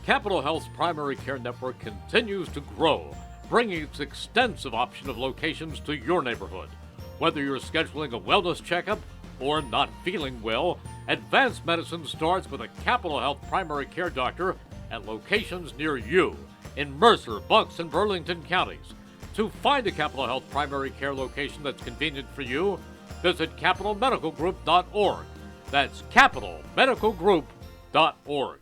Capital Health's primary care network continues to grow, bringing its extensive option of locations to your neighborhood. Whether you're scheduling a wellness checkup or not feeling well, advanced medicine starts with a Capital Health primary care doctor at locations near you in Mercer, Bucks, and Burlington counties. To find a Capital Health primary care location that's convenient for you, visit capitalmedicalgroup.org. That's capitalmedicalgroup.org.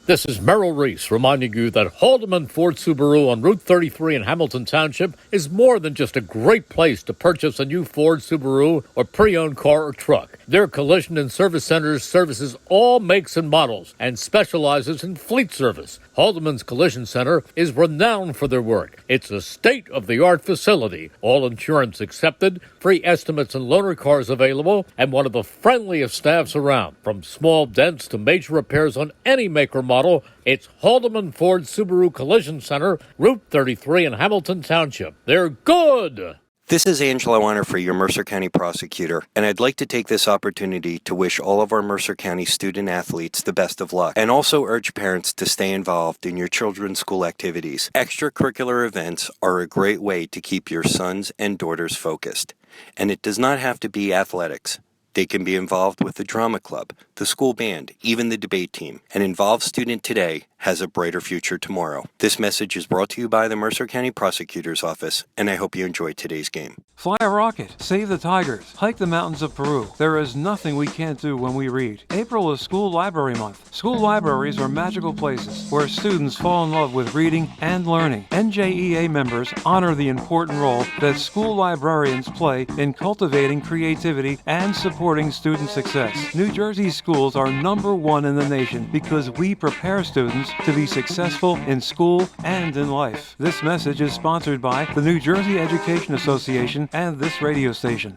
This is Merrill Reese reminding you that Haldeman Ford Subaru on Route 33 in Hamilton Township is more than just a great place to purchase a new Ford Subaru or pre-owned car or truck. Their collision and service centers services all makes and models and specializes in fleet service. Haldeman's Collision Center is renowned for their work. It's a state-of-the-art facility, all insurance accepted, free estimates and loaner cars available, and one of the friendliest staffs around. From small dents to major repairs on any make or model, it's Haldeman Ford Subaru Collision Center, Route 33 in Hamilton Township. They're good! This is Angelo Honor, your Mercer County prosecutor, and I'd like to take this opportunity to wish all of our Mercer County student athletes the best of luck, and also urge parents to stay involved in your children's school activities. Extracurricular events are a great way to keep your sons and daughters focused, and it does not have to be athletics. They can be involved with the drama club, the school band, even the debate team. An involved student today has a brighter future tomorrow. This message is brought to you by the Mercer County Prosecutor's Office, and I hope you enjoyed today's game. Fly a rocket, save the tigers, hike the mountains of Peru. There is nothing we can't do when we read. April is School Library Month. School libraries are magical places where students fall in love with reading and learning. NJEA members honor the important role that school librarians play in cultivating creativity and supporting student success. New Jersey schools are #1 in the nation because we prepare students to be successful in school and in life. This message is sponsored by the New Jersey Education Association and this radio station.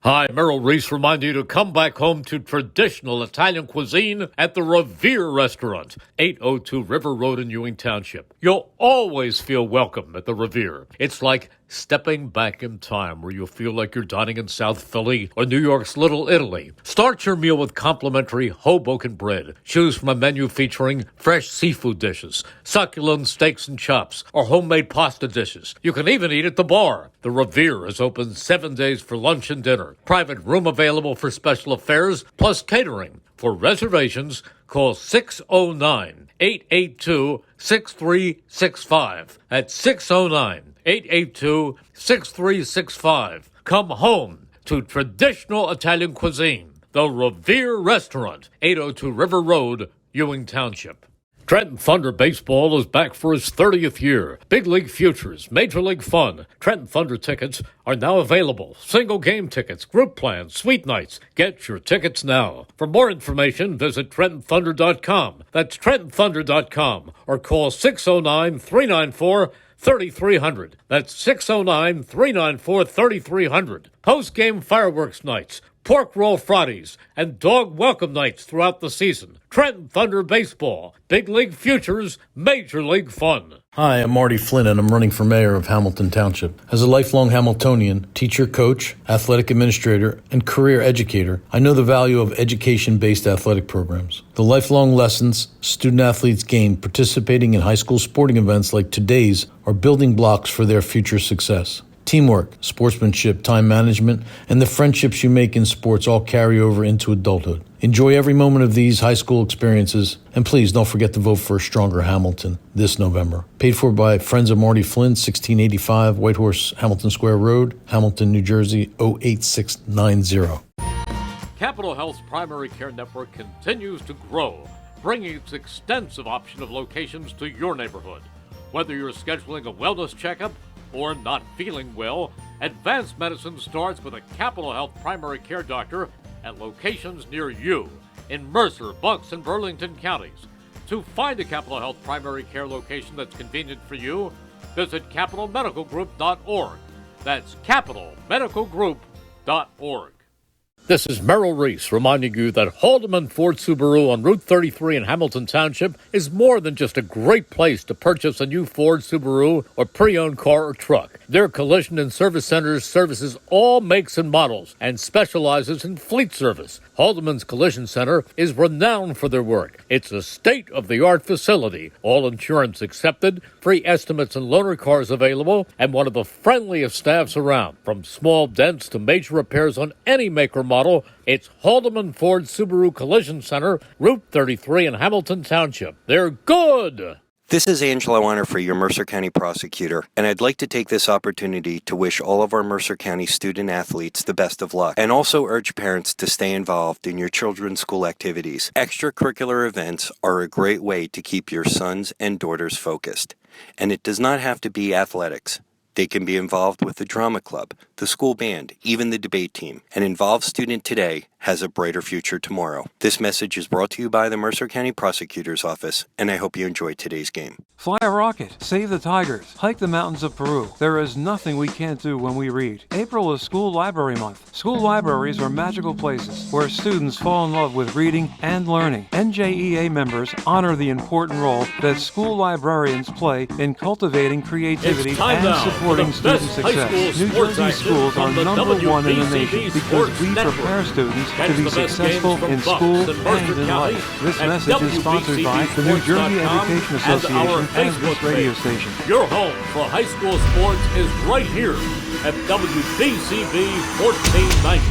Hi, Merrill Reese reminding you to come back home to traditional Italian cuisine at the Revere Restaurant, 802 River Road in Ewing Township. You'll always feel welcome at the Revere. It's like stepping back in time where you'll feel like you're dining in South Philly or New York's Little Italy. Start your meal with complimentary Hoboken bread. Choose from a menu featuring fresh seafood dishes, succulent steaks and chops, or homemade pasta dishes. You can even eat at the bar. The Revere is open 7 days for lunch and dinner. Private room available for special affairs, plus catering. For reservations, call 609-882-6365. That's 609-882-6365. Come home to traditional Italian cuisine. The Revere Restaurant, 802 River Road, Ewing Township. Trenton Thunder Baseball is back for its 30th year. Big League Futures, Major League Fun. Trenton Thunder tickets are now available. Single game tickets, group plans, suite nights. Get your tickets now. For more information, visit TrentonThunder.com. That's TrentonThunder.com. Or call 609-394-3300. That's 609-394-3300. Post-game fireworks nights, pork roll Fridays, and dog welcome nights throughout the season. Trenton Thunder Baseball. Big League Futures, Major League Fun. Hi, I'm Marty Flynn, and I'm running for mayor of Hamilton Township. As a lifelong Hamiltonian, teacher, coach, athletic administrator, and career educator, I know the value of education-based athletic programs. The lifelong lessons student-athletes gain participating in high school sporting events like today's are building blocks for their future success. Teamwork, sportsmanship, time management, and the friendships you make in sports all carry over into adulthood. Enjoy every moment of these high school experiences, and please don't forget to vote for a stronger Hamilton this November. Paid for by Friends of Marty Flynn, 1685 Whitehorse Hamilton Square Road, Hamilton, New Jersey, 08690. Capital Health's primary care network continues to grow, bringing its extensive option of locations to your neighborhood. Whether you're scheduling a wellness checkup or not feeling well, advanced medicine starts with a Capital Health primary care doctor at locations near you in Mercer, Bucks, and Burlington counties. To find a Capital Health primary care location that's convenient for you, visit capitalmedicalgroup.org. That's capitalmedicalgroup.org. This is Merrill Reese reminding you that Haldeman Ford Subaru on Route 33 in Hamilton Township is more than just a great place to purchase a new Ford Subaru or pre-owned car or truck. Their collision and service centers services all makes and models and specializes in fleet service. Haldeman's Collision Center is renowned for their work. It's a state-of-the-art facility, all insurance accepted, free estimates and loaner cars available, and one of the friendliest staffs around. From small dents to major repairs on any make or model, it's Haldeman Ford Subaru Collision Center, Route 33 in Hamilton Township. They're good! This is Angelo Honor for your Mercer County prosecutor, and I'd like to take this opportunity to wish all of our Mercer County student athletes the best of luck, and also urge parents to stay involved in your children's school activities. Extracurricular events are a great way to keep your sons and daughters focused, and it does not have to be athletics. They can be involved with the drama club, the school band, even the debate team. An involved student today has a brighter future tomorrow. This message is brought to you by the Mercer County Prosecutor's Office, and I hope you enjoyed today's game. Fly a rocket, save the tigers, hike the mountains of Peru. There is nothing we can't do when we read. April is School Library Month. School libraries are magical places where students fall in love with reading and learning. NJEA members honor the important role that school librarians play in cultivating creativity and supporting student success. New Jersey schools are number one in the nation because we prepare students to be successful in school and in life. This message is sponsored by the New Jersey Education Association and this radio station. Your home for high school sports is right here at WBCB 1490.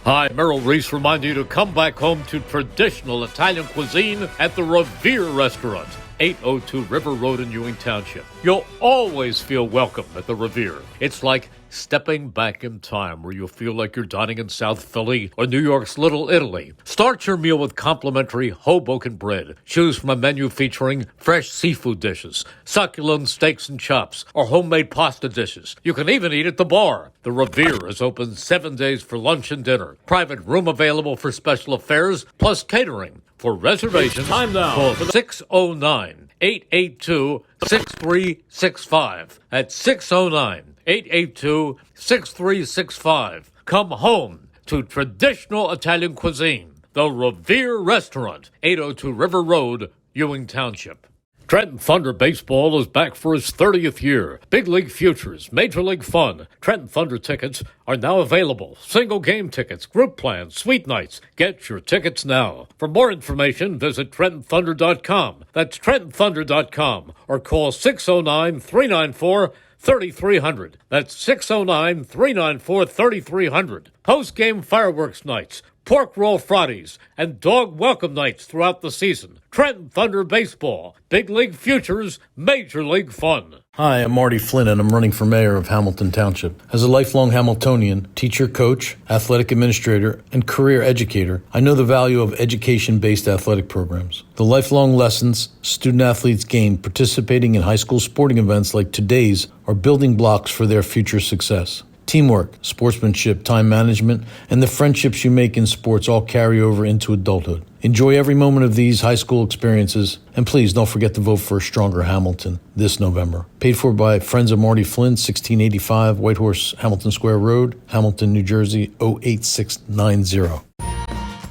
Hi, Merrill Reese reminding you to come back home to traditional Italian cuisine at the Revere Restaurant, 802 River Road in Ewing Township. You'll always feel welcome at the Revere. It's like stepping back in time where you'll feel like you're dining in South Philly or New York's Little Italy. Start your meal with complimentary Hoboken bread. Choose from a menu featuring fresh seafood dishes, succulent steaks and chops, or homemade pasta dishes. You can even eat at the bar. The Revere is open 7 days for lunch and dinner. Private room available for special affairs, plus catering. For reservations, time now. Call 609-882-6365. That's 609-882-6365. Come home to traditional Italian cuisine. The Revere Restaurant, 802 River Road, Ewing Township. Trenton Thunder Baseball is back for its 30th year. Big League Futures, Major League Fun. Trenton Thunder tickets are now available. Single game tickets, group plans, suite nights. Get your tickets now. For more information, visit TrentonThunder.com. That's TrentonThunder.com. Or call 609-394-3300. That's 609-394-3300. Post-game fireworks nights, pork roll Fridays, and dog welcome nights throughout the season. Trenton Thunder Baseball, Big League Futures, Major League Fun. Hi, I'm Marty Flynn, and I'm running for mayor of Hamilton Township. As a lifelong Hamiltonian, teacher, coach, athletic administrator, and career educator, I know the value of education-based athletic programs. The lifelong lessons student-athletes gain participating in high school sporting events like today's are building blocks for their future success. Teamwork, sportsmanship, time management, and the friendships you make in sports all carry over into adulthood. Enjoy every moment of these high school experiences, and please don't forget to vote for a stronger Hamilton this November. Paid for by Friends of Marty Flynn, 1685 Whitehorse, Hamilton Square Road, Hamilton, New Jersey, 08690.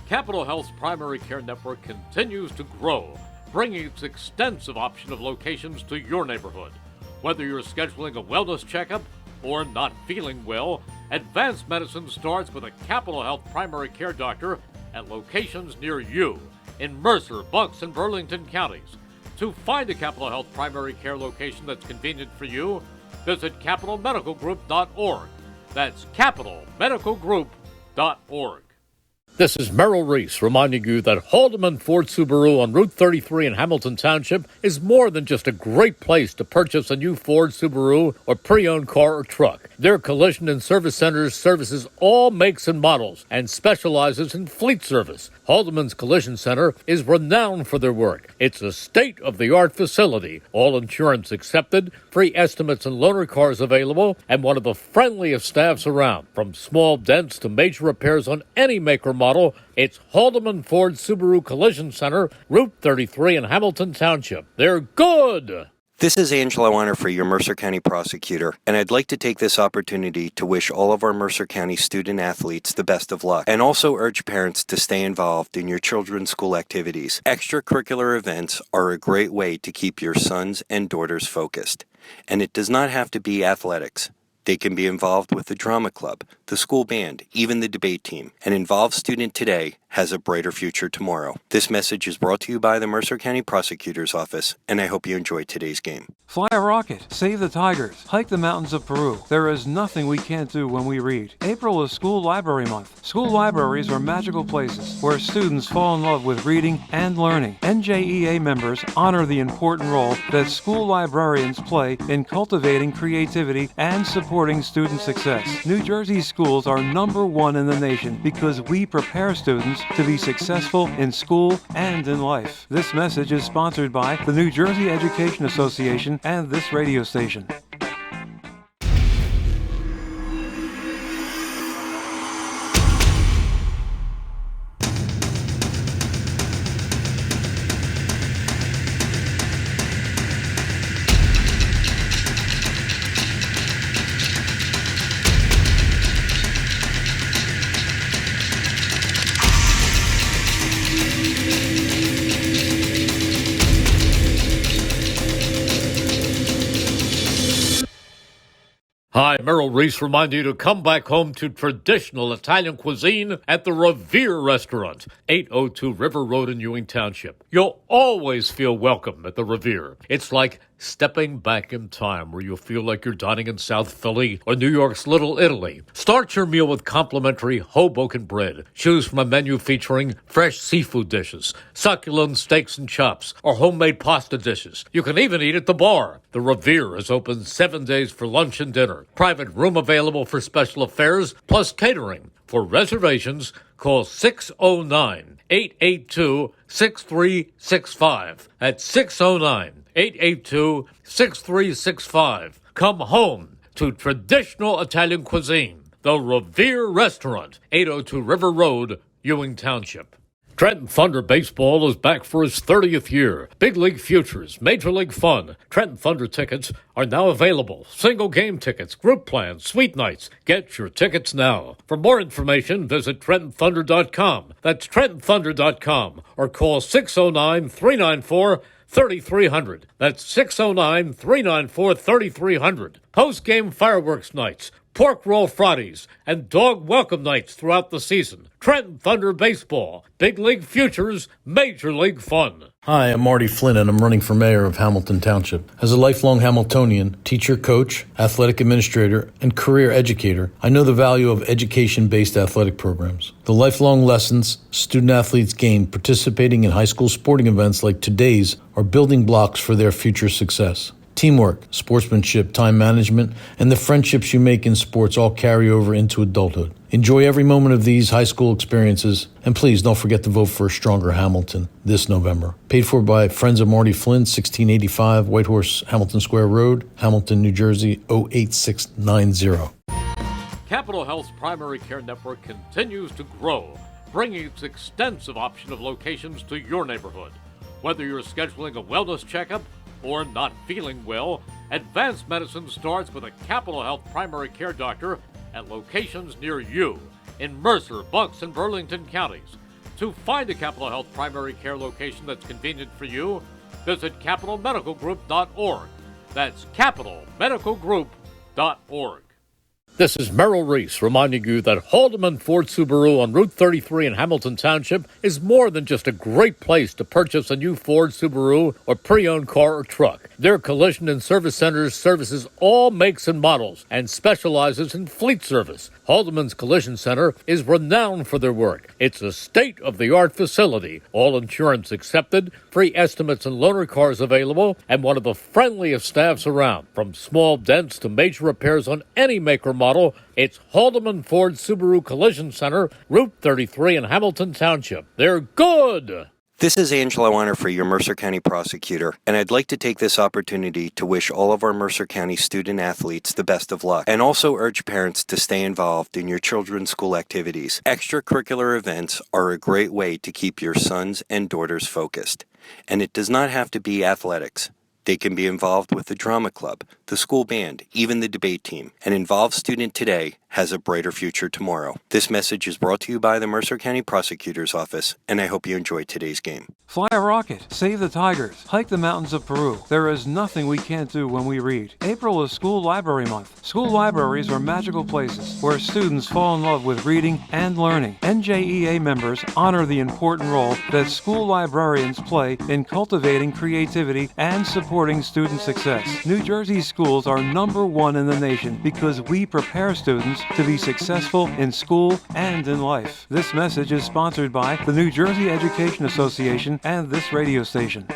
Capital Health's primary care network continues to grow, bringing its extensive option of locations to your neighborhood. Whether you're scheduling a wellness checkup or not feeling well, advanced medicine starts with a Capital Health primary care doctor at locations near you in Mercer, Bucks, and Burlington counties. To find a Capital Health primary care location that's convenient for you, visit capitalmedicalgroup.org. That's capitalmedicalgroup.org. This is Merrill Reese reminding you that Haldeman Ford Subaru on Route 33 in Hamilton Township is more than just a great place to purchase a new Ford Subaru or pre-owned car or truck. Their collision and service centers services all makes and models and specializes in fleet service. Haldeman's Collision Center is renowned for their work. It's a state-of-the-art facility, all insurance accepted, free estimates and loaner cars available, and one of the friendliest staffs around. From small dents to major repairs on any make or model, it's Haldeman Ford Subaru Collision Center, Route 33 in Hamilton Township. They're good! This is Angelo Honor for your Mercer County prosecutor, and I'd like to take this opportunity to wish all of our Mercer County student athletes the best of luck, and also urge parents to stay involved in your children's school activities. Extracurricular events are a great way to keep your sons and daughters focused, and it does not have to be athletics. They can be involved with the drama club, the school band, even the debate team. An involved student today has a brighter future tomorrow. This message is brought to you by the Mercer County Prosecutor's Office, and I hope you enjoyed today's game. Fly a rocket, save the tigers, hike the mountains of Peru. There is nothing we can't do when we read. April is School Library Month. School libraries are magical places where students fall in love with reading and learning. NJEA members honor the important role that school librarians play in cultivating creativity and supporting student success. New Jersey schools are #1 in the nation because we prepare students to be successful in school and in life. This message is sponsored by the New Jersey Education Association and this radio station. Hi, Merrill Reese reminding you to come back home to traditional Italian cuisine at the Revere Restaurant, 802 River Road in Ewing Township. You'll always feel welcome at the Revere. It's like stepping back in time where you'll feel like you're dining in South Philly or New York's Little Italy. Start your meal with complimentary Hoboken bread. Choose from a menu featuring fresh seafood dishes, succulent steaks and chops, or homemade pasta dishes. You can even eat at the bar. The Revere is open 7 days for lunch and dinner. Private room available for special affairs, plus catering. For reservations, call 609-882-6365. That's 609-882-6365. Come home to traditional Italian cuisine. The Revere Restaurant, 802 River Road, Ewing Township. Trenton Thunder Baseball is back for its 30th year. Big League Futures, Major League Fun. Trenton Thunder tickets are now available. Single game tickets, group plans, suite nights. Get your tickets now. For more information, visit TrentonThunder.com. That's TrentonThunder.com. Or call 609-394-3300. That's 609-394-3300. Post-game fireworks nights, pork roll Fridays, and dog welcome nights throughout the season. Trenton Thunder Baseball, Big League Futures, Major League Fun. Hi, I'm Marty Flynn, and I'm running for mayor of Hamilton Township. As a lifelong Hamiltonian, teacher, coach, athletic administrator, and career educator, I know the value of education-based athletic programs. The lifelong lessons student-athletes gain participating in high school sporting events like today's are building blocks for their future success. Teamwork, sportsmanship, time management, and the friendships you make in sports all carry over into adulthood. Enjoy every moment of these high school experiences, and please don't forget to vote for a stronger Hamilton this November. Paid for by Friends of Marty Flynn, 1685 Whitehorse, Hamilton Square Road, Hamilton, New Jersey, 08690. Capital Health's primary care network continues to grow, bringing its extensive option of locations to your neighborhood. Whether you're scheduling a wellness checkup or not feeling well, advanced medicine starts with a Capital Health primary care doctor at locations near you in Mercer, Bucks, and Burlington counties. To find a Capital Health primary care location that's convenient for you, visit capitalmedicalgroup.org. That's capitalmedicalgroup.org. This is Merrill Reese reminding you that Haldeman Ford Subaru on Route 33 in Hamilton Township is more than just a great place to purchase a new Ford Subaru or pre-owned car or truck. Their collision and service centers services all makes and models and specializes in fleet service. Haldeman's Collision Center is renowned for their work. It's a state-of-the-art facility, all insurance accepted, free estimates and loaner cars available, and one of the friendliest staffs around. From small dents to major repairs on any make or model, it's Haldeman Ford Subaru Collision Center, Route 33 in Hamilton Township. They're good! This is Angelo Honor for your Mercer County prosecutor, and I'd like to take this opportunity to wish all of our Mercer County student athletes the best of luck, and also urge parents to stay involved in your children's school activities. Extracurricular events are a great way to keep your sons and daughters focused, and it does not have to be athletics. They can be involved with the drama club, the school band, even the debate team. An involved student today has a brighter future tomorrow. This message is brought to you by the Mercer County Prosecutor's Office, and I hope you enjoyed today's game. Fly a rocket, save the tigers, hike the mountains of Peru. There is nothing we can't do when we read. April is School Library Month. School libraries are magical places where students fall in love with reading and learning. NJEA members honor the important role that school librarians play in cultivating creativity and supporting student success. New Jersey schools are #1 in the nation because we prepare students to be successful in school and in life. This message is sponsored by the New Jersey Education Association and this radio station.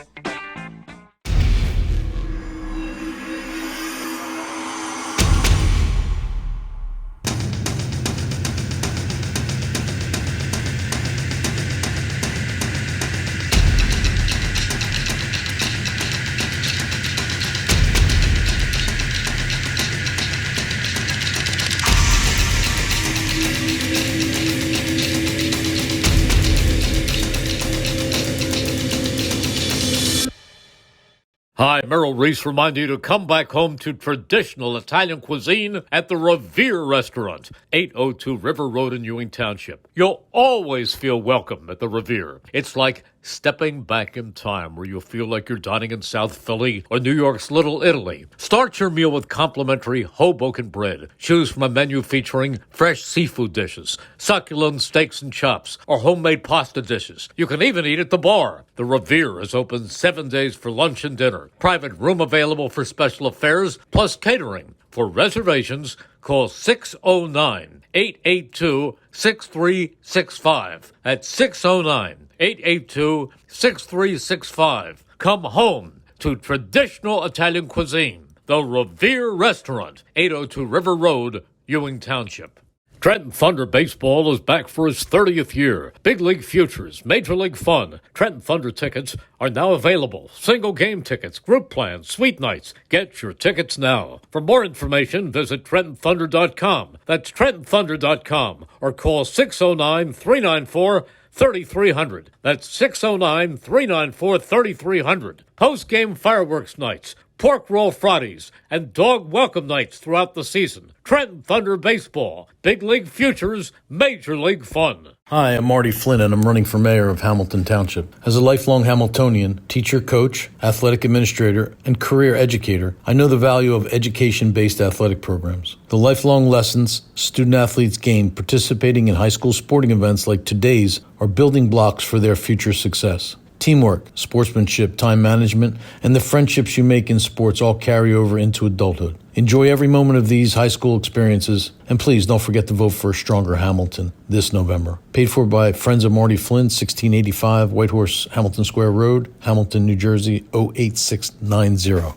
Hi, Merrill Reese reminding you to come back home to traditional Italian cuisine at the Revere Restaurant, 802 River Road in Ewing Township. You'll always feel welcome at the Revere. It's like stepping back in time where you'll feel like you're dining in South Philly or New York's Little Italy. Start your meal with complimentary Hoboken bread. Choose from a menu featuring fresh seafood dishes, succulent steaks and chops, or homemade pasta dishes. You can even eat at the bar. The Revere is open 7 days for lunch and dinner. Private room available for special affairs, plus catering. For reservations, call 609-882-6365. That's 609-882-6365. Come home to traditional Italian cuisine. The Revere Restaurant, 802 River Road, Ewing Township. Trenton Thunder Baseball is back for its 30th year. Big League Futures, Major League Fun. Trenton Thunder tickets are now available. Single game tickets, group plans, suite nights. Get your tickets now. For more information, visit TrentonThunder.com. That's TrentonThunder.com. Or call 609-394-3300. That's 609-394-3300. Post-game fireworks nights, pork roll Fridays, and dog welcome nights throughout the season. Trenton Thunder Baseball, Big League Futures, Major League Fun. Hi, I'm Marty Flynn, and I'm running for mayor of Hamilton Township. As a lifelong Hamiltonian, teacher, coach, athletic administrator, and career educator, I know the value of education-based athletic programs. The lifelong lessons student-athletes gain participating in high school sporting events like today's are building blocks for their future success. Teamwork, sportsmanship, time management, and the friendships you make in sports all carry over into adulthood. Enjoy every moment of these high school experiences, and please don't forget to vote for a stronger Hamilton this November. Paid for by Friends of Marty Flynn, 1685 Whitehorse, Hamilton Square Road, Hamilton, New Jersey, 08690.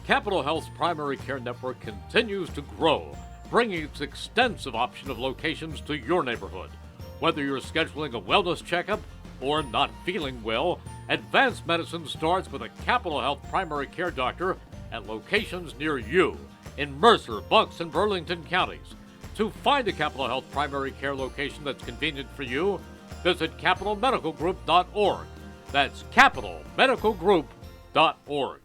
Capital Health's primary care network continues to grow, bringing its extensive option of locations to your neighborhood. Whether you're scheduling a wellness checkup or not feeling well, advanced medicine starts with a Capital Health primary care doctor at locations near you in Mercer, Bucks, and Burlington counties. To find a Capital Health primary care location that's convenient for you, visit capitalmedicalgroup.org. That's capitalmedicalgroup.org.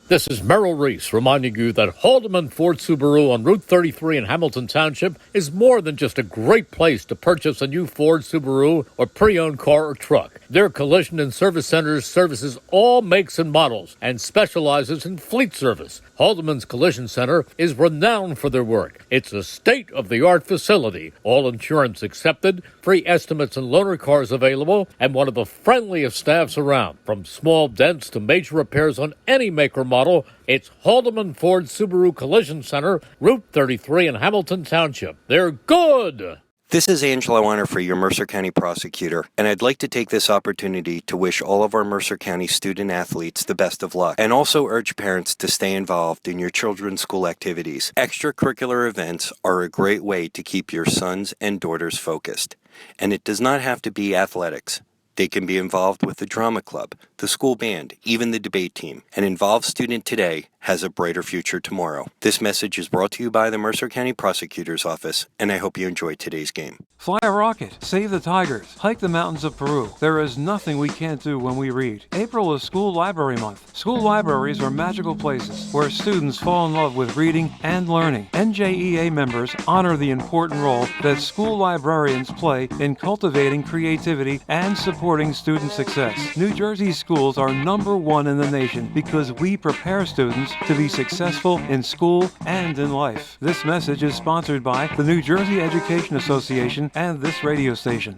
This is Merrill Reese reminding you that Haldeman Ford Subaru on Route 33 in Hamilton Township is more than just a great place to purchase a new Ford Subaru or pre-owned car or truck. Their collision and service centers services all makes and models and specializes in fleet service. Haldeman's Collision Center is renowned for their work. It's a state-of-the-art facility, all insurance accepted, free estimates and loaner cars available, and one of the friendliest staffs around. From small dents to major repairs on any make or model, it's Haldeman Ford Subaru Collision Center, Route 33 in Hamilton Township. They're good! This is Angelo Honor for your Mercer County prosecutor, and I'd like to take this opportunity to wish all of our Mercer County student athletes the best of luck, and also urge parents to stay involved in your children's school activities. Extracurricular events are a great way to keep your sons and daughters focused, and it does not have to be athletics. They can be involved with the drama club, the school band, even the debate team. An involved student today has a brighter future tomorrow. This message is brought to you by the Mercer County Prosecutor's Office, and I hope you enjoyed today's game. Fly a rocket, save the tigers, hike the mountains of Peru. There is nothing we can't do when we read. April is School Library Month. School libraries are magical places where students fall in love with reading and learning. NJEA members honor the important role that school librarians play in cultivating creativity and supporting student success. New Jersey schools are #1 in the nation because we prepare students to be successful in school and in life. This message is sponsored by the New Jersey Education Association and this radio station.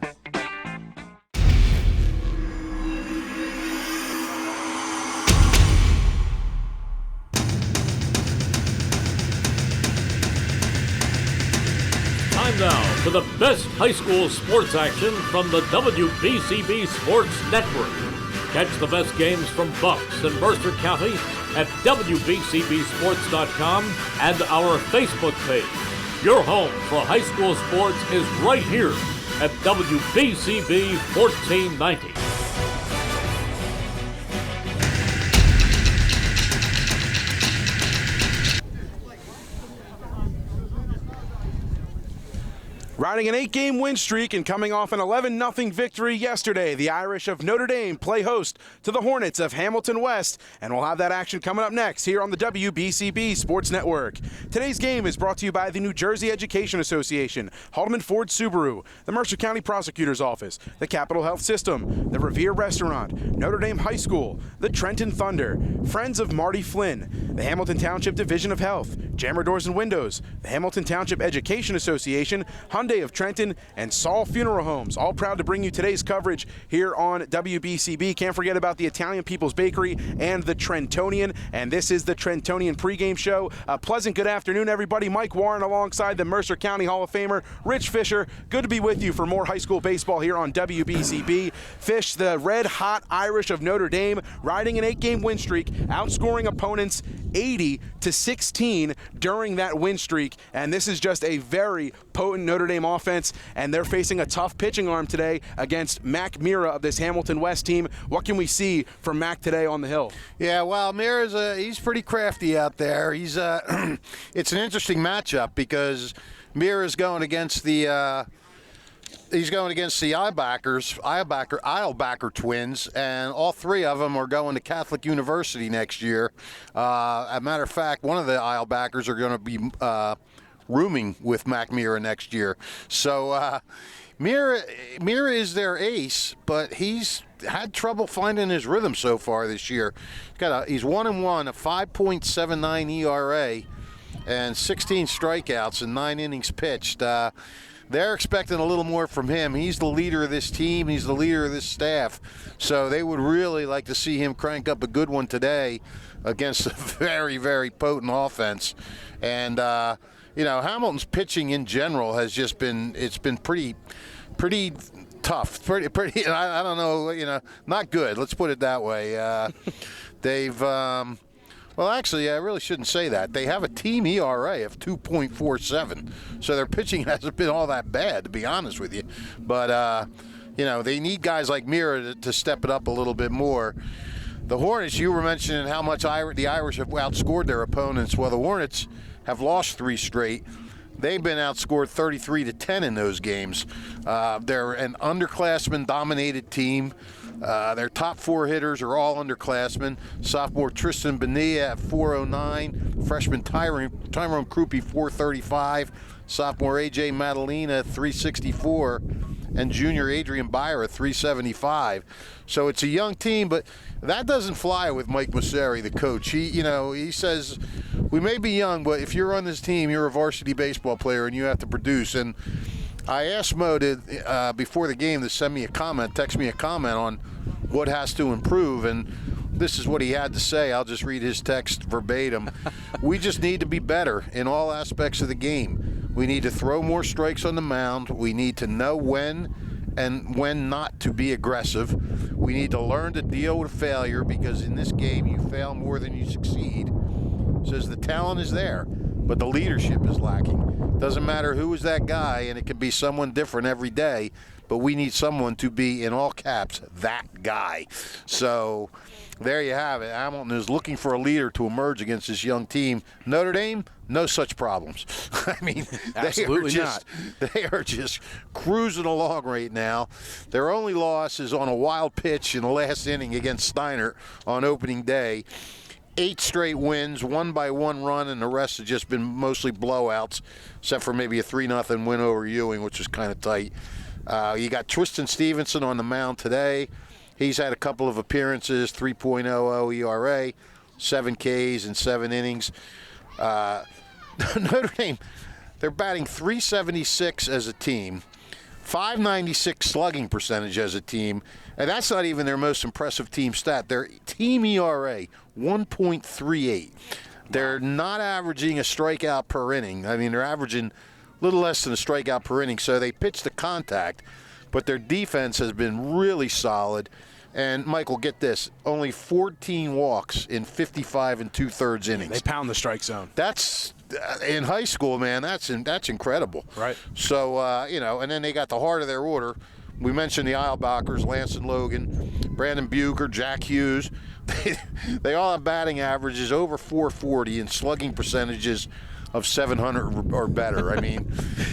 Time now for the best high school sports action from the WBCB Sports Network. Catch the best games from Bucks and Mercer County at WBCBsports.com and our Facebook page. Your home for high school sports is right here at WBCB 1490. Riding an 8-game win streak and coming off an 11-0 victory yesterday, the Irish of Notre Dame play host to the Hornets of Hamilton West, and we'll have that action coming up next here on the WBCB Sports Network. Today's game is brought to you by the New Jersey Education Association, Haldeman Ford Subaru, the Mercer County Prosecutor's Office, the Capital Health System, the Revere Restaurant, Notre Dame High School, the Trenton Thunder, Friends of Marty Flynn, the Hamilton Township Division of Health, Jammer Doors and Windows, the Hamilton Township Education Association, Hyundai of Trenton, and Saul Funeral Homes, all proud to bring you today's coverage here on WBCB. Can't forget about the Italian People's Bakery and the Trentonian, and this is the Trentonian pregame show. A pleasant good afternoon, everybody. Mike Warren alongside the Mercer County Hall of Famer, Rich Fisher. Good to be with you for more high school baseball here on WBCB. Fish, the red-hot Irish of Notre Dame, riding an 8-game win streak, outscoring opponents 80-16 during that win streak, and this is just a very potent Notre Dame offense, and they're facing a tough pitching arm today against Mac Mira of this Hamilton West team. What can we see from Mac today on the hill? Yeah, well, Mira's he's pretty crafty out there. He's it's an interesting matchup because Mira's going against the Eilbacher twins, and all three of them are going to Catholic University next year. As a matter of fact, one of the Eilbachers are going to be rooming with Mac Mira next year. So Mira is their ace, but he's had trouble finding his rhythm so far this year. He's 1-1, a 5.79 ERA, and 16 strikeouts and 9 innings pitched. They're expecting a little more from him. He's the leader of this team. He's the leader of this staff. So they would really like to see him crank up a good one today against a very, very potent offense. And, Hamilton's pitching in general has just been, it's been pretty tough. Pretty, I don't know, not good. Let's put it that way. They've, well, actually, I really shouldn't say that. They have a team ERA of 2.47, so their pitching hasn't been all that bad, to be honest with you. But, they need guys like Mira to step it up a little bit more. The Hornets, you were mentioning how much the Irish have outscored their opponents. Well, the Hornets have lost 3 straight. They've been outscored 33-10 in those games. They're an underclassmen-dominated team. Their top 4 hitters are all underclassmen. Sophomore Tristan Bonilla at 409, freshman Tyrone Krupe 435, sophomore AJ Madalena 364, and junior Adrian Byra 375. So it's a young team, but that doesn't fly with Mike Masseri, the coach. He says, we may be young, but if you're on this team, you're a varsity baseball player and you have to produce. And I asked Mo before the game to text me a comment on what has to improve, and this is what he had to say. I'll just read his text verbatim. We just need to be better in all aspects of the game. We need to throw more strikes on the mound. We need to know when and when not to be aggressive. We need to learn to deal with failure, because in this game you fail more than you succeed. Says the talent is there, but the leadership is lacking. Doesn't matter who is that guy, and it can be someone different every day, but we need someone to be, in all caps, that guy. So there you have it. Hamilton is looking for a leader to emerge against this young team. Notre Dame, no such problems. I mean, Absolutely not. They are just cruising along right now. Their only loss is on a wild pitch in the last inning against Steiner on opening day. 8 straight wins, 1-by-1 run, and the rest have just been mostly blowouts, except for maybe a 3-0 win over Ewing, which was kind of tight. You got Tristan Stevenson on the mound today. He's had a couple of appearances, 3.00 ERA, 7 Ks in 7 innings. Notre Dame, they're batting .376 as a team, .596 slugging percentage as a team, and that's not even their most impressive team stat. Their team ERA, 1.38. They're not averaging a strikeout per inning. I mean, they're averaging a little less than a strikeout per inning, so they pitch to contact, but their defense has been really solid. And, Michael, get this, only 14 walks in 55 2/3 innings. They pound the strike zone. That's, in high school, man, that's incredible. Right. So, and then they got the heart of their order. We mentioned the Eilbachers, Lance and Logan, Brandon Bucher, Jack Hughes. They all have batting averages over .440 and slugging percentages of .700 or better. I mean,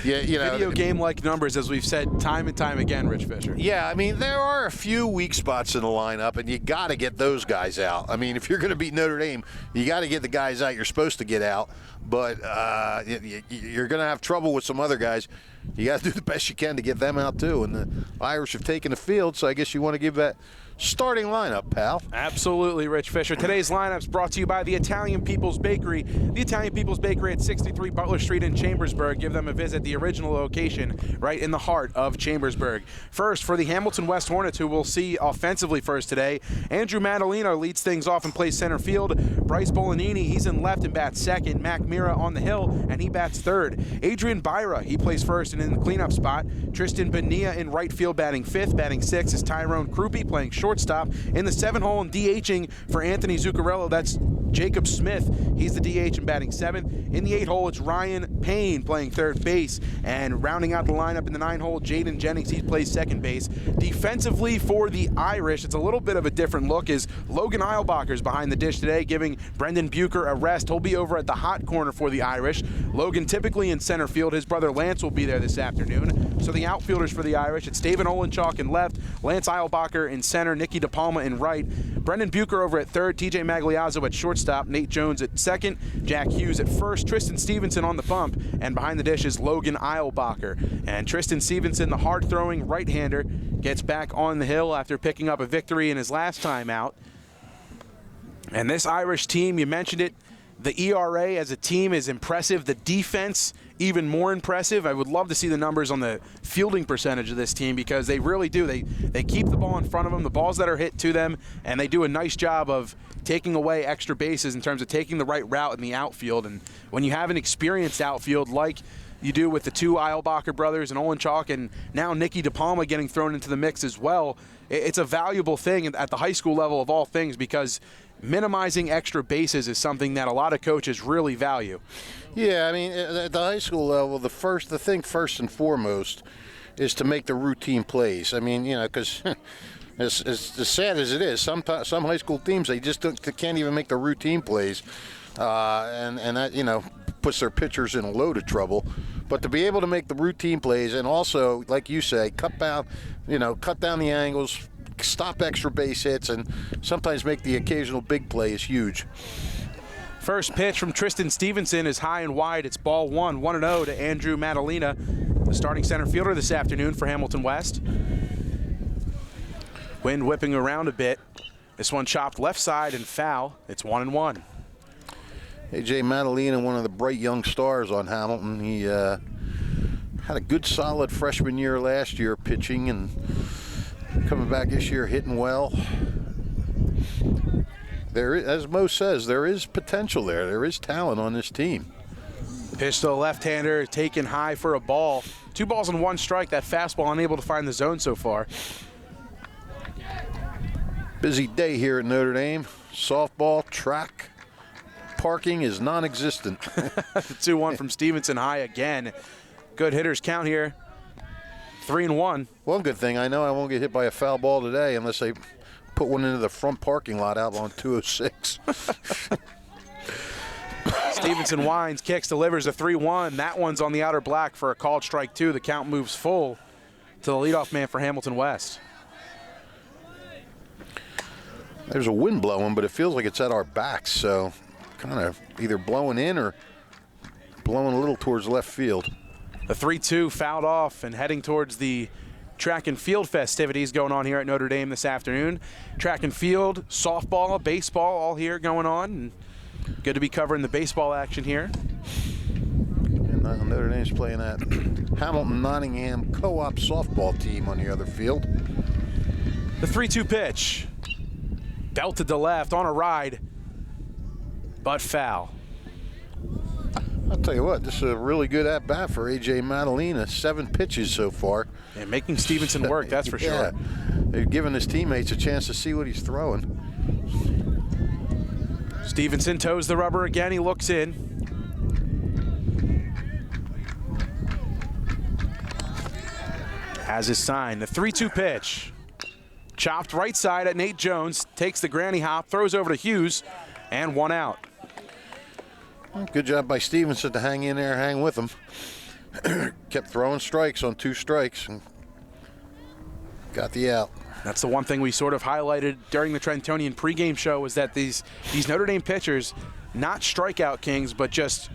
Video game-like numbers, as we've said time and time again, Rich Fisher. Yeah, I mean, there are a few weak spots in the lineup, and you got to get those guys out. I mean, if you're going to beat Notre Dame, you got to get the guys out you're supposed to get out. But you're going to have trouble with some other guys. You got to do the best you can to get them out, too. And the Irish have taken the field, so I guess you want to give that starting lineup, pal. Absolutely, Rich Fisher. Today's lineup's brought to you by the Italian People's Bakery. The Italian People's Bakery at 63 Butler Street in Chambersburg. Give them a visit, the original location, right in the heart of Chambersburg. First, for the Hamilton West Hornets, who we'll see offensively first today, Andrew Madaleno leads things off and plays center field. Bryce Bolanini, he's in left and bats second. Mac Mira on the hill, and he bats third. Adrian Byra, he plays first and in the cleanup spot. Tristan Bonilla in right field batting fifth. Batting sixth is Tyrone Krupe playing shortstop. In the 7-hole and DHing for Anthony Zuccarello, that's Jacob Smith. He's the DH and batting seventh. In the 8-hole, it's Ryan Payne playing third base. And rounding out the lineup in the 9-hole, Jaden Jennings, he plays second base. Defensively for the Irish, it's a little bit of a different look, is Logan Eilbacher's behind the dish today, giving Brendan Bucher a rest. He'll be over at the hot corner for the Irish. Logan typically in center field. His brother Lance will be there this afternoon. So the outfielders for the Irish, it's David Olenchalk in left, Lance Eilbacher in center, Nicky DePalma in right, Brendan Bucher over at third, TJ Magliazzo at shortstop, Nate Jones at second, Jack Hughes at first, Tristan Stevenson on the bump, and behind the dish is Logan Eilbacher. And Tristan Stevenson, the hard-throwing right-hander, gets back on the hill after picking up a victory in his last time out. And this Irish team, you mentioned it, the ERA as a team is impressive. The defense, even more impressive. I would love to see the numbers on the fielding percentage of this team, because they really do. They keep the ball in front of them, the balls that are hit to them, and they do a nice job of taking away extra bases in terms of taking the right route in the outfield. And when you have an experienced outfield like you do with the two Eilbacher brothers and Olenchalk, and now Nicky DePalma getting thrown into the mix as well, it's a valuable thing at the high school level of all things, because minimizing extra bases is something that a lot of coaches really value. Yeah, I mean, at the high school level, the thing first and foremost is to make the routine plays. I mean, because as sad as it is, some high school teams, they just can't even make the routine plays, and that puts their pitchers in a load of trouble. But to be able to make the routine plays, and also, like you say, cut down the angles, stop extra base hits and sometimes make the occasional big play is huge. First pitch from Tristan Stevenson is high and wide. It's ball one, 1-0 to Andrew Madalena, the starting center fielder this afternoon for Hamilton West. Wind whipping around a bit. This one chopped left side and foul. It's 1-1. A.J. Madalena, one of the bright young stars on Hamilton. He had a good, solid freshman year last year pitching, and coming back this year hitting well. There, as Mo says, there is potential there. There is talent on this team. Pitch to the left-hander, taken high for a ball. 2 balls and 1 strike. That fastball unable to find the zone so far. Busy day here at Notre Dame. Softball, track, parking is non-existent. 2-1 from Stevenson high again. Good hitters count here. 3-1. One good thing, I know I won't get hit by a foul ball today unless they put one into the front parking lot out on 206. Stevenson winds, kicks, delivers a 3-1. That one's on the outer black for a called strike 2. The count moves full to the leadoff man for Hamilton West. There's a wind blowing, but it feels like it's at our backs, so kind of either blowing in or blowing a little towards left field. The 3-2 fouled off and heading towards the track and field festivities going on here at Notre Dame this afternoon. Track and field, softball, baseball, all here going on. And good to be covering the baseball action here. And Notre Dame's playing that Hamilton-Nottingham co-op softball team on the other field. The 3-2 pitch. Belted to left on a ride, but foul. I'll tell you what, this is a really good at-bat for A.J. Madalena. 7 pitches so far. And making Stevenson work, that's for sure. They're giving his teammates a chance to see what he's throwing. Stevenson toes the rubber again. He looks in. Has his sign. The 3-2 pitch. Chopped right side at Nate Jones. Takes the granny hop, throws over to Hughes, and 1 out. Good job by Stevenson to hang in there, hang with him. Kept throwing strikes on 2 strikes and got the out. That's the one thing we sort of highlighted during the Trentonian pregame show, was that these Notre Dame pitchers, not strikeout kings, but just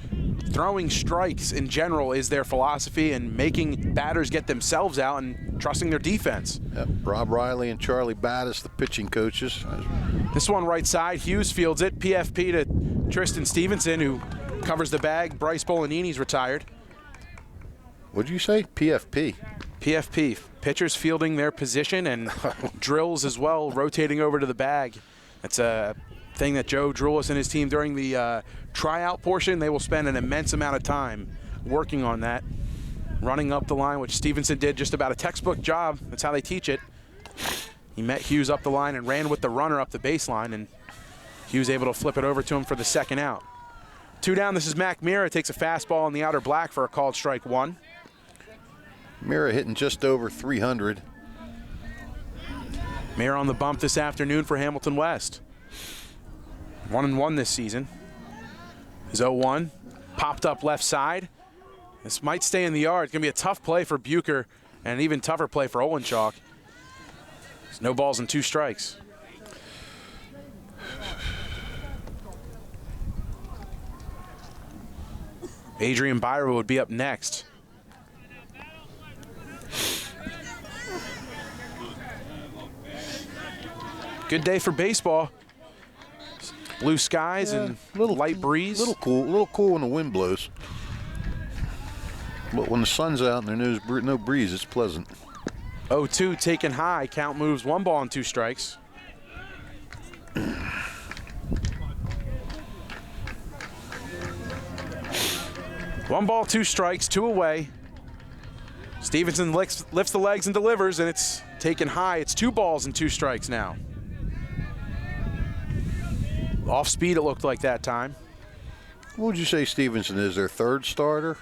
throwing strikes in general is their philosophy, and making batters get themselves out and trusting their defense. Yep. Rob Riley and Charlie Battis, the pitching coaches. This one right side, Hughes fields it. PFP to Tristan Stevenson, who covers the bag. Bryce Bolanini's retired. What'd you say? PFP? PFP, pitchers fielding their position, and drills as well, rotating over to the bag. That's a thing that Joe Drulis and his team during the tryout portion, they will spend an immense amount of time working on that. Running up the line, which Stevenson did just about a textbook job. That's how they teach it. He met Hughes up the line and ran with the runner up the baseline, and Hughes able to flip it over to him for the 2nd out. 2 down, this is Mac Mira. Takes a fastball in the outer black for a called strike 1. Mira hitting just over 300. Mira on the bump this afternoon for Hamilton West. 1-1 this season. His 0-1, popped up left side. This might stay in the yard. It's going to be a tough play for Bucher, and an even tougher play for Olenchok. There's no balls and 2 strikes. Adrian Byra would be up next. Good day for baseball. Blue skies and light breeze. Little cool when the wind blows. But when the sun's out and there's no breeze, it's pleasant. 0-2 taken high. Count moves 1 ball and 2 strikes. One ball, 2 strikes, 2 away. Stevenson lifts the legs and delivers, and it's taken high. It's 2 balls and 2 strikes now. Off speed, it looked like that time. What would you say Stevenson is, their 3rd starter?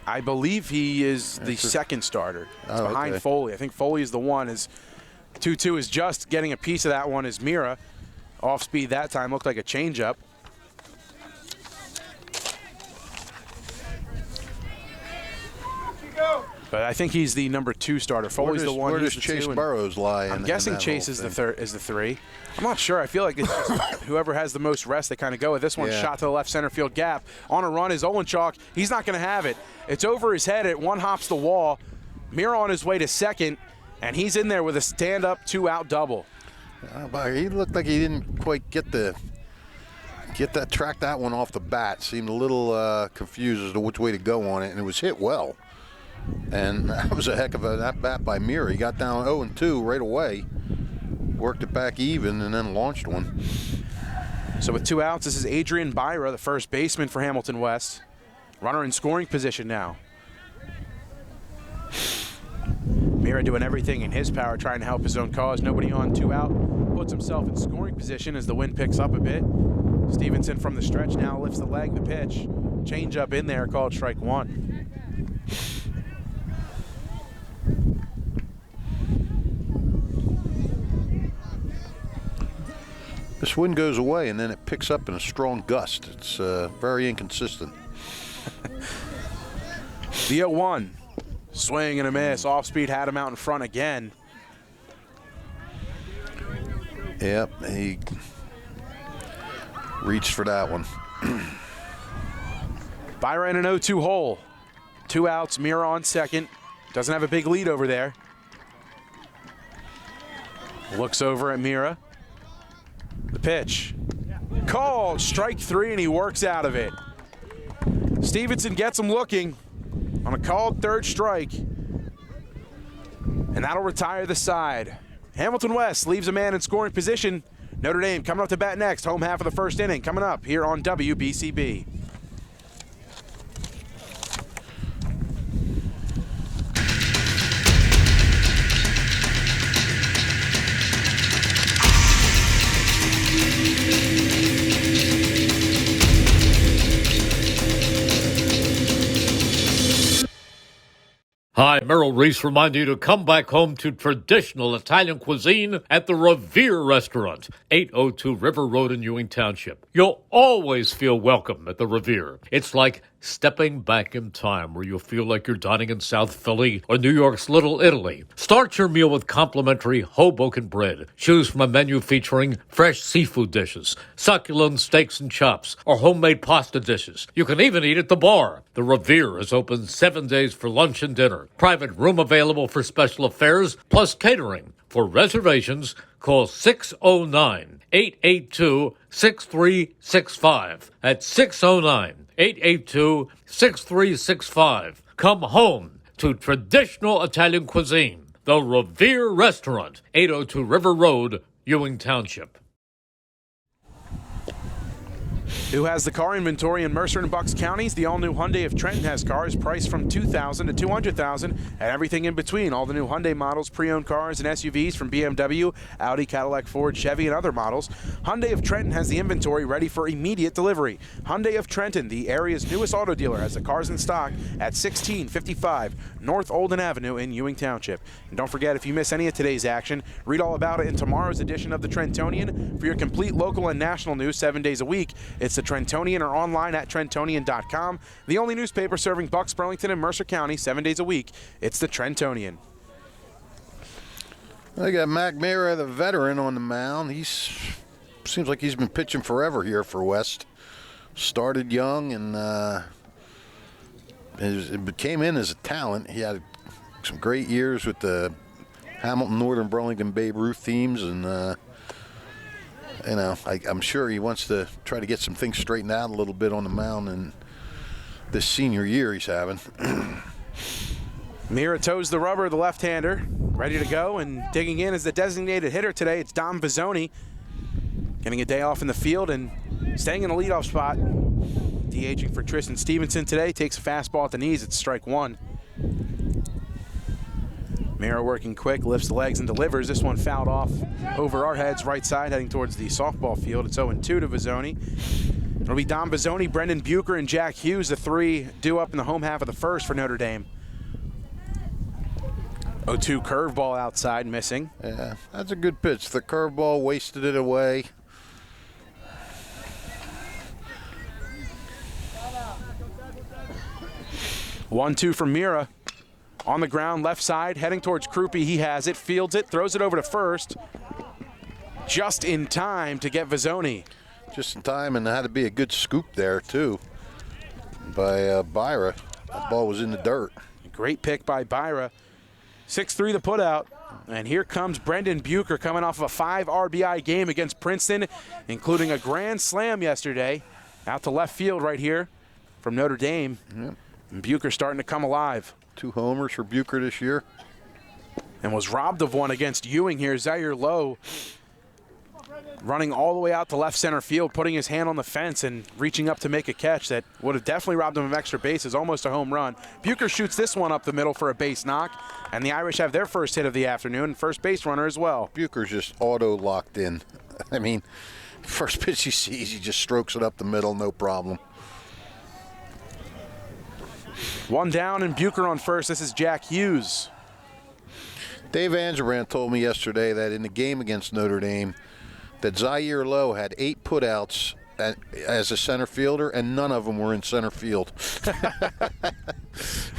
I believe he is the 2nd starter. It's behind okay. Foley. I think Foley is the one. 2-2 is just getting a piece of that one is Mira. Off speed that time, looked like a changeup. But I think he's the number 2 starter. Foley's the one. Where He's does the Chase 2, Burrows lie? I'm guessing Chase is the 3. I'm not sure. I feel like it's just whoever has the most rest, they kind of go with. This one shot to the left center field gap. On a run is Olenchuk. He's not going to have it. It's over his head. It one hops the wall. Mira on his way to second, and he's in there with a stand-up 2-out double. He looked like he didn't quite track that one off the bat. Seemed a little confused as to which way to go on it, and it was hit well. And that was a heck of a bat by Mira. He got down 0-2 right away, worked it back even, and then launched one. So with 2 outs, this is Adrian Byra, the first baseman for Hamilton West. Runner in scoring position now. Mira doing everything in his power, trying to help his own cause. Nobody on, 2 out. Puts himself in scoring position as the wind picks up a bit. Stevenson from the stretch now lifts the leg, the pitch. Change up in there, called strike 1. This wind goes away and then it picks up in a strong gust. It's very inconsistent. The 0-1. Swing and a miss. Off speed had him out in front again. Yep, he reached for that one. Byra in an 0-2 hole. 2 outs, Mira on second. Doesn't have a big lead over there. Looks over at Mira. The pitch. Called, strike 3, and he works out of it. Stevenson gets him looking on a called 3rd strike. And that'll retire the side. Hamilton West leaves a man in scoring position. Notre Dame coming up to bat next. Home half of the 1st inning coming up here on WBCB. Hi, Merrill Reese reminding you to come back home to traditional Italian cuisine at the Revere Restaurant, 802 River Road in Ewing Township. You'll always feel welcome at the Revere. It's like stepping back in time where you'll feel like you're dining in South Philly or New York's Little Italy. Start your meal with complimentary Hoboken bread. Choose from a menu featuring fresh seafood dishes, succulent steaks and chops, or homemade pasta dishes. You can even eat at the bar. The Revere is open 7 days for lunch and dinner. Private room available for special affairs, plus catering. For reservations, call 609-882-6365. That's 609-882-6365. Come home to traditional Italian cuisine. The Revere Restaurant, 802 River Road, Ewing Township. Who has the car inventory in Mercer and Bucks counties? The all-new Hyundai of Trenton has cars priced from $2,000 to $200,000 and everything in between. All the new Hyundai models, pre-owned cars and SUVs from BMW, Audi, Cadillac, Ford, Chevy, and other models. Hyundai of Trenton has the inventory ready for immediate delivery. Hyundai of Trenton, the area's newest auto dealer, has the cars in stock at 1655 North Olden Avenue in Ewing Township. And don't forget, if you miss any of today's action, read all about it in tomorrow's edition of the Trentonian. For your complete local and national news 7 days a week, it's the Trentonian or online at Trentonian.com. The only newspaper serving Bucks, Burlington, and Mercer County 7 days a week. It's the Trentonian. They got Mac Mira, the veteran, on the mound. Seems like he's been pitching forever here for West. Started young and came in as a talent. He had some great years with the Hamilton, Northern Burlington, Babe Ruth teams, and I'm sure he wants to try to get some things straightened out a little bit on the mound in this senior year he's having. Mira toes the rubber, the left-hander, ready to go, and digging in is the designated hitter today. It's Dom Vizzoni, getting a day off in the field and staying in the leadoff spot. DHing for Tristan Stevenson today, takes a fastball at the knees. It's strike 1. Mira working quick, lifts the legs and delivers. This one fouled off over our heads, right side, heading towards the softball field. It's 0-2 to Vizzoni. It'll be Dom Vizzoni, Brendan Bucher, and Jack Hughes, the 3 due up in the home half of the 1st for Notre Dame. 0-2 curveball outside, missing. Yeah, that's a good pitch. The curveball wasted it away. One, 2 from Mira. On the ground, left side, heading towards Krupe. He has it, fields it, throws it over to first. Just in time to get Vizzoni. Just in time, and had to be a good scoop there, too, by Byra. That ball was in the dirt. Great pick by Byra. 6-3 the putout. And here comes Brendan Bucher coming off of a 5 RBI game against Princeton, including a grand slam yesterday. Out to left field right here from Notre Dame. Yep. And Bucher starting to come alive. 2 homers for Bucher this year. And was robbed of one against Ewing here. Zaire Lowe running all the way out to left center field, putting his hand on the fence and reaching up to make a catch that would have definitely robbed him of extra bases, almost a home run. Bucher shoots this one up the middle for a base knock, and the Irish have their first hit of the afternoon, first base runner as well. Bucher's just auto-locked in. I mean, first pitch he sees, he just strokes it up the middle, no problem. One down and Bucher on first. This is Jack Hughes. Dave Angebrand told me yesterday that in the game against Notre Dame, that Zaire Lowe had 8 putouts as a center fielder, and none of them were in center field.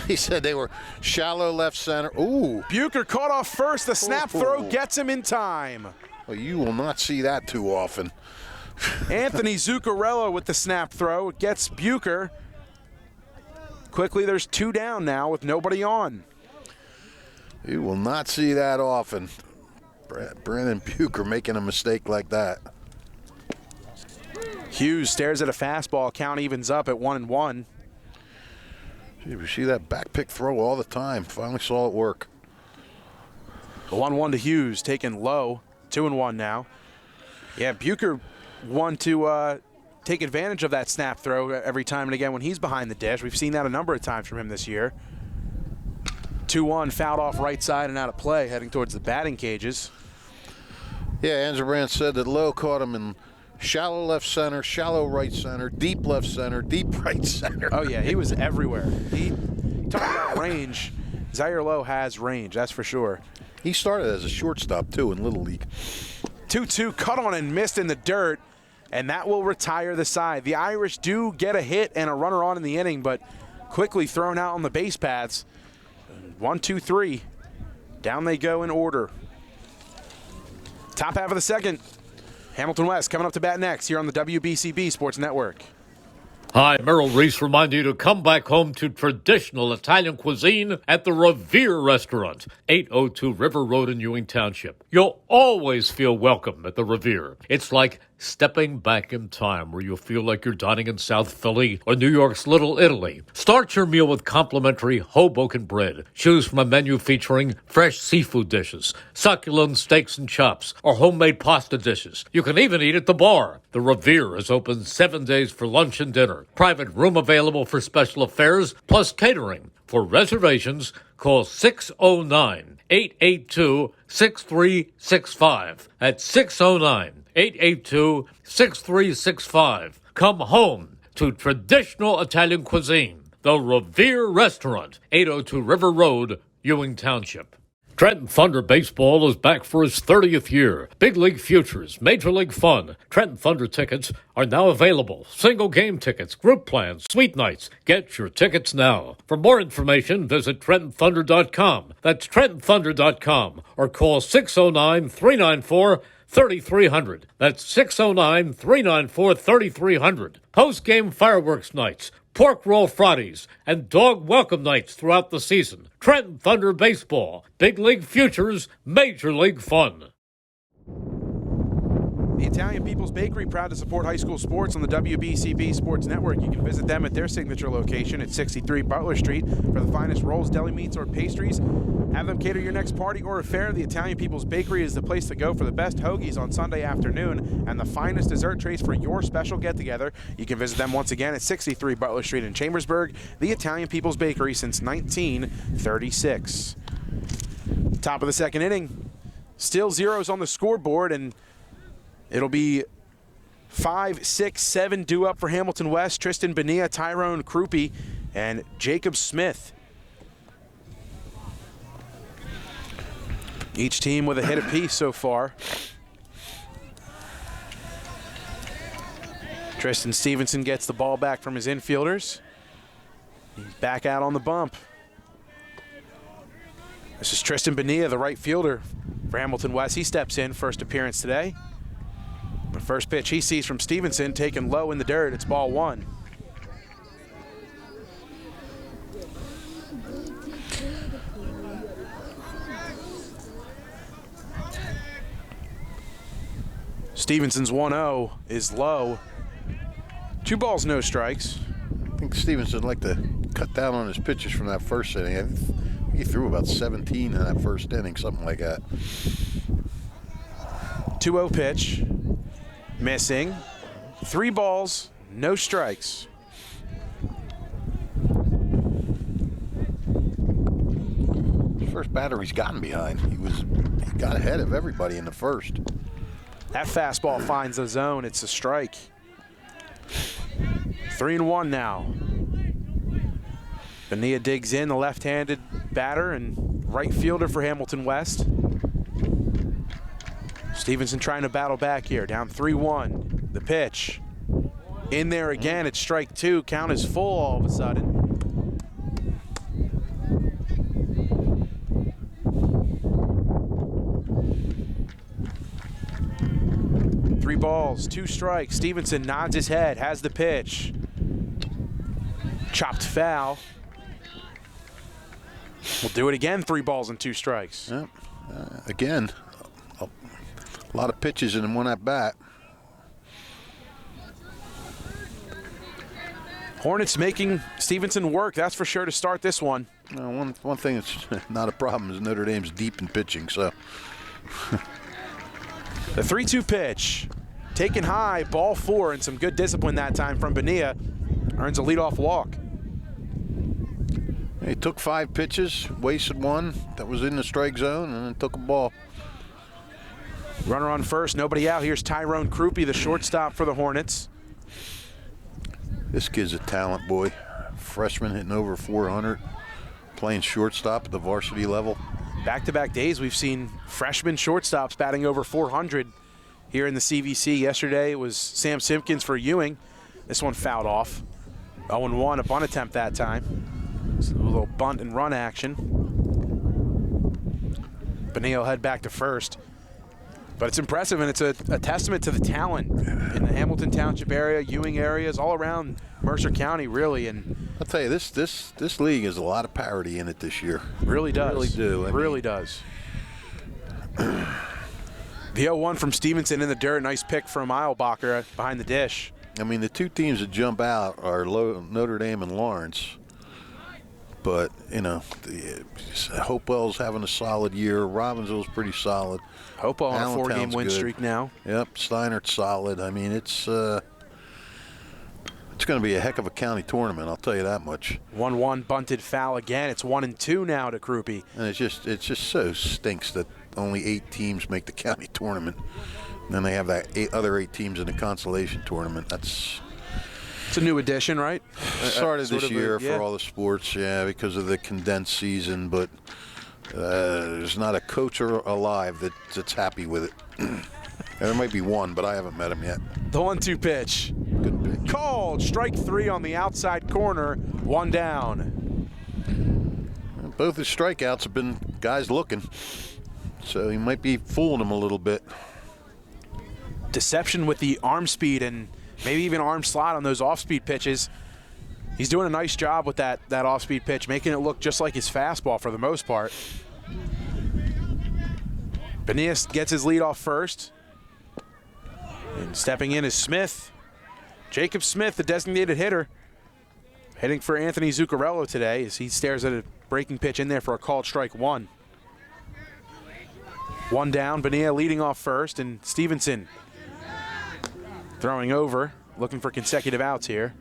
He said they were shallow left center. Ooh. Bucher caught off first. The snap throw gets him in time. Well, you will not see that too often. Anthony Zuccarello with the snap throw. It gets Bucher. Quickly, there's 2 down now with nobody on. You will not see that often. Brandon Bucher making a mistake like that. Hughes stares at a fastball. Count evens up at 1-1. Gee, we see that back pick throw all the time. Finally saw it work. 1-1 to Hughes, taken low. 2-1 now. Yeah, Bucher won to take advantage of that snap throw every time and again when he's behind the dish. We've seen that a number of times from him this year. 2-1, fouled off right side and out of play, heading towards the batting cages. Yeah, Angebrand said that Lowe caught him in shallow left center, shallow right center, deep left center, deep right center. Oh, yeah, he was everywhere. He talking about range. Zaire Lowe has range, that's for sure. He started as a shortstop, too, in Little League. 2-2, cut on and missed in the dirt, and that will retire the side. The Irish do get a hit and a runner on in the inning, but quickly thrown out on the base paths. 1, 2, 3. Down they go in order. Top half of the second. Hamilton West coming up to bat next here on the WBCB Sports Network. Hi, Merrill Reese reminding you to come back home to traditional Italian cuisine at the Revere Restaurant, 802 River Road in Ewing Township. You'll always feel welcome at the Revere. It's like stepping back in time where you'll feel like you're dining in South Philly or New York's Little Italy. Start your meal with complimentary Hoboken bread. Choose from a menu featuring fresh seafood dishes, succulent steaks and chops, or homemade pasta dishes. You can even eat at the bar. The Revere is open 7 days for lunch and dinner. Private room available for special affairs, plus catering. For reservations, call 609-882-6365. That's 609-882-6365. Come home to traditional Italian cuisine. The Revere Restaurant, 802 River Road, Ewing Township. Trenton Thunder Baseball is back for its 30th year. Big League Futures, Major League Fun. Trenton Thunder tickets are now available. Single game tickets, group plans, suite nights. Get your tickets now. For more information, visit TrentonThunder.com. That's TrentonThunder.com. Or call 609-394-3300. That's 609-394-3300. Post-game fireworks nights, pork roll Fridays, and dog welcome nights throughout the season. Trenton Thunder Baseball. Big League Futures, Major League Fun. The Italian People's Bakery, proud to support high school sports on the WBCB Sports Network. You can visit them at their signature location at 63 Butler Street for the finest rolls, deli meats, or pastries. Have them cater your next party or affair. The Italian People's Bakery is the place to go for the best hoagies on Sunday afternoon and the finest dessert trays for your special get-together. You can visit them once again at 63 Butler Street in Chambersburg. The Italian People's Bakery since 1936. Top of the second inning. Still zeros on the scoreboard, and it'll be 5, 6, 7 due up for Hamilton West. Tristan Bonilla, Tyrone Krupe, and Jacob Smith. Each team with a hit apiece so far. Tristan Stevenson gets the ball back from his infielders. He's back out on the bump. This is Tristan Bonilla, the right fielder for Hamilton West. He steps in, first appearance today. The first pitch he sees from Stevenson, taken low in the dirt. It's ball one. Stevenson's 1-0 is low. 2 balls, no strikes. I think Stevenson would like to cut down on his pitches from that first inning. I think he threw about 17 in that first inning, something like that. 2-0 pitch, missing. 3 balls, no strikes. First batter he's gotten behind. He got ahead of everybody in the first. That fastball finds the zone. It's a strike. 3-1 now. Bonilla digs in, the left-handed batter and right fielder for Hamilton West. Stevenson trying to battle back here, down 3-1. The pitch. In there again, it's strike 2. Count is full all of a sudden. Three balls, 2 strikes. Stevenson nods his head, has the pitch. Chopped foul. We'll do it again, 3 balls and 2 strikes. Yep. Again, a lot of pitches in one at bat. Hornets making Stevenson work, that's for sure, to start this one. One thing that's not a problem is Notre Dame's deep in pitching, so. The 3-2 pitch, taken high, ball 4, and some good discipline that time from Bonilla. Earns a leadoff walk. He took 5 pitches, wasted 1 that was in the strike zone, and then took a ball. Runner on first, nobody out. Here's Tyrone Krupe, the shortstop for the Hornets. This kid's a talent, boy. Freshman hitting over 400, playing shortstop at the varsity level. Back-to-back days, we've seen freshman shortstops batting over 400 here in the CVC. Yesterday, it was Sam Simpkins for Ewing. This one fouled off. 0-1, a bunt attempt that time. So a little bunt and run action. Bonilla will head back to first. But it's impressive, and it's a testament to the talent in the Hamilton Township area, Ewing areas, all around Mercer County, really. And I'll tell you, this league has a lot of parity in it this year. Really does. Really do. Really does. The 0-1 from Stevenson in the dirt. Nice pick from Eilbacher behind the dish. I mean, the 2 teams that jump out are Notre Dame and Lawrence. But, you know, Hopewell's having a solid year. Robbinsville's pretty solid. Hopewell on a 4-game win good. streak now. Yep, Steinert's solid. I mean, it's going to be a heck of a county tournament, I'll tell you that much. 1-1 bunted foul again. It's 1-2 now to Krupe. And it's just so stinks that only 8 teams make the county tournament. And then they have that other 8 teams in the consolation tournament. It's a new addition, right? Started this year for all the sports, because of the condensed season. But there's not a coach alive that's happy with it. There might be one, but I haven't met him yet. The 1-2 pitch. Good pitch. Called. Strike 3 on the outside corner. 1 down. Both his strikeouts have been guys looking. So he might be fooling them a little bit. Deception with the arm speed and maybe even arm slot on those off-speed pitches. He's doing a nice job with that off-speed pitch, making it look just like his fastball for the most part. Bonilla gets his lead off first. And stepping in is Smith. Jacob Smith, the designated hitter, hitting for Anthony Zuccarello today as he stares at a breaking pitch in there for a called strike 1. 1 down, Bonilla leading off first, and Stevenson throwing over, looking for consecutive outs here.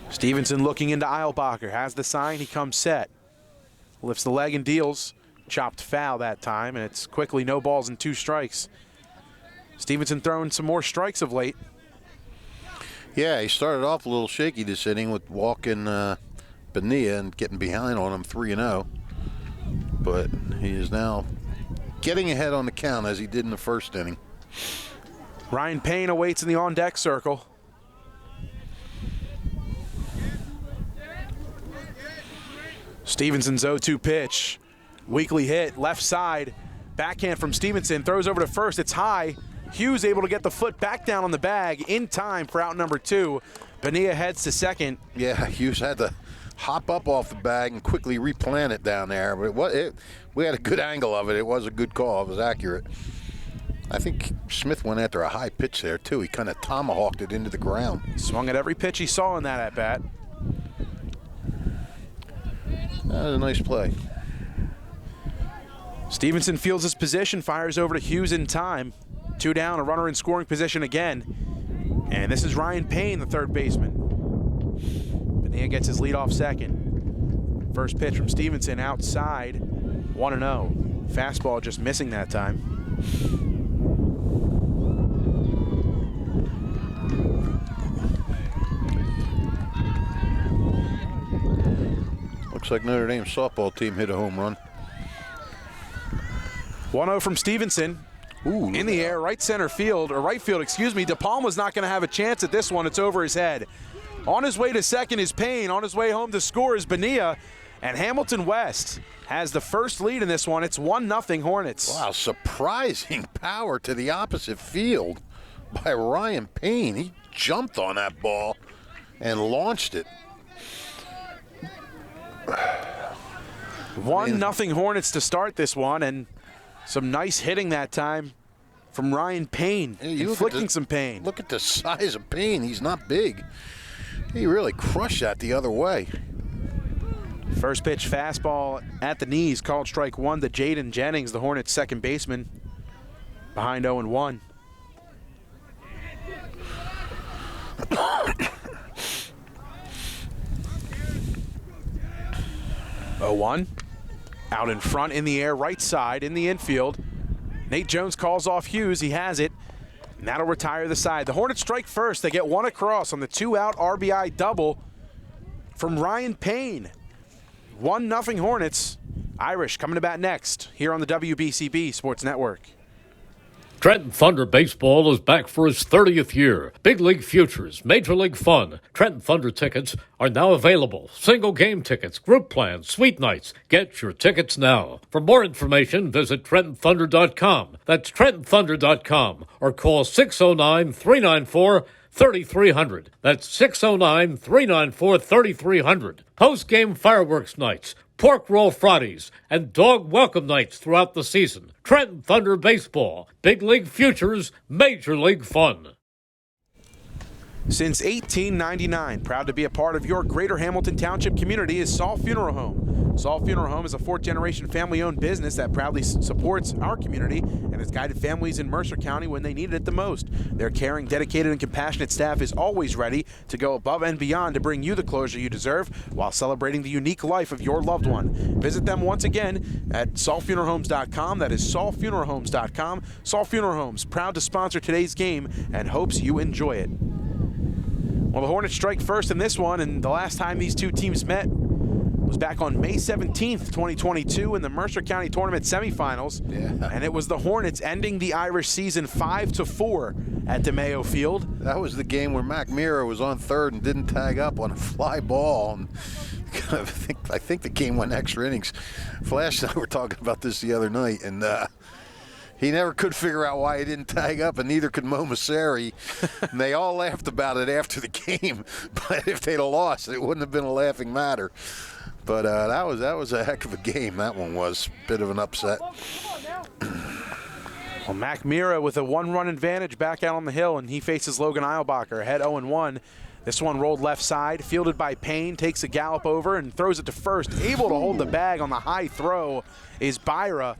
Stevenson looking into Eilbacher, has the sign, he comes set. Lifts the leg and deals. Chopped foul that time, and it's quickly no balls and 2 strikes. Stevenson throwing some more strikes of late. Yeah, he started off a little shaky this inning with walking Bonilla and getting behind on him 3-0. But he is now getting ahead on the count as he did in the first inning. Ryan Payne awaits in the on-deck circle. Stevenson's 0-2 pitch. Weakly hit, left side. Backhand from Stevenson, throws over to first. It's high. Hughes able to get the foot back down on the bag in time for out number 2. Bonilla heads to second. Yeah, Hughes had to hop up off the bag and quickly replant it down there. But we had a good angle of it. It was a good call. It was accurate. I think Smith went after a high pitch there, too. He kind of tomahawked it into the ground. Swung at every pitch he saw in that at-bat. That was a nice play. Stevenson fields his position, fires over to Hughes in time. 2 down, a runner in scoring position again. And this is Ryan Payne, the third baseman. Bonilla gets his lead off second. First pitch from Stevenson outside, 1-0. Fastball just missing that time. Looks like Notre Dame's softball team hit a home run. 1-0 from Stevenson. Ooh, in the air, right field, DePalma's not going to have a chance at this one. It's over his head. On his way to second is Payne. On his way home to score is Bonilla. And Hamilton West has the first lead in this one. It's 1-0 Hornets. Wow, surprising power to the opposite field by Ryan Payne. He jumped on that ball and launched it. 1-0 Hornets to start this one, and some nice hitting that time from Ryan Payne, inflicting some pain. Look at the size of Payne. He's not big. He really crushed that the other way. First pitch fastball at the knees, called strike 1 to Jaden Jennings, the Hornets' second baseman, behind 0-1. 0-1. Out in front, in the air, right side, in the infield. Nate Jones calls off Hughes. He has it, and that'll retire the side. The Hornets strike first. They get one across on the 2-out RBI double from Ryan Payne. 1-0 Hornets. Irish coming to bat next here on the WBCB Sports Network. Trenton Thunder Baseball is back for its 30th year. Big League Futures, Major League Fun. Trenton Thunder tickets are now available. Single game tickets, group plans, suite nights. Get your tickets now. For more information, visit TrentonThunder.com. That's TrentonThunder.com or call 609-394-3300. That's 609-394-3300. Post-game fireworks nights, pork roll Fridays, and dog welcome nights throughout the season. Trenton Thunder Baseball, Big League Futures, Major League Fun. Since 1899, proud to be a part of your greater Hamilton Township community is Saul Funeral Home. Saul Funeral Home is a fourth-generation family-owned business that proudly supports our community and has guided families in Mercer County when they needed it the most. Their caring, dedicated, and compassionate staff is always ready to go above and beyond to bring you the closure you deserve while celebrating the unique life of your loved one. Visit them once again at saulfuneralhomes.com. That is saulfuneralhomes.com. Saul Funeral Homes, proud to sponsor today's game and hopes you enjoy it. Well, the Hornets strike first in this one, and the last time these two teams met was back on May 17th, 2022 in the Mercer County Tournament semifinals. Yeah. And it was the Hornets ending the Irish season 5-4 at DeMayo Field. That was the game where Mac Mira was on third and didn't tag up on a fly ball. And I think the game went extra innings. Flash and I were talking about this the other night, and he never could figure out why he didn't tag up, and neither could Mo Masseri. And they all laughed about it after the game. But if they'd have lost, it wouldn't have been a laughing matter. But that was a heck of a game. That one was a bit of an upset. Well, Mac Mira with a one-run advantage back out on the hill, and he faces Logan Eilbacher ahead 0-1. This one rolled left side, fielded by Payne, takes a gallop over and throws it to first. Able to hold the bag on the high throw is Byra.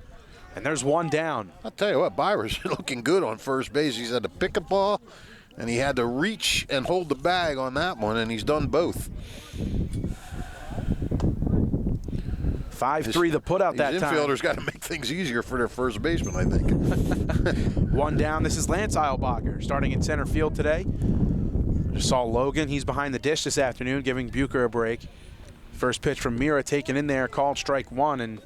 And there's one down. I'll tell you what, Byra's looking good on first base. He's had to pick a ball, and he had to reach and hold the bag on that one, and he's done both. 5-3 the put out that time. Infielders got to make things easier for their first baseman, I think. One down. This is Lance Eilbacher starting in center field today. Just saw Logan. He's behind the dish this afternoon, giving Bucher a break. First pitch from Mira taken in there, called strike 1, and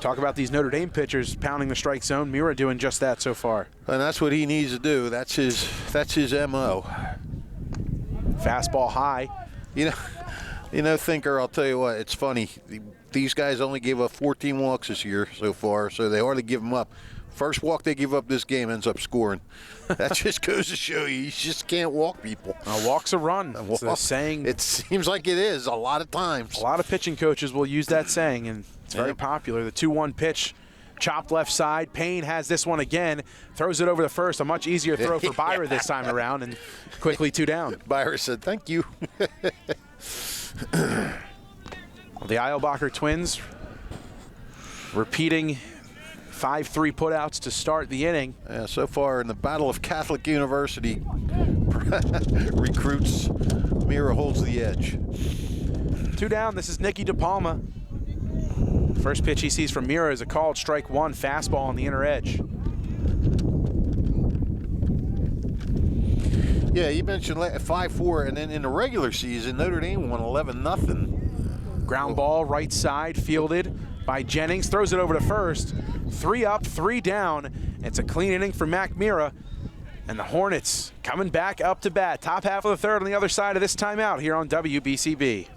Talk about these Notre Dame pitchers pounding the strike zone. Mira doing just that so far. And that's what he needs to do. That's his MO. Fastball high. You know, Thinker, I'll tell you what, it's funny. These guys only gave up 14 walks this year so far, so they hardly give them up. First walk they give up this game ends up scoring. That just goes to show you just can't walk people. A walk's a run. It's a saying. It seems like it is a lot of times. A lot of pitching coaches will use that saying, and it's very popular. The 2-1 pitch, chopped left side. Payne has this one again, throws it over the first. A much easier throw for Byra this time around, and quickly 2 down. Byra said, thank you. The Eilbacher twins repeating 5-3 putouts to start the inning. Yeah, so far in the Battle of Catholic University recruits, Mira holds the edge. 2 down. This is Nicky DePalma. First pitch he sees from Mira is a called strike 1 fastball on the inner edge. Yeah, you mentioned 5-4, and then in the regular season, Notre Dame won 11-0. Ground ball, right side, fielded by Jennings. Throws it over to first. 3 up, 3 down. It's a clean inning for Mac Mira. And the Hornets coming back up to bat. Top half of the third on the other side of this timeout here on WBCB.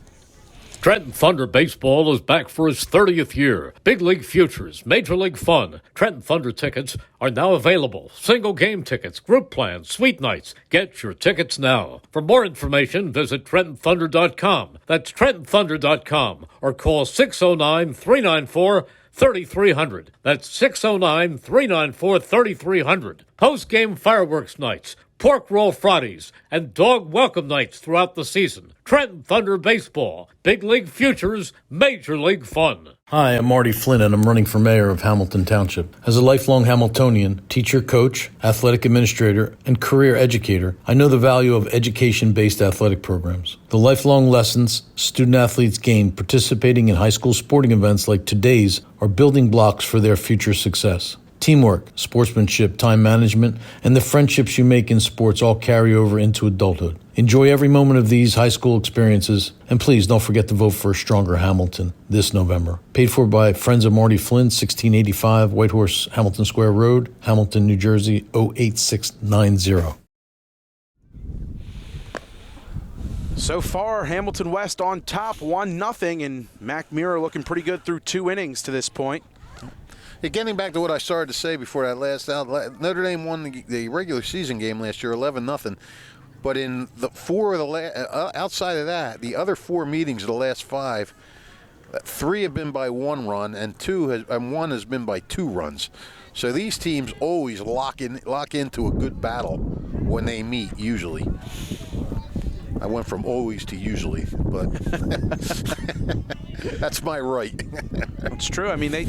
Trenton Thunder Baseball is back for its 30th year. Big League Futures, Major League Fun. Trenton Thunder tickets are now available. Single game tickets, group plans, suite nights. Get your tickets now. For more information, visit TrentonThunder.com. That's TrentonThunder.com. Or call 609-394-3300. That's 609-394-3300. Post-game fireworks nights, pork roll Fridays, and dog welcome nights throughout the season. Trenton Thunder Baseball, Big League Futures, Major League Fun. Hi, I'm Marty Flynn, and I'm running for mayor of Hamilton Township. As a lifelong Hamiltonian, teacher, coach, athletic administrator, and career educator, I know the value of education-based athletic programs. The lifelong lessons student-athletes gain participating in high school sporting events like today's are building blocks for their future success. Teamwork, sportsmanship, time management, and the friendships you make in sports all carry over into adulthood. Enjoy every moment of these high school experiences, and please don't forget to vote for a stronger Hamilton this November. Paid for by Friends of Marty Flynn, 1685 Whitehorse Hamilton Square Road, Hamilton, New Jersey, 08690. So far, Hamilton West on top, 1-0, and Mac Mira looking pretty good through 2 innings to this point. Getting back to what I started to say before that last out, Notre Dame won the regular season game last year, 11-0. But in the 4 of the outside of that, the other 4 meetings of the last 5, 3 have been by 1 run, and 1 has been by 2 runs. So these teams always lock into a good battle when they meet. Usually, I went from always to usually, but that's my right. It's true. I mean, it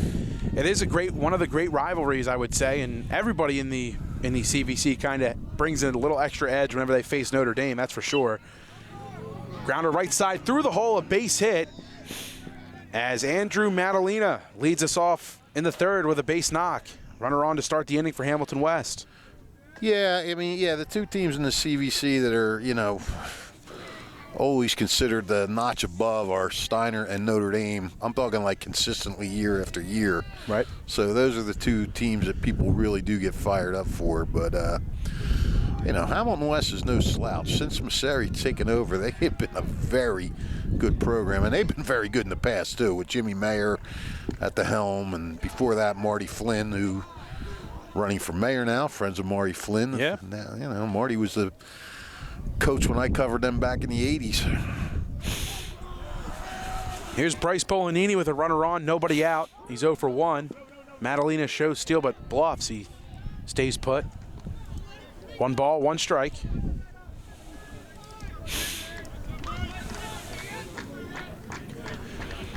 is one of the great rivalries, I would say, and everybody in the CVC kind of brings in a little extra edge whenever they face Notre Dame. That's for sure. Grounder right side through the hole, a base hit, as Andrew Madalena leads us off in the third with a base knock. Runner on to start the inning for Hamilton West. Yeah, I mean, the 2 teams in the CVC that are, always considered the notch above are Steiner and Notre Dame. I'm talking like consistently year after year. Right. So those are the 2 teams that people really do get fired up for. But, Hamilton West is no slouch. Since Masseri's taken over, they've been a very good program. And they've been very good in the past, too, with Jimmy Mayer at the helm. And before that, Marty Flynn, who running for mayor now, Friends of Marty Flynn. Yeah. Now, Marty was the coach when I covered them back in the 80s. Here's Bryce Polanini with a runner on, nobody out. He's 0 for 1. Madalena shows steal but bluffs. He stays put. 1 ball, 1 strike.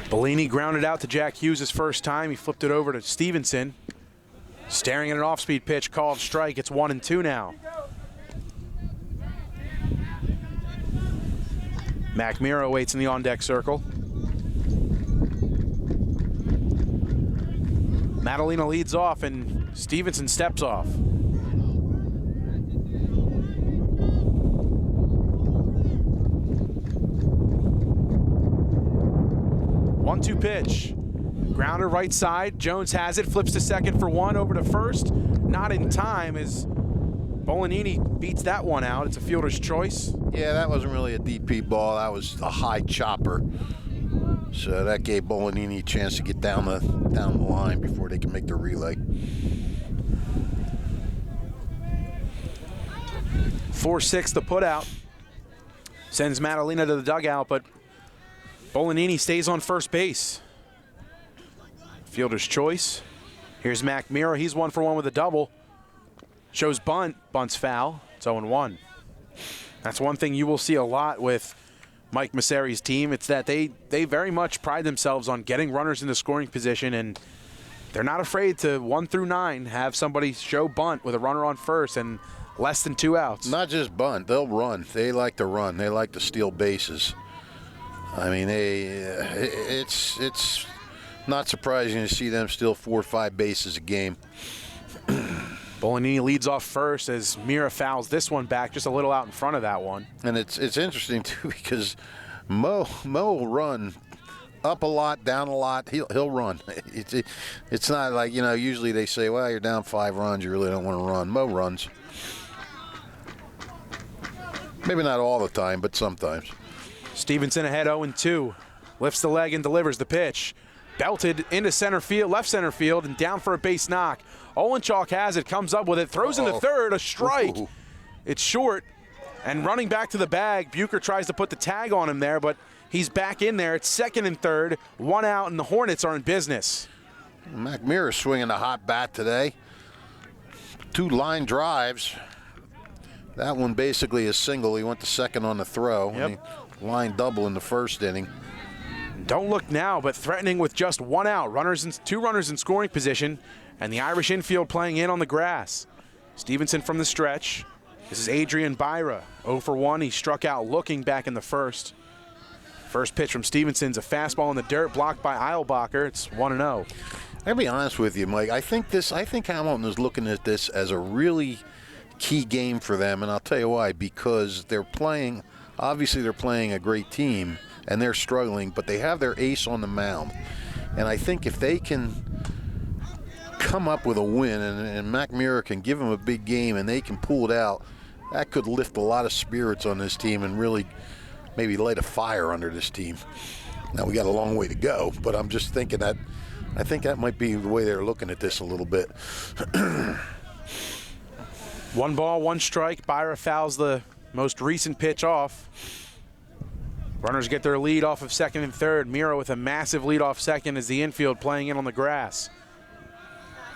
Bellini grounded out to Jack Hughes his first time. He flipped it over to Stevenson. Staring at an off-speed pitch, called strike. It's 1-2 now. Mac Mira waits in the on-deck circle. Madalena leads off and Stevenson steps off. 1-2 pitch. Grounder right side. Jones has it, flips to second for one, over to first. Not in time as Bolanini beats that one out. It's a fielder's choice. Yeah, that wasn't really a DP ball. That was a high chopper. So that gave Bolanini a chance to get down the line before they can make the relay. 4-6 the put out. Sends Madalena to the dugout, but Bolanini stays on first base. Fielder's choice. Here's Mac Mira. He's 1 for 1 with a double. Shows bunt. Bunt's foul. It's 0-1. That's one thing you will see a lot with Mike Masseri's team. It's that they very much pride themselves on getting runners into scoring position, and they're not afraid to 1 through 9 have somebody show bunt with a runner on first and less than 2 outs. Not just bunt, they'll run. They like to run. They like to steal bases. I mean, it's not surprising to see them steal 4 or 5 bases a game. Bolanini leads off first as Mira fouls this one back just a little out in front of that one. And it's interesting too because Mo will run up a lot, down a lot. He'll run. It's not like, usually they say, well, you're down 5 runs, you really don't want to run. Mo runs. Maybe not all the time, but sometimes. Stevenson ahead 0-2. Lifts the leg and delivers the pitch. Belted into center field, left center field, and down for a base knock. Olenchalk has it, comes up with it, throws into third, a strike. Ooh. It's short, and running back to the bag, Bucher tries to put the tag on him there, but he's back in there. It's second and third, 1 out, and the Hornets are in business. McMira's swinging a hot bat today. 2 line drives. That one basically is single. He went to second on the throw. Yep. Line double in the first inning. Don't look now, but threatening with just 1 out. 2 runners in scoring position, and the Irish infield playing in on the grass. Stevenson from the stretch. This is Adrian Byra, 0 for 1. He struck out looking back in the first. First pitch from Stevenson's a fastball in the dirt, blocked by Eilbacher. It's 1-0. I'll be honest with you, Mike. I think Hamilton is looking at this as a really key game for them, and I'll tell you why. Because they're playing a great team, and they're struggling, but they have their ace on the mound. And I think if they can come up with a win and Mac Mira can give them a big game and they can pull it out, that could lift a lot of spirits on this team and really maybe light a fire under this team. Now, we got a long way to go, but I'm just thinking that I think that might be the way they're looking at this a little bit. 1 ball, 1 strike. Byra fouls the most recent pitch off. Runners get their lead off of second and third. Mira with a massive lead off second as the infield playing in on the grass.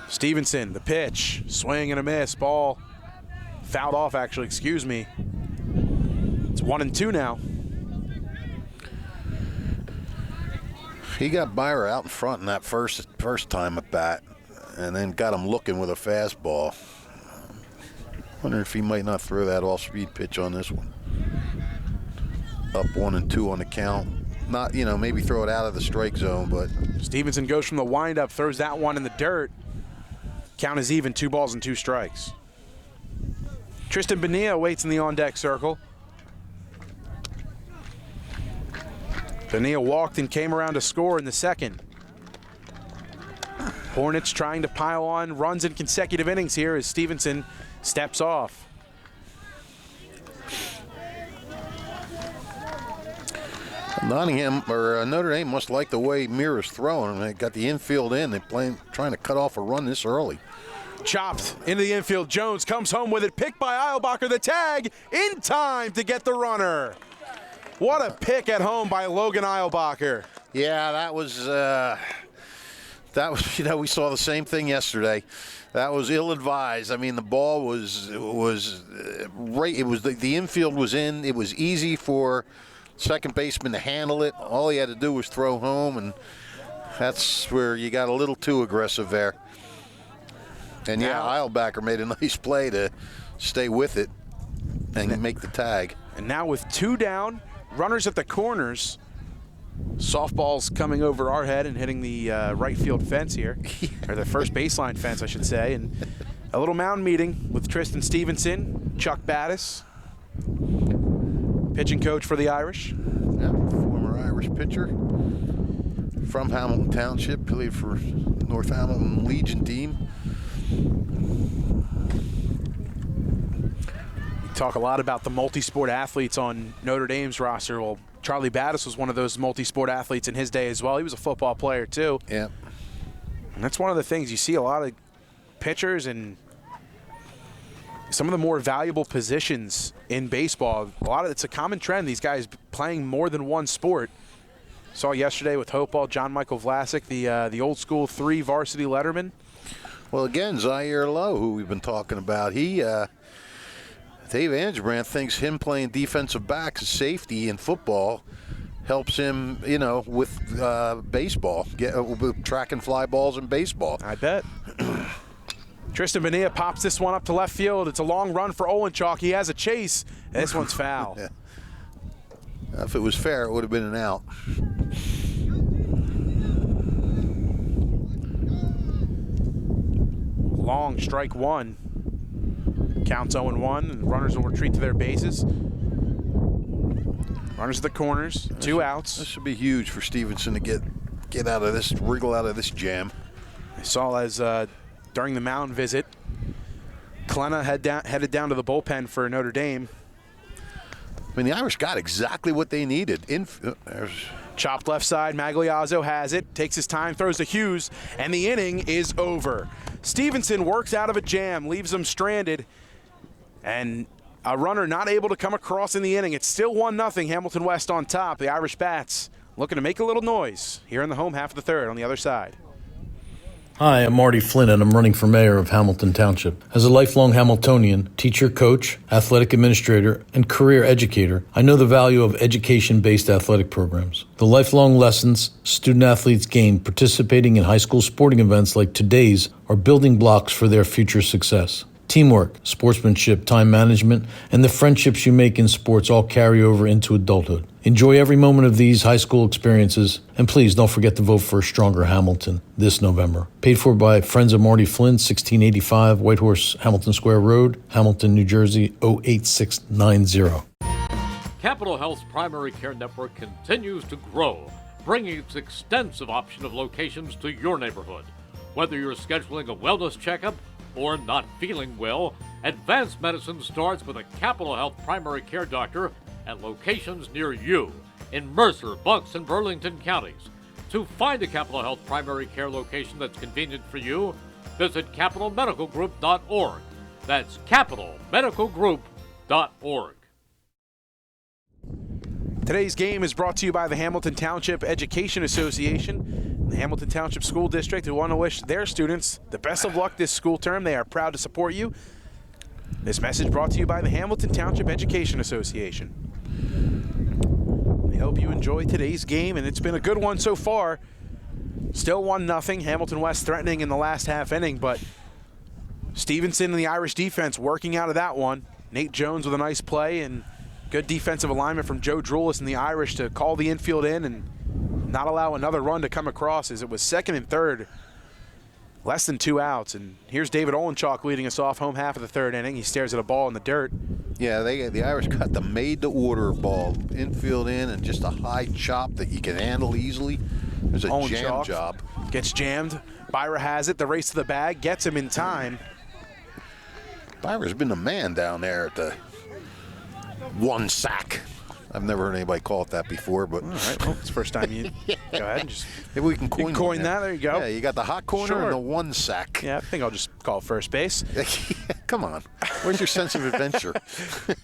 Stevenson, the pitch, swing and a miss. Ball fouled off, actually, excuse me. It's 1-2 now. He got Byra out in front in that first time at bat, and then got him looking with a fastball. Wonder if he might not throw that off-speed pitch on this one. Up 1-2 on the count. Not, maybe throw it out of the strike zone, but Stevenson goes from the windup, throws that one in the dirt. Count is even, 2 balls and 2 strikes. Tristan Bonilla waits in the on-deck circle. Bonilla walked and came around to score in the second. Hornets trying to pile on runs in consecutive innings here as Stevenson steps off. Notre Dame must like the way Mira's throwing. They got the infield in. They're trying to cut off a run this early. Chopped into the infield. Jones comes home with it. Picked by Eilbacher. The tag in time to get the runner. What a pick at home by Logan Eilbacher. Yeah, that was we saw the same thing yesterday. That was ill-advised. I mean, the ball was right. It was the infield was in. It was easy for second baseman to handle it. All he had to do was throw home, and that's where you got a little too aggressive there. And Eilbacher made a nice play to stay with it and make the tag. And now with 2 down, runners at the corners. Softball's coming over our head and hitting the right field fence here, or the first baseline fence, I should say. And a little mound meeting with Tristan Stevenson, Chuck Battis, pitching coach for the Irish. Yeah, former Irish pitcher. from Hamilton Township, played for North Hamilton Legion team. We talk a lot about the multi-sport athletes on Notre Dame's roster. Well, Charlie Battis was one of those multi-sport athletes in his day as well. He was a football player too. Yeah. And that's one of the things you see a lot of pitchers and some of the more valuable positions in baseball. It's a common trend, these guys playing more than one sport. Saw yesterday with Hopewell, John Michael Vlasic, the old school 3 varsity letterman. Well, again, Zaire Lowe, who we've been talking about, Dave Angebrand thinks him playing defensive back as safety in football helps him, with baseball, with track and fly balls in baseball. I bet. Tristan Bonilla pops this one up to left field. It's a long run for Olenchuk. He has a chase. This one's foul. Yeah. If it was fair, it would have been an out. Long strike one. Counts 0-1, and runners will retreat to their bases. Runners at the corners, 2 outs. This should be huge for Stevenson to get out of this, wriggle out of this jam. I saw as during the mound visit, Klenna headed down to the bullpen for Notre Dame. I mean, the Irish got exactly what they needed. Chopped left side, Magliazzo has it, takes his time, throws to Hughes, and the inning is over. Stevenson works out of a jam, leaves them stranded, and a runner not able to come across in the inning. It's still 1-0, Hamilton West on top. The Irish bats looking to make a little noise here in the home half of the third on the other side. Hi, I'm Marty Flynn, and I'm running for mayor of Hamilton Township. As a lifelong Hamiltonian, teacher, coach, athletic administrator, and career educator, I know the value of education-based athletic programs. The lifelong lessons student-athletes gain participating in high school sporting events like today's are building blocks for their future success. Teamwork, sportsmanship, time management, and the friendships you make in sports all carry over into adulthood. Enjoy every moment of these high school experiences, and please don't forget to vote for a stronger Hamilton this November. Paid for by Friends of Marty Flynn, 1685 Whitehorse Hamilton Square Road, Hamilton, New Jersey, 08690. Capital Health's primary care network continues to grow, bringing its extensive option of locations to your neighborhood. Whether you're scheduling a wellness checkup or not feeling well, advanced medicine starts with a Capital Health primary care doctor at locations near you in Mercer, Bucks, and Burlington counties. To find a Capital Health primary care location that's convenient for you, visit capitalmedicalgroup.org. That's capitalmedicalgroup.org. Today's game is brought to you by the Hamilton Township Education Association, the Hamilton Township School District, who want to wish their students the best of luck this school term. They are proud to support you. This message brought to you by the Hamilton Township Education Association. We hope you enjoyed today's game, and it's been a good one so far. Still 1-0, Hamilton West threatening in the last half inning, but Stevenson and the Irish defense working out of that one. Nate Jones with a nice play, and good defensive alignment from Joe Drulis and the Irish to call the infield in and not allow another run to come across, as it was second and third, less than 2 outs. And here's David Olenchuk leading us off home half of the third inning. He stares at a ball in the dirt. Yeah, the Irish got the made-to-order ball, infield in, and just a high chop that you can handle easily. There's a jam job. Gets jammed. Byra has it. The race to the bag gets him in time. Byra's been the man down there at the one sack. I've never heard anybody call it that before, but all right. Well, it's the first time you go ahead and just maybe we can coin that. There you go. Yeah, you got the hot corner and the one sack. Yeah, I think I'll just call it first base. Come on. Where's your sense of adventure?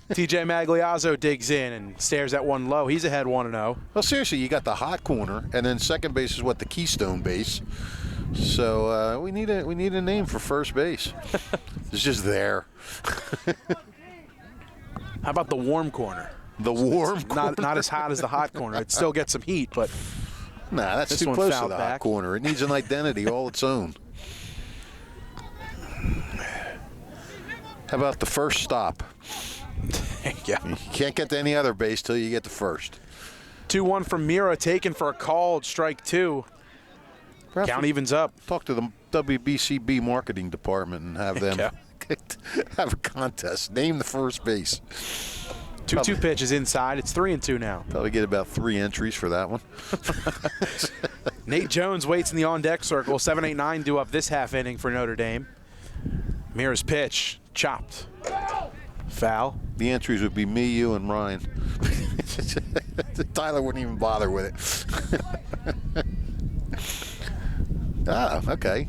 TJ Magliazzo digs in and stares at one low. He's ahead 1-0. Well, seriously, you got the hot corner, and then second base is the keystone base. So we need a name for first base. It's just there. How about the warm corner? The warm corner? Not as hot as the hot corner. It still gets some heat, but nah, that's too close to the hot corner. It needs an identity all its own. How about the first stop? There you go. You can't get to any other base till you get the first. 2-1 from Mira, taken for a called strike 2. Perhaps count evens up. Talk to the WBCB marketing department and have them have a contest. Name the first base. 2-2 pitch is inside. It's 3-2 now. Probably get about 3 entries for that one. Nate Jones waits in the on-deck circle. 7-8-9 due up this half inning for Notre Dame. Mira's pitch, chopped. Foul. The entries would be me, you, and Ryan. Tyler wouldn't even bother with it. Okay.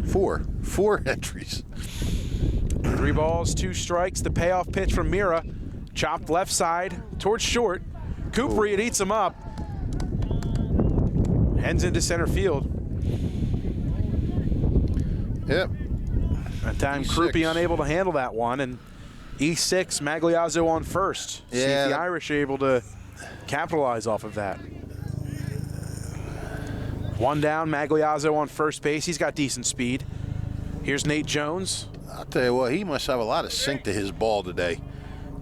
Four entries. 3 balls, 2 strikes. The payoff pitch from Mira. Chopped left side towards short. Cooper, it eats him up. Heads into center field. Yep. That time, E6. Krupe unable to handle that one, and E6, Magliazzo on first. Yeah. See if the Irish are able to capitalize off of that. 1 down, Magliazzo on first base. He's got decent speed. Here's Nate Jones. I'll tell you what, he must have a lot of sink to his ball today.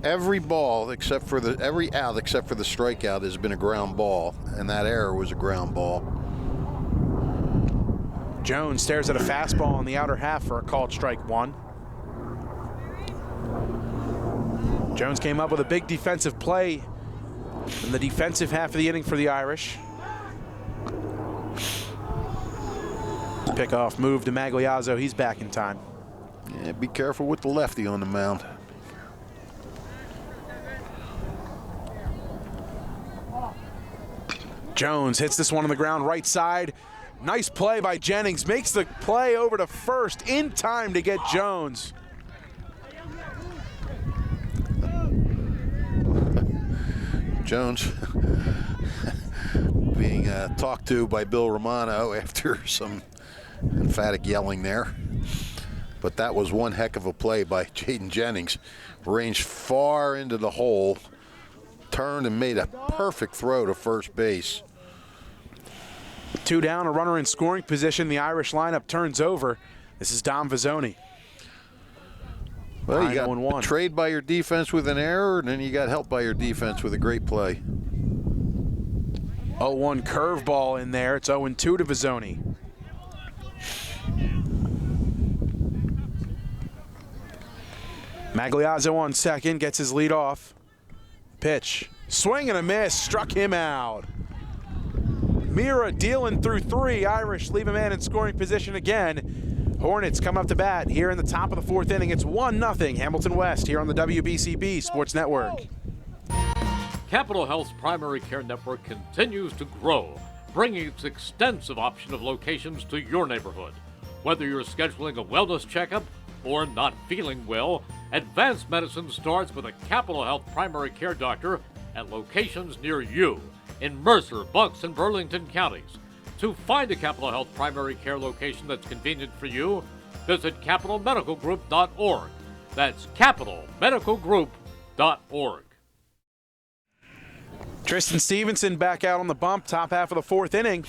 Every ball except for every out except for the strikeout has been a ground ball, and that error was a ground ball. Jones stares at a fastball on the outer half for a called strike 1. Jones came up with a big defensive play in the defensive half of the inning for the Irish. Pickoff move to Magliazzo. He's back in time. Yeah, be careful with the lefty on the mound. Jones hits this one on the ground right side. Nice play by Jennings. Makes the play over to first in time to get Jones. Jones being talked to by Bill Romano after some emphatic yelling there. But that was one heck of a play by Jaden Jennings. Ranged far into the hole, turned and made a perfect throw to first base. 2 down, a runner in scoring position. The Irish lineup turns over. This is Dom Vizzoni. Well, you got 9-1. betrayed by your defense with an error, and then you got helped by your defense with a great play. 0-1 curveball in there. It's 0-2 to Vizzoni. Magliazzo on second, gets his lead off. Pitch, swing and a miss, struck him out. Mira dealing through 3. Irish leave a man in scoring position again. Hornets come up to bat here in the top of the 4th inning. It's 1-0 Hamilton West here on the WBCB Sports Network. Capital Health's primary care network continues to grow, bringing its extensive option of locations to your neighborhood. Whether you're scheduling a wellness checkup or not feeling well, advanced medicine starts with a Capital Health primary care doctor at locations near you in Mercer, Bucks, and Burlington counties. To find a Capital Health primary care location that's convenient for you, visit capitalmedicalgroup.org. That's capitalmedicalgroup.org. Tristan Stevenson back out on the bump, top half of the 4th inning.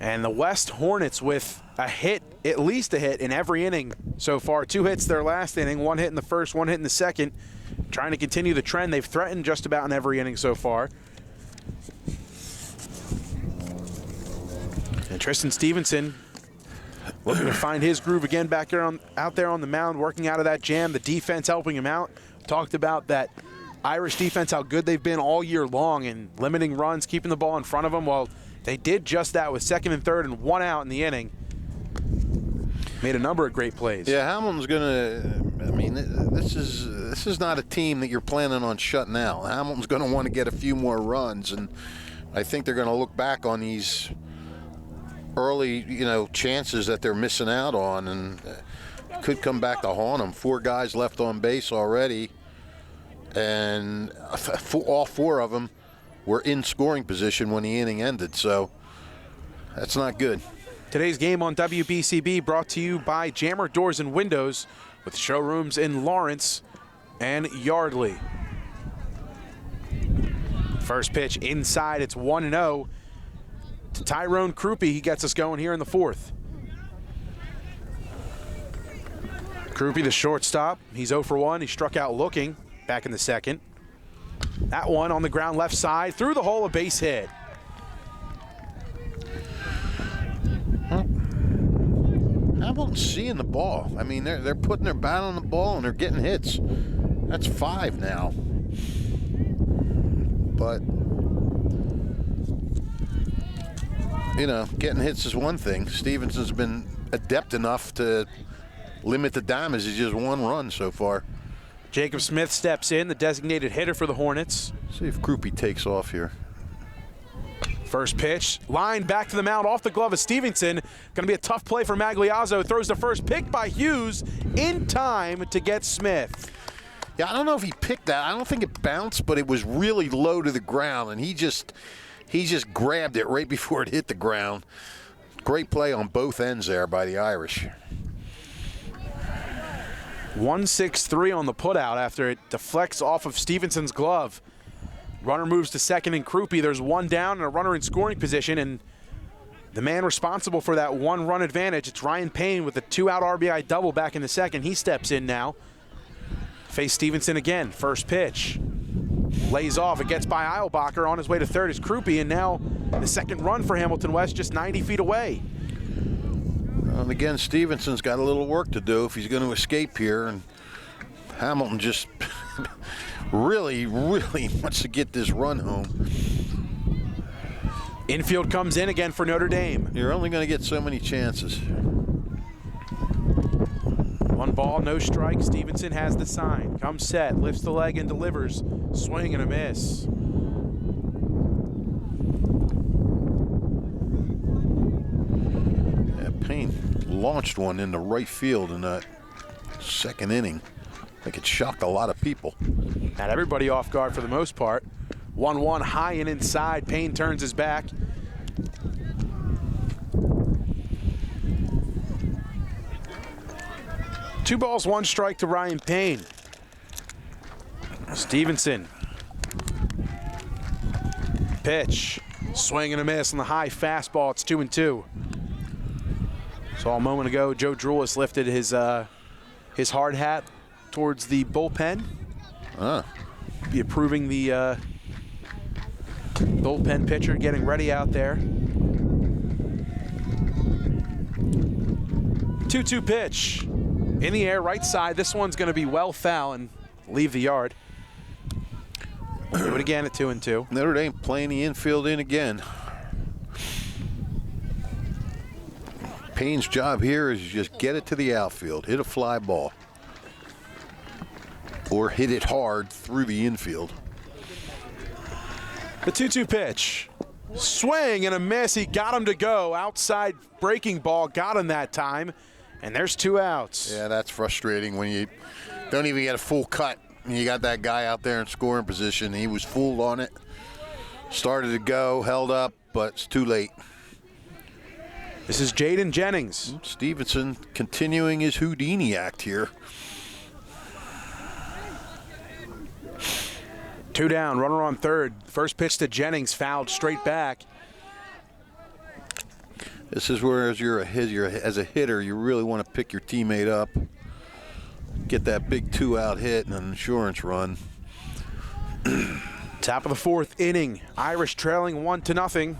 And the West Hornets with a hit, at least a hit in every inning so far. 2 hits their last inning, 1 hit in the first, 1 hit in the second. Trying to continue the trend. They've threatened just about in every inning so far. And Tristan Stevenson looking to find his groove again back there out there on the mound, working out of that jam. The defense helping him out. Talked about that Irish defense, how good they've been all year long in limiting runs, keeping the ball in front of them. Well, they did just that with 2nd and 3rd and 1 out in the inning. Made a number of great plays. Yeah, Hamilton's gonna. I mean, this is not a team that you're planning on shutting out. Hamilton's going to want to get a few more runs, and I think they're going to look back on these early, chances that they're missing out on, and could come back to haunt them. 4 guys left on base already, and all 4 of them were in scoring position when the inning ended, so that's not good. Today's game on WBCB brought to you by Jammer Doors and Windows with showrooms in Lawrence and Yardley. First pitch inside, it's 1-0 to Tyrone Krupe. He gets us going here in the 4th. Krupe, the shortstop, he's 0 for 1. He struck out looking back in the 2nd. That one on the ground left side, through the hole, a base hit. Hamilton's seeing the ball. I mean, they're putting their bat on the ball and they're getting hits. That's 5 now. But getting hits is one thing. Stevenson's been adept enough to limit the damage. He's just one run so far. Jacob Smith steps in, the designated hitter for the Hornets. See if Krupe takes off here. First pitch, line back to the mound off the glove of Stevenson. Going to be a tough play for Magliazzo. Throws the first, pick by Hughes in time to get Smith. Yeah, I don't know if he picked that. I don't think it bounced, but it was really low to the ground, and he just grabbed it right before it hit the ground. Great play on both ends there by the Irish. 1-6-3 on the putout after it deflects off of Stevenson's glove. Runner moves to second and Krupe. There's one down and a runner in scoring position, and the man responsible for that one-run advantage, it's Ryan Payne with a 2-out RBI double back in the second. He steps in now. Face Stevenson again. First pitch. Lays off. It gets by Eilbacher. On his way to third is Krupe, and now the second run for Hamilton West just 90 feet away. And again, Stevenson's got a little work to do if he's going to escape here, and Hamilton just really wants to get this run home. Infield comes in again for Notre Dame. You're only going to get so many chances. 1 ball, no strike. Stevenson has the sign. Comes set, lifts the leg and delivers. Swing and a miss. Yeah, Payne launched one into right field in that second inning. I think it shocked a lot of people. Had everybody off guard for the most part. 1-1 high and inside. Payne turns his back. Two balls, 1 strike to Ryan Payne. Stevenson. Pitch. Swing and a miss on the high fastball. It's 2-2. Saw a moment ago, Joe Drulis lifted his hard hat towards the bullpen. Be approving the bullpen pitcher getting ready out there. 2-2 pitch. In the air, right side. This one's going to be well foul and leave the yard. Do it again at 2-2. Notre Dame playing the infield in again. Payne's job here is just get it to the outfield, hit a fly ball, or hit it hard through the infield. The 2-2 pitch. Swing and a miss. He got him to go. Outside breaking ball. Got him that time. And there's 2 outs. Yeah, that's frustrating when you don't even get a full cut. You got that guy out there in scoring position. He was fooled on it. Started to go, held up, but it's too late. This is Jaden Jennings. Stevenson continuing his Houdini act here. 2 down, runner on third. First pitch to Jennings, fouled straight back. This is where, as a hitter, you really want to pick your teammate up, get that big 2-out hit and an insurance run. Top of the 4th inning. Irish trailing 1-0.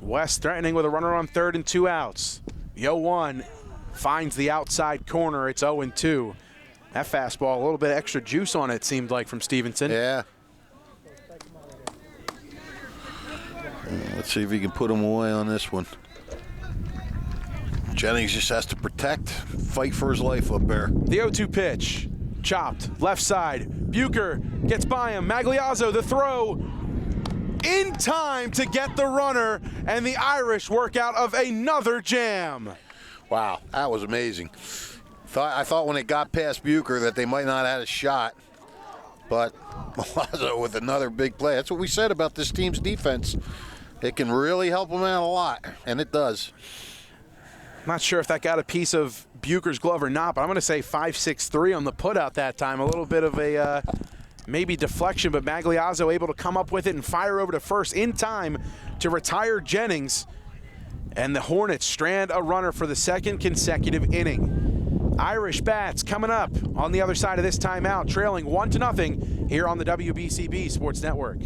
West threatening with a runner on third and 2 outs. The 0-1 finds the outside corner. It's 0-2. That fastball, a little bit extra juice on it, seemed like, from Stevenson. Yeah. Let's see if he can put him away on this one. Jennings just has to protect, fight for his life up there. The 0-2 pitch, chopped, left side. Bucher gets by him. Magliazzo, the throw, in time to get the runner, and the Irish work out of another jam. Wow, that was amazing. I thought when it got past Bucher that they might not have had a shot, but Magliazzo with another big play. That's what we said about this team's defense. It can really help them out a lot, and it does. Not sure if that got a piece of Bucher's glove or not, but I'm going to say 5-6-3 on the putout that time. A little bit of a maybe deflection, but Magliazzo able to come up with it and fire over to first in time to retire Jennings. And the Hornets strand a runner for the second consecutive inning. Irish bats coming up on the other side of this timeout, trailing 1-0 here on the WBCB Sports Network.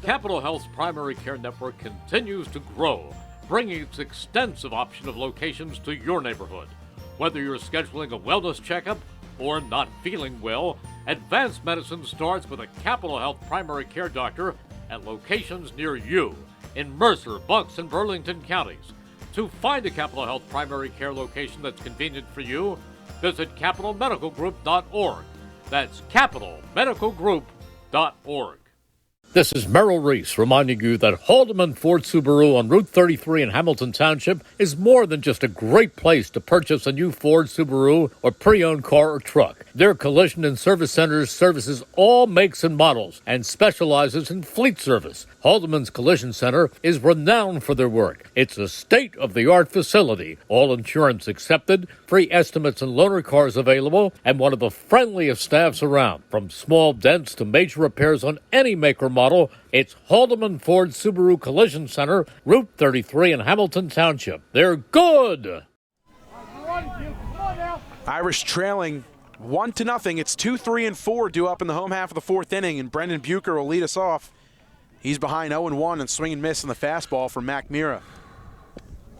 Capital Health's primary care network continues to grow, bringing its extensive option of locations to your neighborhood. Whether you're scheduling a wellness checkup or not feeling well, advanced medicine starts with a Capital Health primary care doctor at locations near you. in Mercer, Bucks, and Burlington counties. To find a Capital Health primary care location that's convenient for you, visit capitalmedicalgroup.org. That's capitalmedicalgroup.org. This is Merrill Reese reminding you that Haldeman Ford Subaru on Route 33 in Hamilton Township is more than just a great place to purchase a new Ford Subaru or pre-owned car or truck. Their collision and service centers services all makes and models and specializes in fleet service. Haldeman's Collision Center is renowned for their work. It's a state-of-the-art facility, all insurance accepted, free estimates and loaner cars available, and one of the friendliest staffs around. From small dents to major repairs on any make or model, it's Haldeman Ford Subaru Collision Center, Route 33 in Hamilton Township. They're good! Irish trailing 1-0. It's 2, 3, and 4 due up in the home half of the fourth inning, and Brendan Bucher will lead us off. He's behind 0-1 and swing and miss on the fastball from Mac Mira.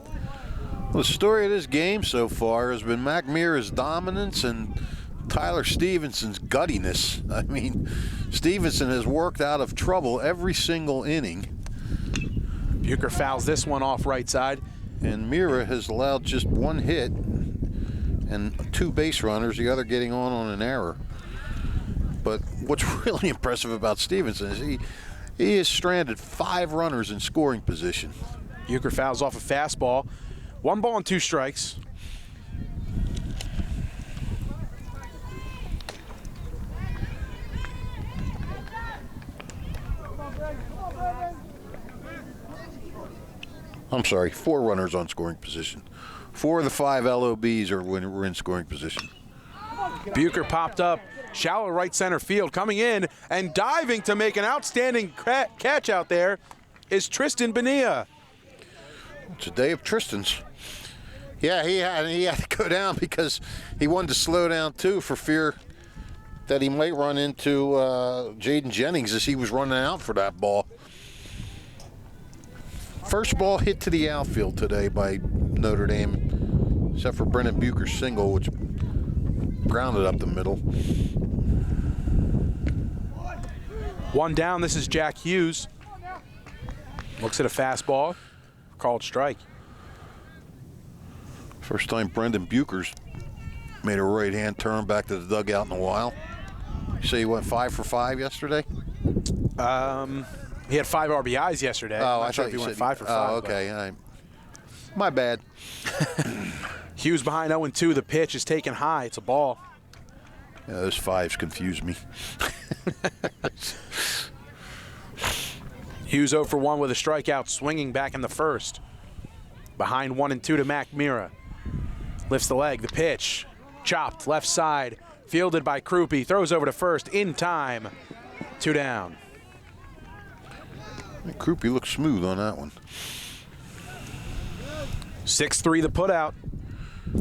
Well, the story of this game so far has been Mac Mira's dominance and Tyler Stevenson's guttiness. I mean, Stevenson has worked out of trouble every single inning. Bucher fouls this one off right side. And Mira has allowed just one hit and 2 base runners, the other getting on an error. But what's really impressive about Stevenson is he has stranded 5 runners in scoring position. Bucher fouls off a fastball. 1 ball and 2 strikes. I'm sorry, 4 runners on scoring position. 4 of the 5 LOBs were in scoring position. Bucher popped up, shallow right center field, coming in and diving to make an outstanding catch out there is Tristan Bonilla. It's a day of Tristan's. Yeah, he had to go down because he wanted to slow down too for fear that he might run into Jaden Jennings as he was running out for that ball. First ball hit to the outfield today by Notre Dame, except for Brendan Bucher's single, which grounded up the middle. 1 down, this is Jack Hughes. Looks at a fastball, called strike. First time Brendan Bucher's made a right-hand turn back to the dugout in a while. You say he went 5 for 5 yesterday? He had 5 RBIs yesterday. Oh, I'm not I sure thought if he you went said 5 for 5. Oh, okay. My bad. Hughes behind 0-2. The pitch is taken high. It's a ball. Yeah, those 5s confuse me. Hughes 0 for 1 with a strikeout, swinging back in the first. Behind 1-2 to Mac Mira. Lifts the leg. The pitch. Chopped left side. Fielded by Krupe. Throws over to first in time. 2 down. Krupe looks smooth on that one. 6-3 the putout.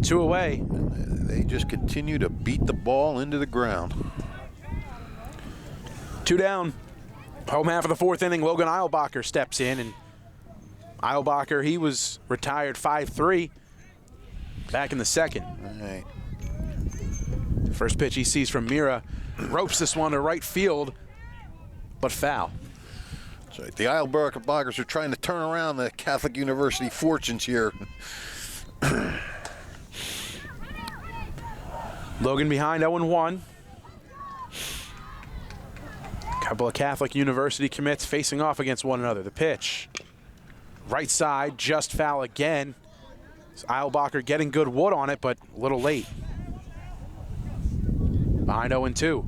2 away. They just continue to beat the ball into the ground. 2 down. Home half of the fourth inning, Logan Eilbacher steps in, and Eilbacher, he was retired 5-3 back in the second. All right. First pitch he sees from Mira, ropes this one to right field, but foul. That's right. The Eilbachers are trying to turn around the Catholic University fortunes here. Logan behind 0-1. Couple of Catholic University commits facing off against one another. The pitch. Right side, just foul again. Eilbacher getting good wood on it, but a little late. Behind 0-2.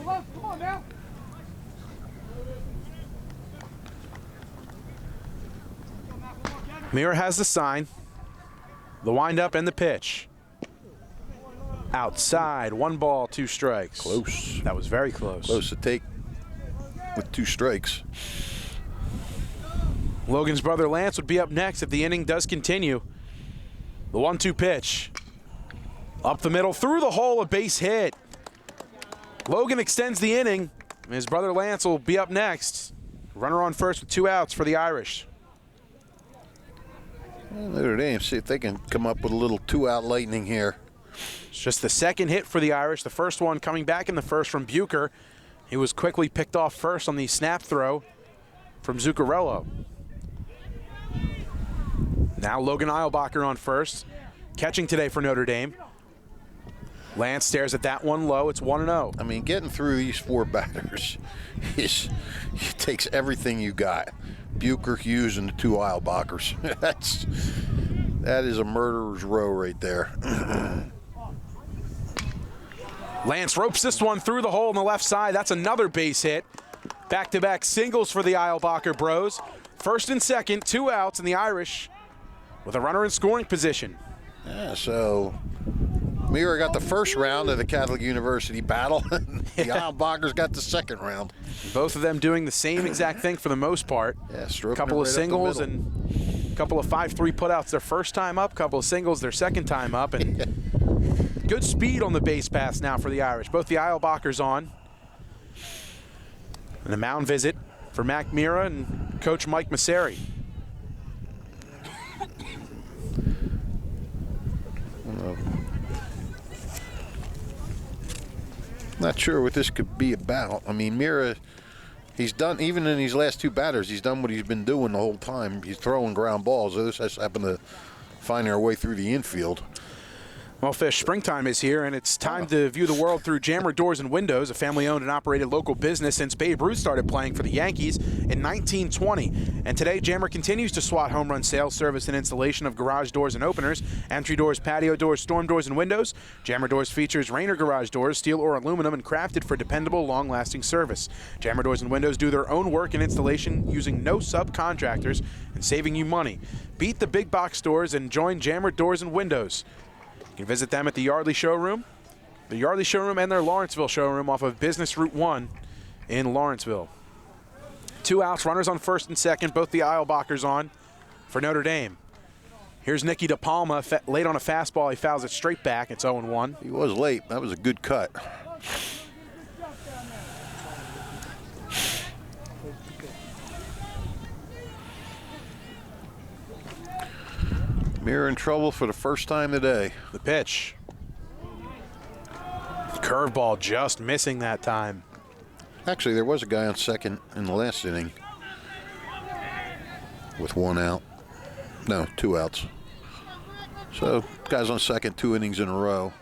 Come on now. Mira has the sign. The windup and the pitch. Outside, 1 ball, 2 strikes. Close. That was very close. Close to take with 2 strikes. Logan's brother Lance would be up next if the inning does continue. The 1-2 pitch. Up the middle, through the hole, a base hit. Logan extends the inning. His brother Lance will be up next. Runner on first with 2 outs for the Irish. Notre Dame, see if they can come up with a little 2-out lightning here. It's just the second hit for the Irish. The first one coming back in the first from Bucher. He was quickly picked off first on the snap throw from Zuccarello. Now Logan Eilbacher on first, catching today for Notre Dame. Lance stares at that one low. It's 1-0. I mean, getting through these 4 batters it takes everything you got. Bucher, Hughes, and the 2 Eilbachers. That is a murderer's row right there. Lance ropes this one through the hole on the left side. That's another base hit. Back-to-back singles for the Eilbacher bros. First and second, 2 outs, and the Irish with a runner in scoring position. Yeah, so Mira got the first round of the Catholic University battle. The Eilbachers got the second round. Both of them doing the same exact thing for the most part. Yeah, a couple of singles and a couple of 5-3 putouts their first time up, couple of singles their second time up, and good speed on the base paths now for the Irish. Both the Eilbachers on. And a mound visit for Mac Mira and Coach Mike Masseri. Not sure what this could be about. I mean, Mira, he's done, even in these last 2 batters, he's done what he's been doing the whole time. He's throwing ground balls. Those just happen to find their way through the infield. Well, Fish, springtime is here, and it's time to view the world through Jammer Doors and Windows, a family-owned and operated local business since Babe Ruth started playing for the Yankees in 1920. And today, Jammer continues to SWAT home run sales, service, and installation of garage doors and openers, entry doors, patio doors, storm doors, and windows. Jammer Doors features Rainer garage doors, steel or aluminum, and crafted for dependable, long-lasting service. Jammer Doors and Windows do their own work and installation using no subcontractors and saving you money. Beat the big box stores and join Jammer Doors and Windows. You can visit them at the Yardley Showroom and their Lawrenceville showroom off of Business Route 1 in Lawrenceville. 2 outs, runners on first and second, both the Eilbachers on for Notre Dame. Here's Nicky DePalma, late on a fastball. He fouls it straight back. It's 0-1. He was late. That was a good cut. Mira in trouble for the first time today. The pitch. Curveball just missing that time. Actually, there was a guy on second in the last inning with 1 out. No, 2 outs. So, guys on second 2 innings in a row.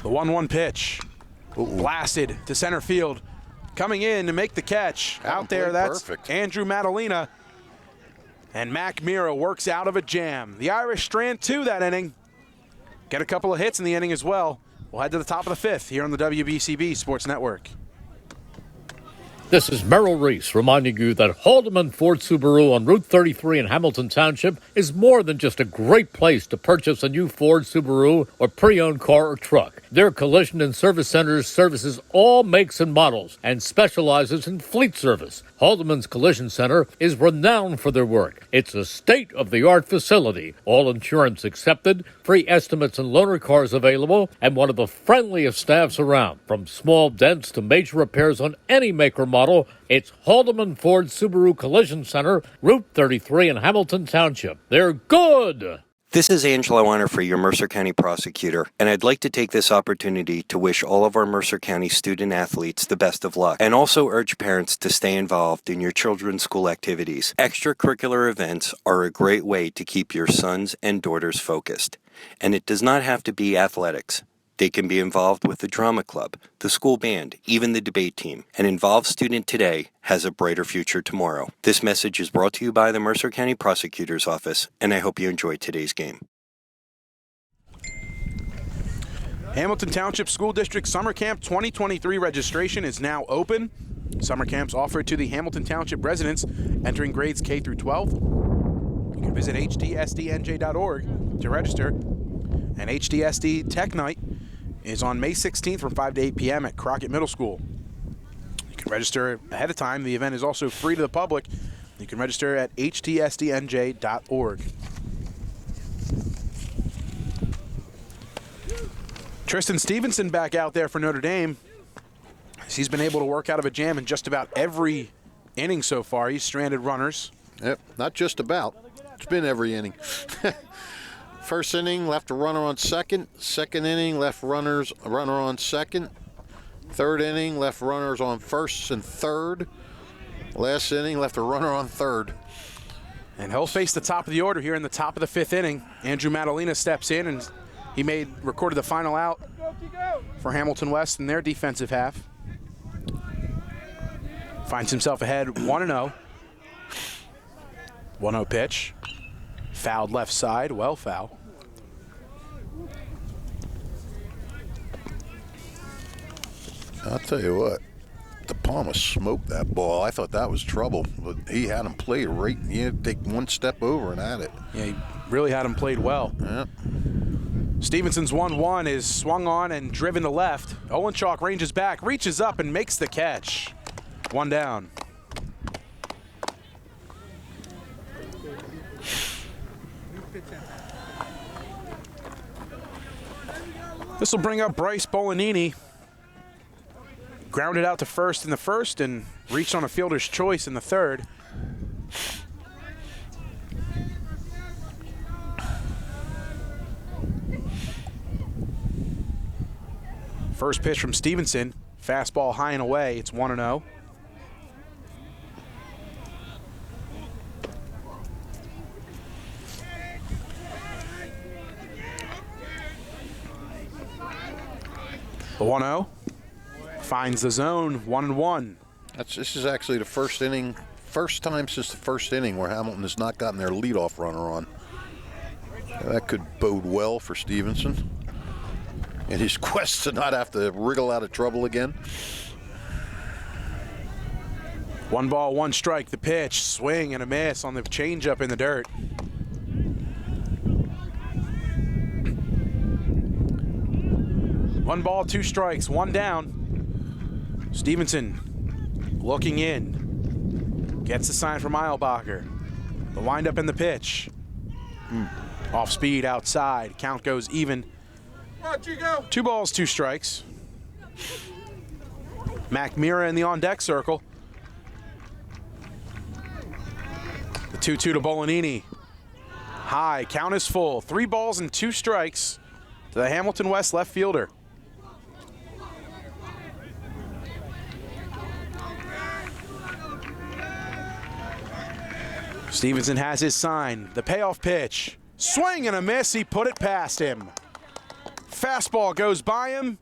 The 1-1 pitch. Blasted to center field. Coming in to make the catch. Out there, that's perfect. Andrew Madalena. And Mac Mira works out of a jam. The Irish strand 2 that inning. Get a couple of hits in the inning as well. We'll head to the top of the 5th here on the WBCB Sports Network. This is Merrill Reese reminding you that Haldeman Ford Subaru on Route 33 in Hamilton Township is more than just a great place to purchase a new Ford Subaru or pre-owned car or truck. Their collision and service centers services all makes and models and specializes in fleet service. Haldeman's Collision Center is renowned for their work. It's a state-of-the-art facility, all insurance accepted, free estimates and loaner cars available, and one of the friendliest staffs around. From small dents to major repairs on any make or model, it's Haldeman Ford Subaru Collision Center, Route 33 in Hamilton Township. They're good! This is Angelo Weiner for your Mercer County prosecutor, and I'd like to take this opportunity to wish all of our Mercer County student athletes the best of luck, and also urge parents to stay involved in your children's school activities. Extracurricular events are a great way to keep your sons and daughters focused, and it does not have to be athletics. They can be involved with the drama club, the school band, even the debate team. An involved student today has a brighter future tomorrow. This message is brought to you by the Mercer County Prosecutor's Office, and I hope you enjoyed today's game. Hamilton Township School District Summer Camp 2023 registration is now open. Summer camps offered to the Hamilton Township residents entering grades K through 12. You can visit hdsdnj.org to register. And HDSD Tech Night is on May 16th from 5 to 8 p.m. at Crockett Middle School. You can register ahead of time. The event is also free to the public. You can register at hdsdnj.org. Tristan Stevenson back out there for Notre Dame. He's been able to work out of a jam in just about every inning so far. He's stranded runners. Yep, not just about. It's been every inning. First inning, left a runner on second. Second inning, left runner on second. Third inning, left runners on first and third. Last inning, left a runner on third. And he'll face the top of the order here in the top of the fifth inning. Andrew Madalena steps in, and he recorded the final out for Hamilton West in their defensive half. Finds himself ahead 1-0. 1-0 pitch. Fouled left side, well foul. I'll tell you what, De Palma smoked that ball. I thought that was trouble, but he had him played right. He had to take one step over and had it. Yeah, he really had him played well. Yeah. Stevenson's 1-1 is swung on and driven to left. Owen Chalk ranges back, reaches up, and makes the catch. One down. This will bring up Bryce Bolanini. Grounded out to first in the first and reached on a fielder's choice in the third. First pitch from Stevenson. Fastball high and away. It's 1-0. The 1-0 finds the zone, 1-1. This is actually the first time since the first inning where Hamilton has not gotten their leadoff runner on. That could bode well for Stevenson in his quest to not have to wriggle out of trouble again. 1-1 the pitch, swing and a miss on the changeup in the dirt. One ball, 2 strikes, 1 down. Stevenson looking in. Gets the sign from Eilbacher. The windup in the pitch. Off speed outside. Count goes even. 2 balls, 2 strikes. Mac Mira in the on-deck circle. The 2-2 to Bolanini. High, count is full. 3 balls and 2 strikes to the Hamilton West left fielder. Stevenson has his sign. The payoff pitch. Swing and a miss. He put it past him. Fastball goes by him.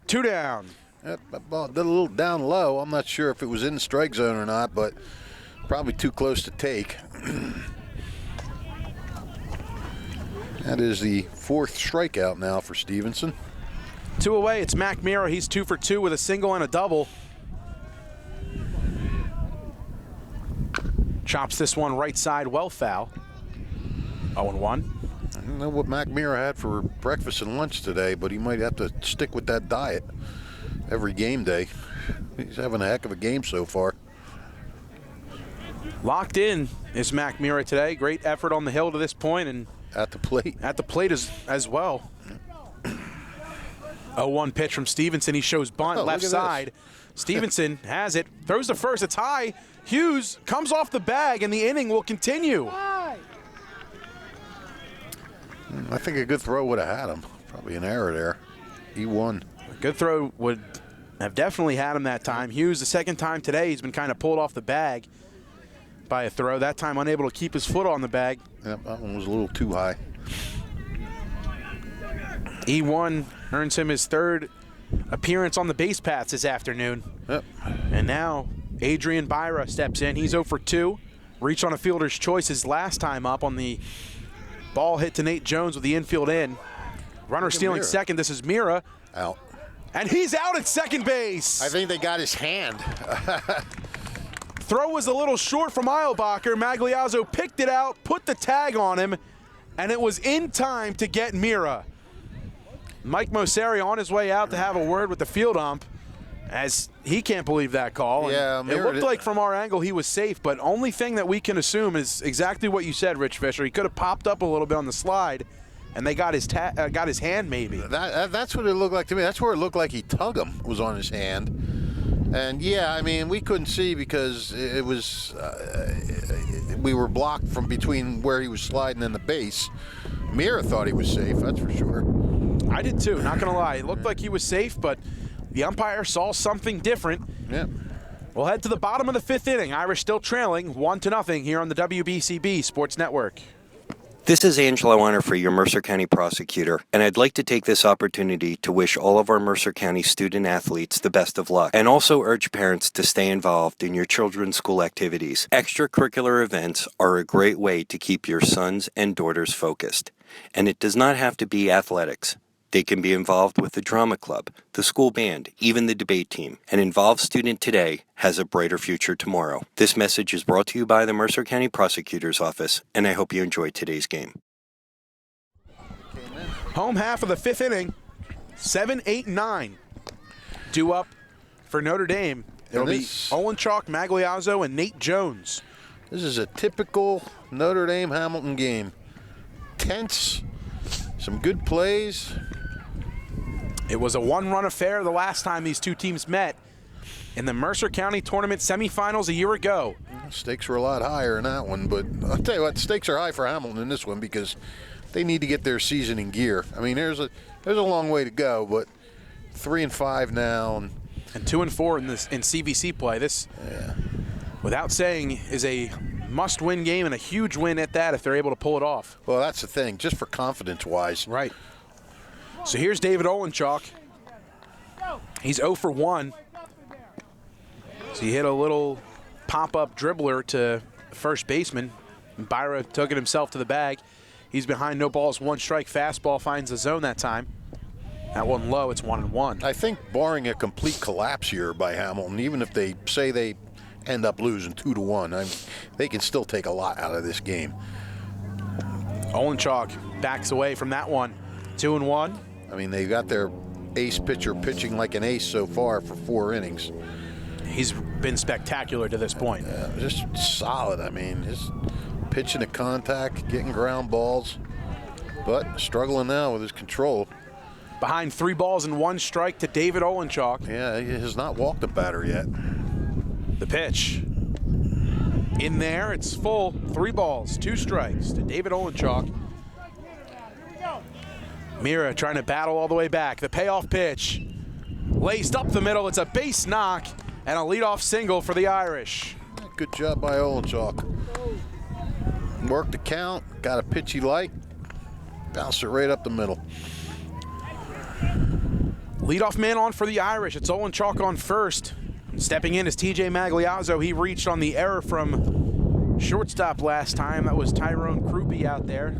2 down. That ball did a little down low. I'm not sure if it was in the strike zone or not, but probably too close to take. That is the 4th strikeout now for Stevenson. 2 away. It's Mac Mira. He's 2 for 2 with a single and a double. Chops this one right side, well foul. 0-1. I don't know what Mac Mira had for breakfast and lunch today, but he might have to stick with that diet every game day. He's having a heck of a game so far. Locked in is Mac Mira today. Great effort on the hill to this point and at the plate. At the plate as well. 0-1 pitch from Stevenson. He shows bunt left side. Stevenson has it. Throws to first. It's high. Hughes comes off the bag, and the inning will continue. I think a good throw would have had him. Probably an error there. He won. A good throw would have definitely had him that time. Hughes, the second time today, he's been kind of pulled off the bag by a throw. That time unable to keep his foot on the bag. Yep, that one was a little too high. E1 earns him his 3rd appearance on the base paths this afternoon. Yep. And now Adrian Byra steps in. He's 0 for 2. Reached on a fielder's choice his last time up on the ball hit to Nate Jones with the infield in. Runner stealing second. This is Mira. Out. And he's out at second base. I think they got his hand. Throw was a little short from Eilbacher. Magliazzo picked it out, put the tag on him, and it was in time to get Mira. Mike Moseri on his way out to have a word with the field ump, as he can't believe that call. Yeah, it looked like from our angle he was safe, but only thing that we can assume is exactly what you said, Rich Fisher. He could have popped up a little bit on the slide, and they got his hand maybe. That's what it looked like to me. That's where it looked like he tugged him, was on his hand. And yeah, I mean, we couldn't see because it was we were blocked from between where he was sliding and the base. Mira thought he was safe, that's for sure. I did too, not going to lie. It looked like he was safe, but the umpire saw something different. Yeah. We'll head to the bottom of the 5th inning. Irish still trailing 1-0 here on the WBCB Sports Network. This is Angelo Onnerfree, your Mercer County prosecutor, and I'd like to take this opportunity to wish all of our Mercer County student athletes the best of luck, and also urge parents to stay involved in your children's school activities. Extracurricular events are a great way to keep your sons and daughters focused, and it does not have to be athletics. They can be involved with the drama club, the school band, even the debate team. An involved student today has a brighter future tomorrow. This message is brought to you by the Mercer County Prosecutor's Office, and I hope you enjoyed today's game. Home half of the 5th inning, 7-8-9. Due up for Notre Dame. It'll be Olenchuk, Magliazzo, and Nate Jones. This is a typical Notre Dame Hamilton game. Tense, some good plays. It was a one-run affair the last time these two teams met in the Mercer County Tournament semifinals a year ago. Stakes were a lot higher in that one, but I'll tell you what, stakes are high for Hamilton in this one because they need to get their season in gear. I mean, there's a long way to go, but 3-5 now, and 2-4 in CVC play. This, without saying, is a must-win game and a huge win at that if they're able to pull it off. Well, that's the thing, just for confidence-wise. Right. So here's David Olenchuk. He's 0 for 1. So he hit a little pop-up dribbler to first baseman. And Byra took it himself to the bag. He's behind, no balls, 1 strike. Fastball finds the zone that time. That one low, it's 1-1. I think barring a complete collapse here by Hamilton, even if they say they end up losing 2-1, they can still take a lot out of this game. Olenchuk backs away from that one. 2-1. I mean, they got their ace pitcher pitching like an ace so far for 4 innings. He's been spectacular to this point. Just solid. I mean, just pitching to contact, getting ground balls, but struggling now with his control. Behind 3 balls and 1 strike to David Olenchuk. Yeah, he has not walked a batter yet. The pitch. In there, it's full. 3 balls, 2 strikes to David Olenchuk. Mira trying to battle all the way back. The payoff pitch. Laced up the middle. It's a base knock and a leadoff single for the Irish. Good job by Olenchuk. Worked the count, got a pitch he liked, bounced it right up the middle. Leadoff man on for the Irish. It's Olenchuk on first. Stepping in is TJ Magliazzo. He reached on the error from shortstop last time. That was Tyrone Krupe out there.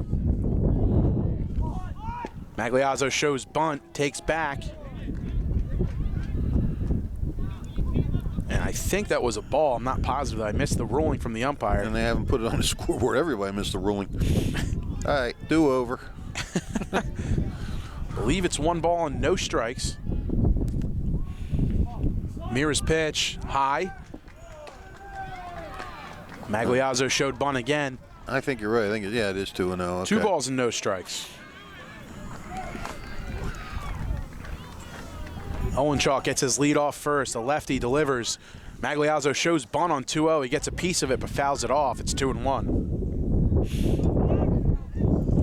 Magliazzo shows bunt, takes back. And I think that was a ball. I'm not positive. I missed the ruling from the umpire. And they haven't put it on the scoreboard. Everybody missed the ruling. All right, do-over. Believe it's 1 ball and no strikes. Mira's pitch, high. Magliazzo showed bunt again. I think you're right. I think, it is 2-0. Okay. 2 balls and no strikes. Olenchuk gets his lead off first. The lefty delivers. Magliazzo shows bunt on 2-0. He gets a piece of it but fouls it off. It's 2-1.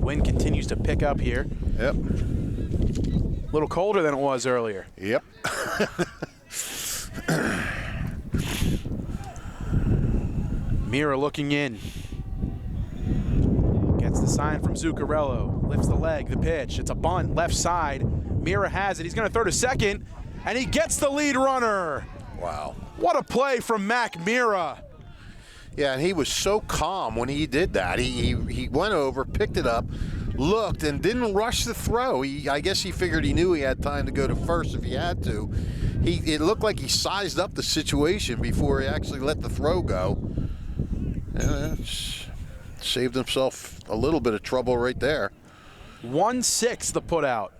Wind continues to pick up here. Yep. A little colder than it was earlier. Yep. Mira looking in. Gets the sign from Zuccarello. Lifts the leg, the pitch. It's a bunt, left side. Mira has it. He's going to throw to second, and he gets the lead runner. Wow. What a play from Mac Mira. Yeah, and he was so calm when he did that. He went over, picked it up, looked, and didn't rush the throw. I guess he figured he knew he had time to go to first if he had to. It looked like he sized up the situation before he actually let the throw go. Saved himself a little bit of trouble right there. 1-6 the putout.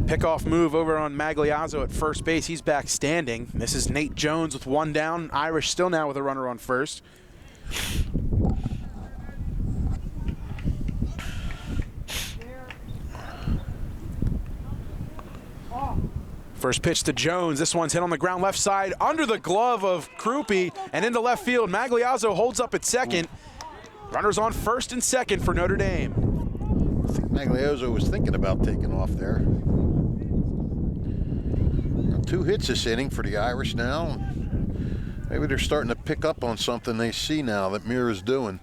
Pickoff move over on Magliazzo at first base. He's back standing. This is Nate Jones with 1 down. Irish still now with a runner on first. First pitch to Jones. This one's hit on the ground left side under the glove of Krupe and into left field. Magliazzo holds up at second. Runners on first and second for Notre Dame. I think Magliazzo was thinking about taking off there. 2 hits this inning for the Irish now. Maybe they're starting to pick up on something they see now that Mira's doing.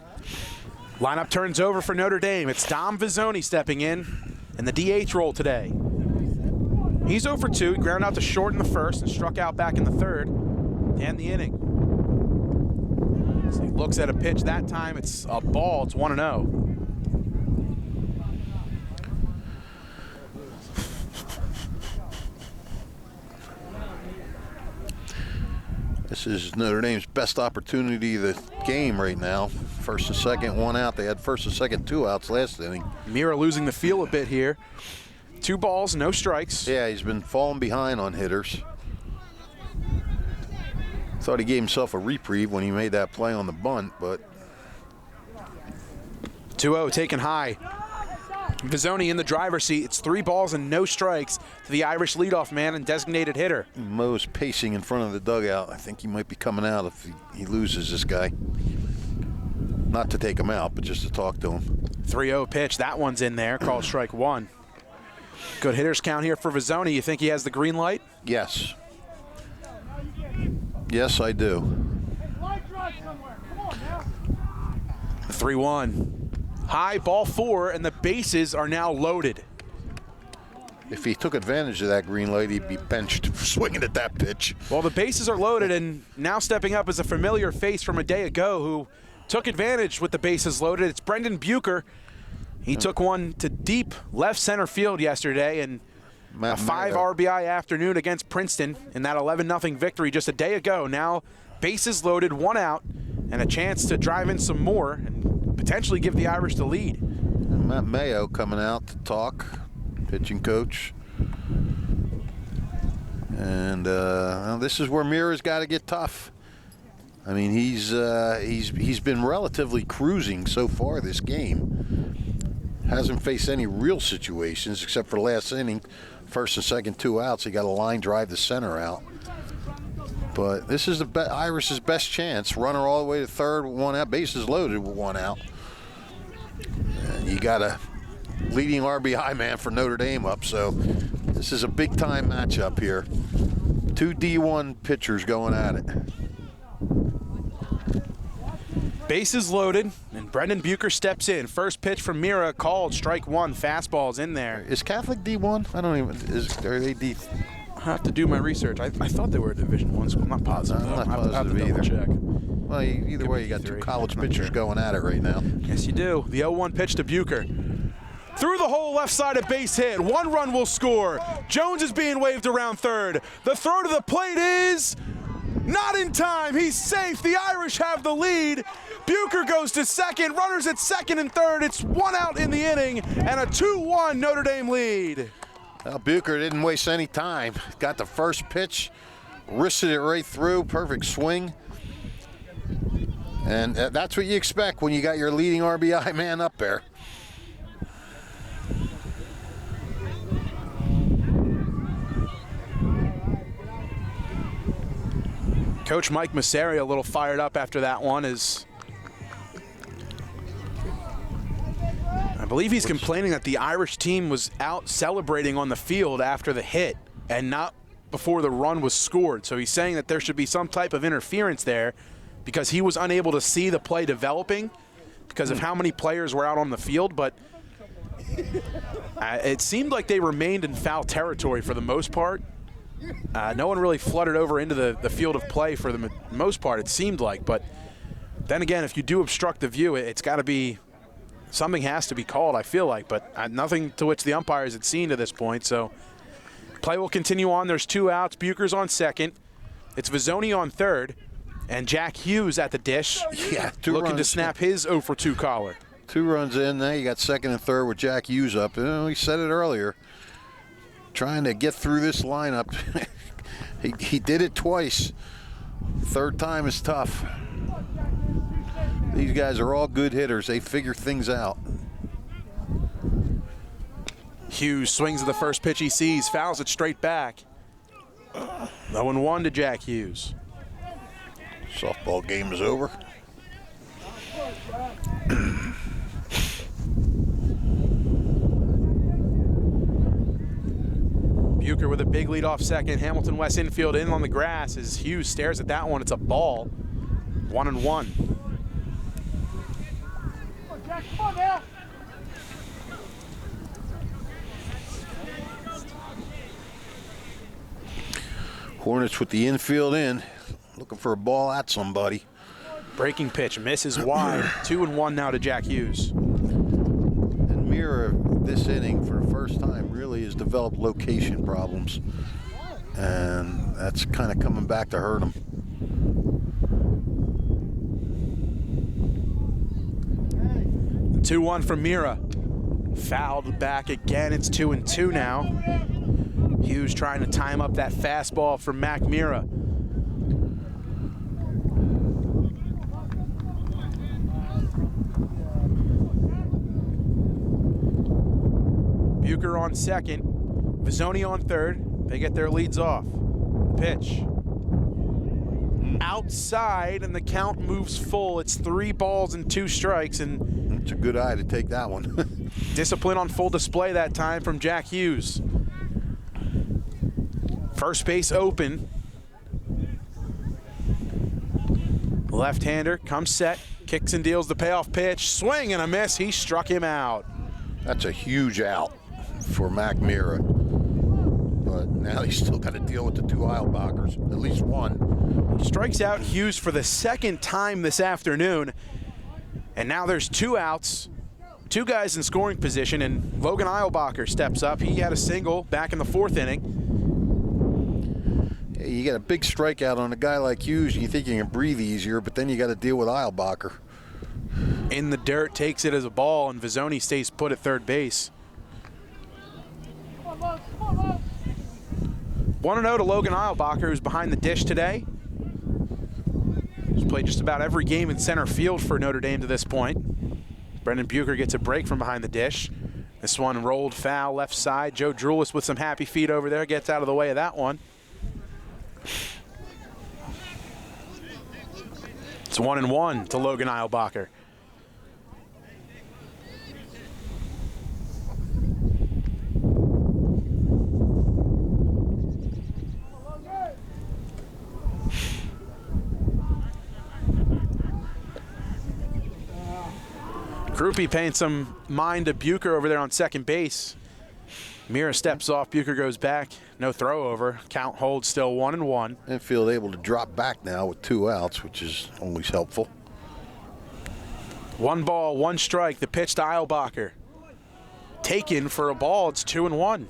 Lineup turns over for Notre Dame. It's Dom Vizzoni stepping in the DH role today. He's 0 for 2. He ground out to short in the first and struck out back in the third to end the inning. So he looks at a pitch that time. It's a ball. It's 1-0. This is Notre Dame's best opportunity of the game right now. First and second, 1 out. They had first and second, 2 outs last inning. Mira losing the feel a bit here. 2 balls, no strikes. Yeah, he's been falling behind on hitters. Thought he gave himself a reprieve when he made that play on the bunt, but 2-0 taken high. Vizzoni in the driver's seat. It's 3 balls and no strikes to the Irish leadoff man and designated hitter. Mo's pacing in front of the dugout. I think he might be coming out if he loses this guy. Not to take him out, but just to talk to him. 3-0 pitch. That one's in there. Called strike 1. Good hitters count here for Vizzoni. You think he has the green light? Yes. Yes, I do. 3-1. High, ball 4, and the bases are now loaded. If he took advantage of that green light, he'd be benched swinging at that pitch. Well, the bases are loaded, and now stepping up is a familiar face from a day ago who took advantage with the bases loaded. It's Brendan Bucher. He took one to deep left center field yesterday, and a 5 RBI afternoon against Princeton in that 11-0 victory just a day ago. Now bases loaded, 1 out, and a chance to drive in some more and potentially give the Irish the lead. And Matt Mayo coming out to talk, pitching coach. And well, this is where Mira's got to get tough. I mean, he's been relatively cruising so far this game. Hasn't faced any real situations except for last inning. First and second, 2 outs. He got a line drive to center out. But this is the Irish's best chance. Runner all the way to third with 1 out. Bases loaded with 1 out. And you got a leading RBI man for Notre Dame up. So this is a big-time matchup here. 2 D1 pitchers going at it. Bases loaded, and Brendan Bucher steps in. First pitch from Mira called strike 1. Fastball's in there. Is Catholic D1? I don't even. Are they D? I have to do my research. I thought they were Division 1 school. I'm not positive. I'm not I have to positive double either. check. Well, either way, you got 2 college pitchers going at it right now. Yes, you do. The 0-1 pitch to Bucher. Through the hole left side, a base hit. 1 run will score. Jones is being waved around third. The throw to the plate is not in time. He's safe. The Irish have the lead. Bucher goes to second. Runners at second and third. It's 1 out in the inning and a 2-1 Notre Dame lead. Well, Bucher didn't waste any time. Got the first pitch, wristed it right through. Perfect swing. And that's what you expect when you got your leading RBI man up there. Coach Mike Masseri a little fired up after that one. I believe he's complaining that the Irish team was out celebrating on the field after the hit and not before the run was scored. So he's saying that there should be some type of interference there because he was unable to see the play developing because of how many players were out on the field. But it seemed like they remained in foul territory for the most part. No one really fluttered over into the field of play for the most part, it seemed like. But then again, if you do obstruct the view, it's got to be – something has to be called, I feel like. But nothing to which the umpires had seen to this point. So play will continue on. There's 2 outs. Bucher's on second. It's Vizzoni on third. And Jack Hughes at the dish. Yeah, 2 looking runs. to snap his 0 for 2 collar. 2 runs in. Now you got second and third with Jack Hughes up. We said it earlier. Trying to get through this lineup. he did it twice. Third time is tough. These guys are all good hitters. They figure things out. Hughes swings at the first pitch he sees, fouls it straight back. 0-1 to Jack Hughes. Softball game is over. Bucher with a big lead off second. Hamilton West infield in on the grass as Hughes stares at that one. It's a ball. 1-1. Jack, come on now. Hornets with the infield in, looking for a ball at somebody. Breaking pitch misses wide. 2-1 now to Jack Hughes. And Mira, this inning, for the first time, really has developed location problems. And that's kind of coming back to hurt him. The 2-1 from Mira. Fouled back again. It's 2-2 now. Hughes trying to time up that fastball from Mac Mira. Bucher on second. Vizzoni on third. They get their leads off. Pitch. Outside, and the count moves full. It's 3 balls and 2 strikes, and it's a good eye to take that one. discipline on full display that time from Jack Hughes. First base open. Left-hander comes set, kicks and deals the payoff pitch. Swing and a miss. He struck him out. That's a huge out for Mac Mira. But now he's still got to deal with the 2 Eilbachers, at least one. Strikes out Hughes for the second time this afternoon. And now there's 2 outs, 2 guys in scoring position, and Logan Eilbacher steps up. He had a single back in the 4th inning. You get a big strikeout on a guy like Hughes, you think you can breathe easier, but then you got to deal with Eilbacher. In the dirt, takes it as a ball, and Vizzoni stays put at third base. 1-0 to Logan Eilbacher, who's behind the dish today. He's played just about every game in center field for Notre Dame to this point. Brendan Bucher gets a break from behind the dish. This one rolled foul left side. Joe Drulis with some happy feet over there gets out of the way of that one. It's 1-1 to Logan Eilbacher. Groupie paying some mind to Bucher over there on second base. Mira steps off, Bucher goes back, no throw over. Count holds still 1-1. Infield able to drop back now with 2 outs, which is always helpful. 1 ball, 1 strike. The pitch to Eilbacher. Taken for a ball. It's 2-1.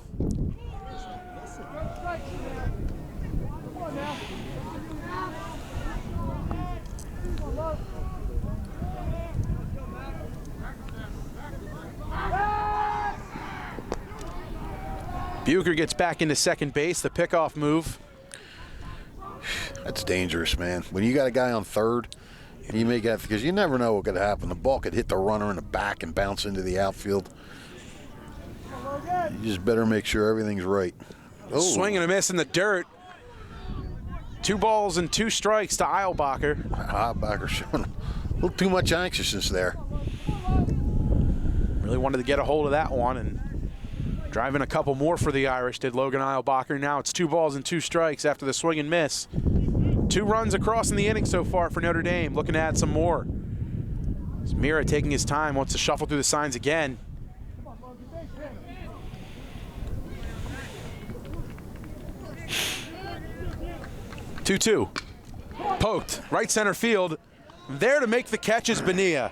Bucher gets back into second base. The pickoff move. That's dangerous, man. When you got a guy on third, you may get, because you never know what could happen. The ball could hit the runner in the back and bounce into the outfield. You just better make sure everything's right. Oh. Swing and a miss in the dirt. 2 balls and 2 strikes to Eilbacher. Eilbacher showing a little too much anxiousness there. Really wanted to get a hold of that one, and driving a couple more for the Irish did Logan Eilbacher. Now it's 2 balls and 2 strikes after the swing and miss. 2 runs across in the inning so far for Notre Dame. Looking to add some more. Mira taking his time, wants to shuffle through the signs again. Two-two. Poked, right center field. There to make the catch is Bonilla.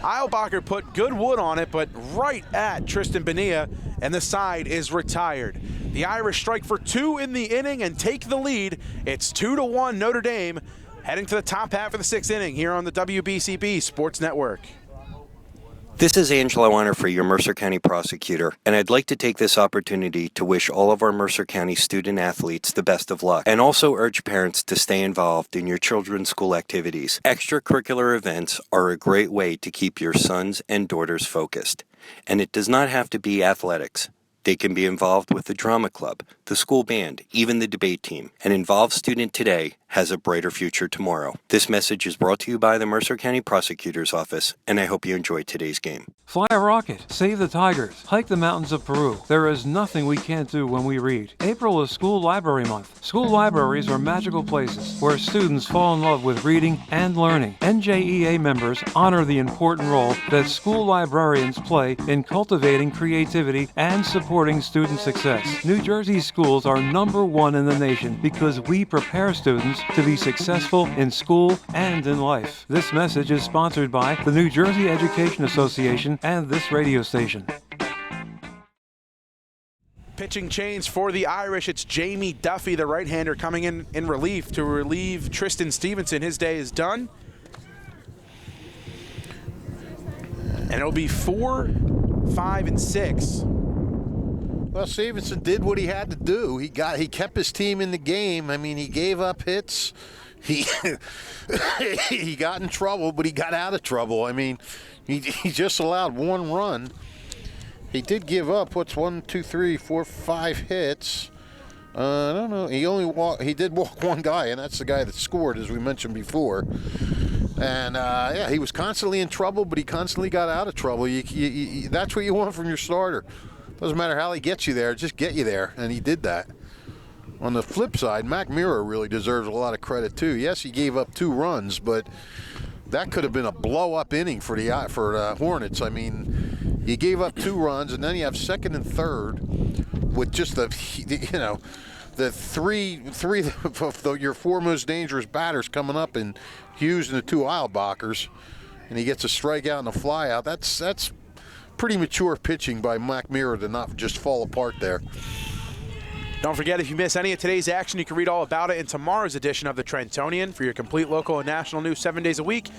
Eilbacher put good wood on it, but right at Tristan Bonilla, and the side is retired. The Irish strike for 2 in the inning and take the lead. It's 2-1 Notre Dame, heading to the top half of the 6th inning here on the WBCB Sports Network. This is Angelo Honor, your Mercer County prosecutor, and I'd like to take this opportunity to wish all of our Mercer County student athletes the best of luck, and also urge parents to stay involved in your children's school activities. Extracurricular events are a great way to keep your sons and daughters focused, and it does not have to be athletics. They can be involved with the drama club, the school band, even the debate team. An involved student today has a brighter future tomorrow. This message is brought to you by the Mercer County Prosecutor's Office, and I hope you enjoyed today's game. Fly a rocket, save the tigers, hike the mountains of Peru. There is nothing we can't do when we read. April is School Library Month. School libraries are magical places where students fall in love with reading and learning. NJEA members honor the important role that school librarians play in cultivating creativity and supporting student success. New Jersey schools are #1 in the nation because we prepare students to be successful in school and in life. This message is sponsored by the New Jersey Education Association and this radio station. Pitching change for the Irish. It's Jamie Duffy, the right-hander, coming in relief to relieve Tristan Stevenson. His day is done. And it'll be 4, 5, and 6. Well, Stevenson did what he had to do. He kept his team in the game. I mean, he gave up hits. He got in trouble, but he got out of trouble. I mean, he just allowed 1 run. He did give up, 1, 2, 3, 4, 5 hits. I don't know. He did walk 1 guy, and that's the guy that scored, as we mentioned before. And yeah, he was constantly in trouble, but he constantly got out of trouble. That's what you want from your starter. Doesn't matter how he gets you there, just get you there, and he did that. On the flip side, Mac Mira really deserves a lot of credit too. Yes, he gave up 2 runs, but that could have been a blow-up inning for the Hornets. I mean, you gave up 2 runs, and then you have second and third with just the three of your 4 most dangerous batters coming up, and Hughes and the 2 Eilbachers, and he gets a strikeout and a flyout. That's pretty mature pitching by Mac Mira to not just fall apart there. Don't forget, if you miss any of today's action, you can read all about it in tomorrow's edition of the Trentonian. For your complete local and national news 7 days a week,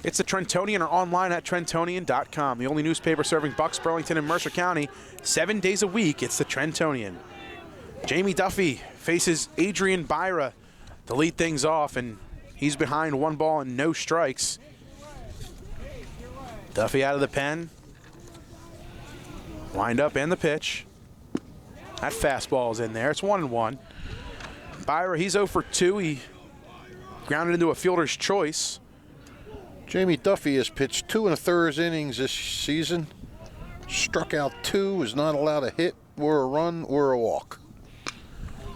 it's the Trentonian or online at Trentonian.com. The only newspaper serving Bucks, Burlington, and Mercer County 7 days a week. It's the Trentonian. Jamie Duffy faces Adrian Byra to lead things off, and he's behind 1 ball and no strikes. Duffy out of the pen. Wind up and the pitch. That fastball is in there. It's 1-1. Byra, he's 0 for 2. He grounded into a fielder's choice. Jamie Duffy has pitched 2 1/3 innings this season. Struck out 2, is not allowed a hit or a run or a walk.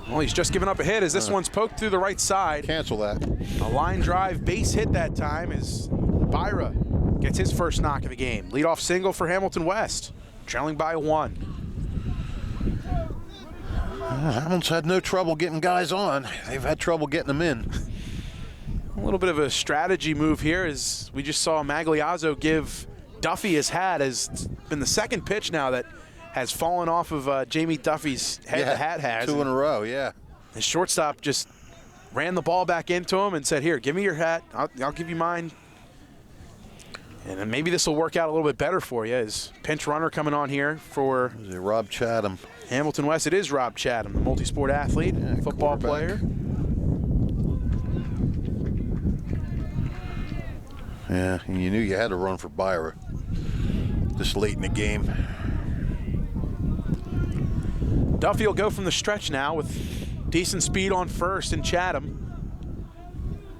Well, he's just given up a hit as this one's poked through the right side. Cancel that. A line drive base hit that time as Byra gets his first knock of the game. Leadoff single for Hamilton West, trailing by 1. Hamilton's had no trouble getting guys on. They've had trouble getting them in. A little bit of a strategy move here as we just saw Magliazzo give Duffy his hat. Has been the second pitch now that has fallen off of Jamie Duffy's head. Yeah, the hat has. 2 in a row, yeah. The shortstop just ran the ball back into him and said, here, give me your hat. I'll give you mine. And then maybe this will work out a little bit better for you as pinch runner coming on here for Rob Chatham. Hamilton West. It is Rob Chatham, the multi-sport athlete, football player. Yeah, and you knew you had to run for Byra this late in the game. Duffy will go from the stretch now with decent speed on first and Chatham.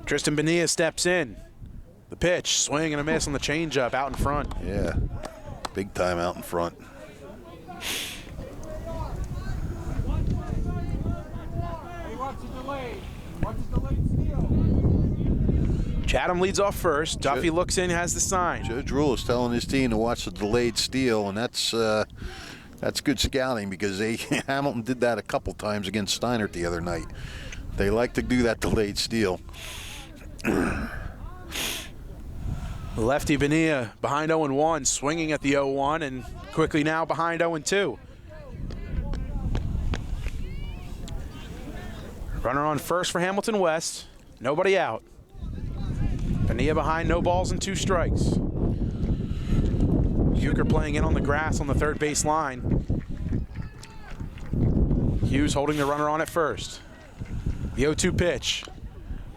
Tristan Bonilla steps in. The pitch, swing and a miss on the changeup out in front. Yeah, big time out in front. Chatham leads off first. Duffy looks in, has the sign. Joe Drool is telling his team to watch the delayed steal, and that's good scouting because Hamilton did that a couple times against Steinert the other night. They like to do that delayed steal. Lefty Bonilla behind 0-1, swinging at the 0-1, and quickly now behind 0-2. Runner on first for Hamilton West. Nobody out. Bonilla behind, no balls and 2 strikes. Euchre playing in on the grass on the third base line. Hughes holding the runner on at first. The 0-2 pitch.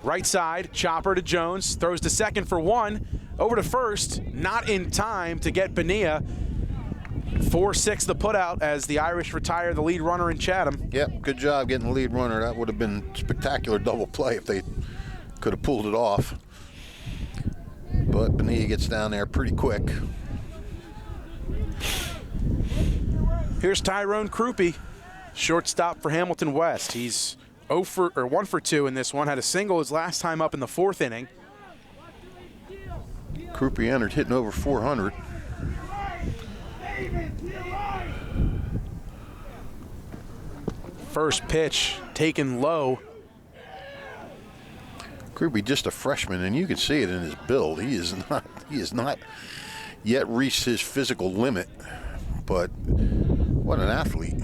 Right side, chopper to Jones, throws to second for 1. Over to first, not in time to get Bonilla. 4-6 the putout as the Irish retire the lead runner in Chatham. Yep, good job getting the lead runner. That would have been spectacular double play if they could have pulled it off. But Bonilla gets down there pretty quick. Here's Tyrone Krupe, shortstop for Hamilton West. He's 1 for 2 in this one. Had a single his last time up in the 4th inning. Krupe entered hitting over 400. First pitch taken low. Krupe just a freshman, and you can see it in his build. He is not yet reached his physical limit, but what an athlete.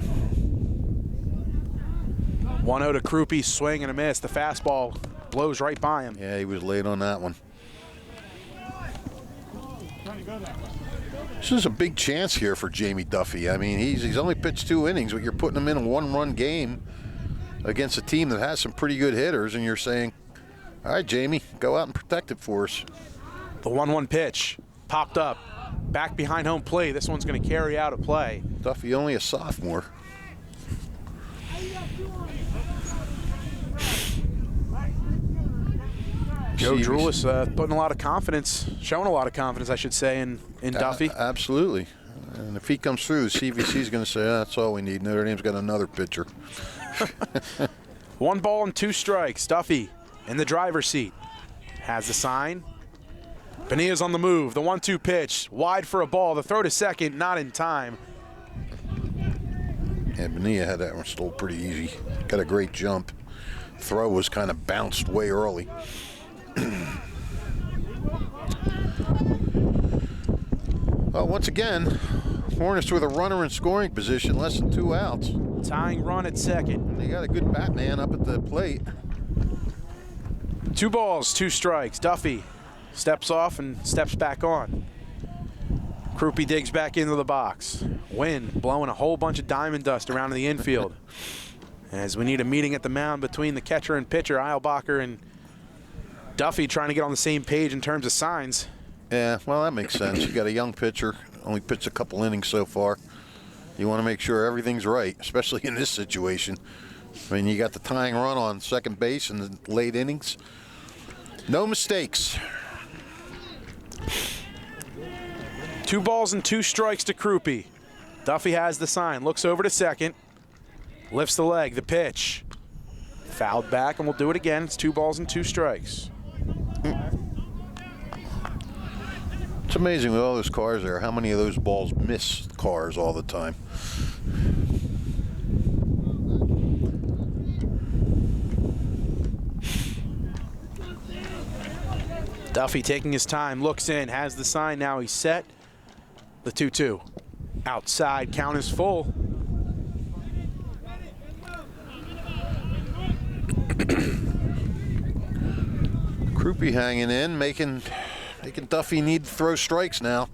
1-0 to Krupe, swing and a miss. The fastball blows right by him. Yeah, he was late on that one. This is a big chance here for Jamie Duffy. I mean, he's only pitched 2 innings, but you're putting him in a 1-run game against a team that has some pretty good hitters, and you're saying, all right, Jamie, go out and protect it for us. The 1-1 pitch popped up, back behind home plate. This one's going to carry out a play. Duffy only a sophomore. Joe Drulis putting a lot of confidence, showing a lot of confidence, I should say, in Duffy. Absolutely. And if he comes through, the CVC is going to say, that's all we need. Notre Dame's got another pitcher. 1 ball and 2 strikes. Duffy in the driver's seat. Has the sign. Bonilla's on the move. The 1-2 pitch. Wide for a ball. The throw to second, not in time. Yeah, Bonilla had that one stole pretty easy. Got a great jump. Throw was kind of bounced way early. Well, once again, Hornets with a runner in scoring position, less than 2 outs. Tying run at second. They got a good Batman up at the plate. 2 balls, 2 strikes. Duffy steps off and steps back on. Krupe digs back into the box. Wind blowing a whole bunch of diamond dust around in the infield. As we need a meeting at the mound between the catcher and pitcher, Eilbacher and Duffy, trying to get on the same page in terms of signs. Yeah, well, that makes sense. You got a young pitcher, only pitched a couple innings so far. You want to make sure everything's right, especially in this situation. I mean, you got the tying run on second base in the late innings. No mistakes. 2 balls and 2 strikes to Krupe. Duffy has the sign, looks over to second, lifts the leg, the pitch. Fouled back, and we'll do it again. It's 2 balls and 2 strikes. It's amazing with all those cars there, how many of those balls miss cars all the time. Duffy taking his time, looks in, has the sign, now he's set. The 2-2. Outside, count is full. Krupe hanging in, making Duffy need to throw strikes now.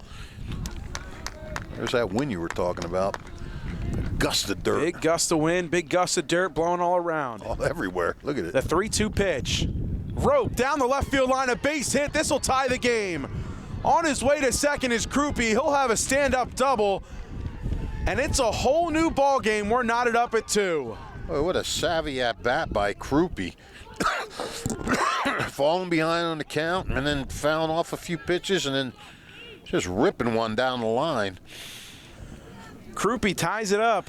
There's that wind you were talking about. A gust of dirt. Big gust of wind, big gust of dirt blowing all around. All everywhere. Look at it. The 3-2 pitch. Rope down the left field line, a base hit. This will tie the game. On his way to second is Krupe. He'll have a stand-up double. And it's a whole new ball game. We're knotted up at 2. Oh, what a savvy at-bat by Krupe. Falling behind on the count and then fouling off a few pitches and then just ripping one down the line. Krupe ties it up.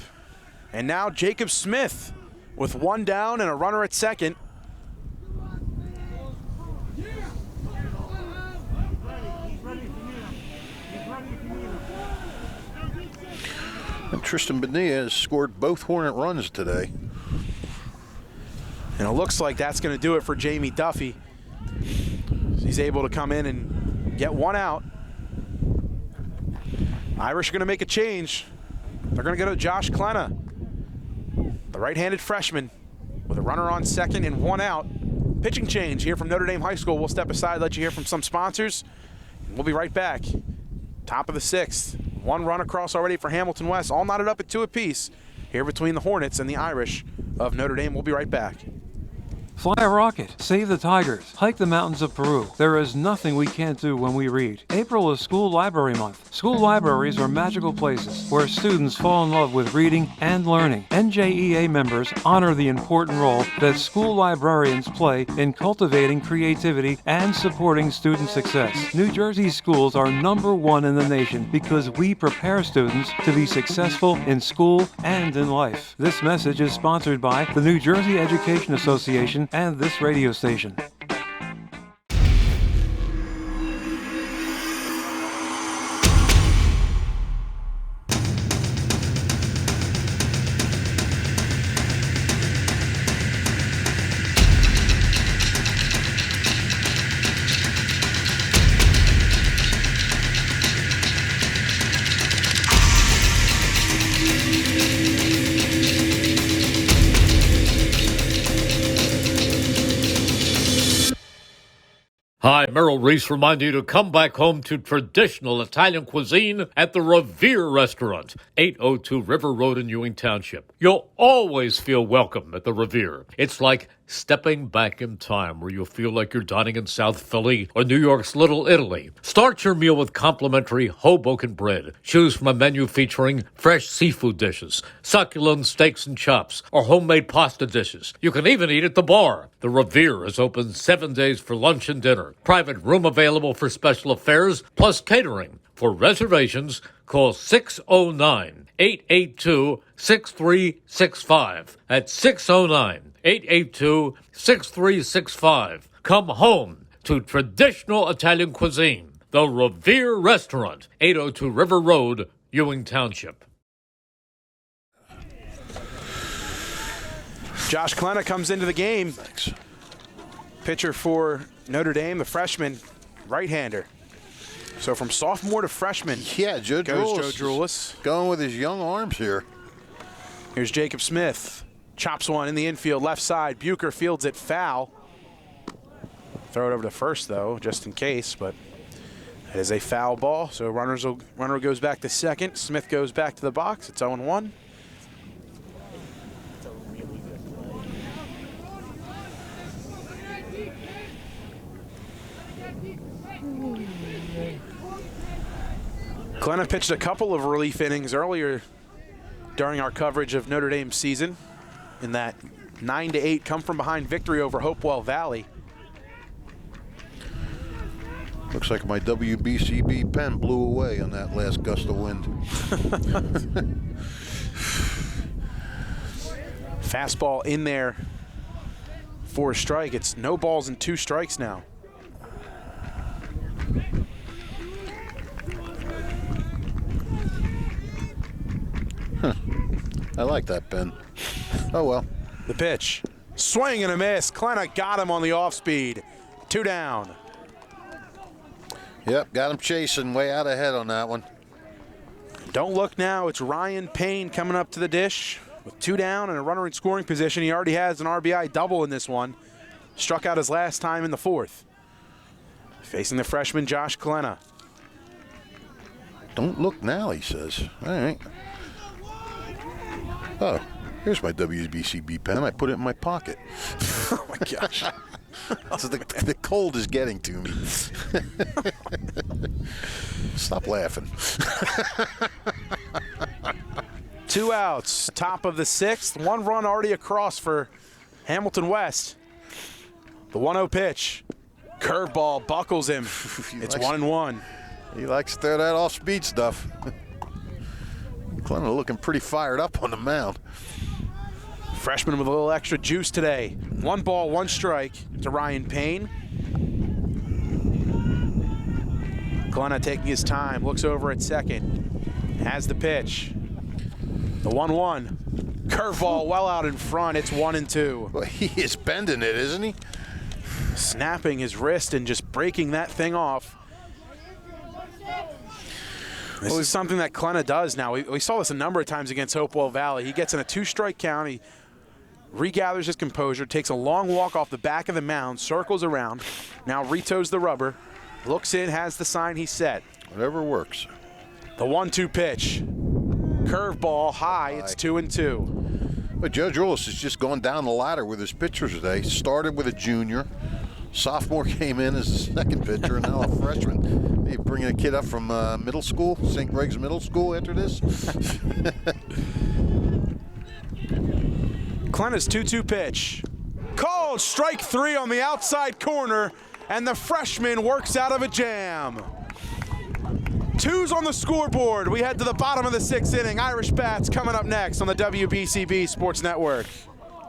And now Jacob Smith with 1 down and a runner at second. And Tristan Bonilla has scored both Hornet runs today. And it looks like that's going to do it for Jamie Duffy. He's able to come in and get 1 out. Irish are going to make a change. They're going to go to Josh Klena, the right-handed freshman, with a runner on second and 1 out. Pitching change here from Notre Dame High School. We'll step aside, let you hear from some sponsors. We'll be right back. Top of the 6th. 1 run across already for Hamilton West, all knotted up at 2 apiece here between the Hornets and the Irish of Notre Dame. We'll be right back. Fly a rocket, save the tigers, hike the mountains of Peru. There is nothing we can't do when we read. April is School Library Month. School libraries are magical places where students fall in love with reading and learning. NJEA members honor the important role that school librarians play in cultivating creativity and supporting student success. New Jersey schools are #1 in the nation because we prepare students to be successful in school and in life. This message is sponsored by the New Jersey Education Association and this radio station. Hi, Merrill Reese reminding you to come back home to traditional Italian cuisine at the Revere Restaurant, 802 River Road in Ewing Township. You'll always feel welcome at the Revere. It's like stepping back in time where you'll feel like you're dining in South Philly or New York's Little Italy. Start your meal with complimentary Hoboken bread. Choose from a menu featuring fresh seafood dishes, succulent steaks and chops, or homemade pasta dishes. You can even eat at the bar. The Revere is open 7 days for lunch and dinner. Private room available for special affairs, plus catering. For reservations, call 609-882-6365. That's 609-882-6365. Come home to traditional Italian cuisine. The Revere Restaurant, 802 River Road, Ewing Township. Josh Klena comes into the game. Thanks. Pitcher for Notre Dame, the freshman right-hander. So from sophomore to freshman, Yeah, Joe goes Drulis. Joe Drulis. Going with his young arms here. Here's Jacob Smith. Chops one in the infield, left side. Bucher fields it foul. Throw it over to first, though, just in case, but it is a foul ball. So runner goes back to second. Smith goes back to the box. It's 0-1. Klena pitched a couple of relief innings earlier during our coverage of Notre Dame's season in that 9-8 come-from-behind victory over Hopewell Valley. Looks like my WBCB pen blew away on that last gust of wind. Fastball in there for a strike. It's no balls and 2 strikes now. I like that pen. Oh well. The pitch. Swing and a miss. Klena got him on the off-speed. 2 down. Yep, got him chasing way out ahead on that one. Don't look now. It's Ryan Payne coming up to the dish with 2 down and a runner in scoring position. He already has an RBI double in this one. Struck out his last time in the 4th. Facing the freshman Josh Klena. Don't look now, he says. All right. Oh, here's my WBCB pen. I put it in my pocket. Oh my gosh. So the cold is getting to me. Stop laughing. 2 outs, top of the 6th. 1 run already across for Hamilton West. The 1-0 pitch. Curveball buckles him. It's 1-1. He likes to throw that off-speed stuff. Klena looking pretty fired up on the mound. Freshman with a little extra juice today. 1 ball, 1 strike to Ryan Payne. Klena taking his time, looks over at second. Has the pitch. The 1-1. Curveball well out in front. It's 1-2. Well, he is bending it, isn't he? Snapping his wrist and just breaking that thing off. This is something that Klena does now. We saw this a number of times against Hopewell Valley. He gets in a 2-strike count. He regathers his composure, takes a long walk off the back of the mound, circles around, now retoes the rubber, looks in, has the sign, he's set. Whatever works. The 1-2 pitch. Curveball high, it's 2-2. But Joe Julis has just gone down the ladder with his pitchers today. Started with a junior. Sophomore came in as the second pitcher, and now a freshman. Hey, bringing a kid up from middle school, St. Greg's Middle School after this. Klenna's 2-2 pitch. Called strike 3 on the outside corner, and the freshman works out of a jam. 2s on the scoreboard. We head to the bottom of the 6th inning. Irish Bats coming up next on the WBCB Sports Network.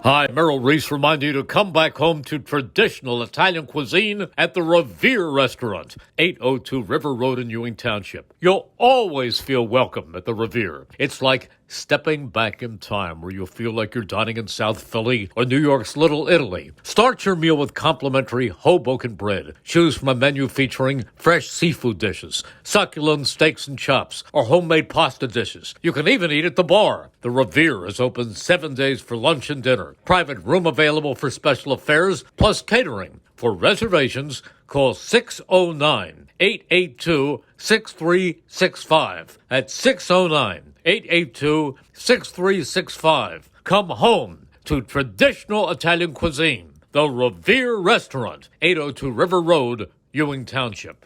Hi, Merrill Reese reminding you to come back home to traditional Italian cuisine at the Revere Restaurant, 802 River Road in Ewing Township. You'll always feel welcome at the Revere. It's like stepping back in time where you'll feel like you're dining in South Philly or New York's Little Italy. Start your meal with complimentary Hoboken bread. Choose from a menu featuring fresh seafood dishes, succulent steaks and chops, or homemade pasta dishes. You can even eat at the bar. The Revere is open 7 days for lunch and dinner. Private room available for special affairs, plus catering. For reservations, call 609-882-6365. That's 609-882-6365. Come home to traditional Italian cuisine. The Revere Restaurant, 802 River Road, Ewing Township.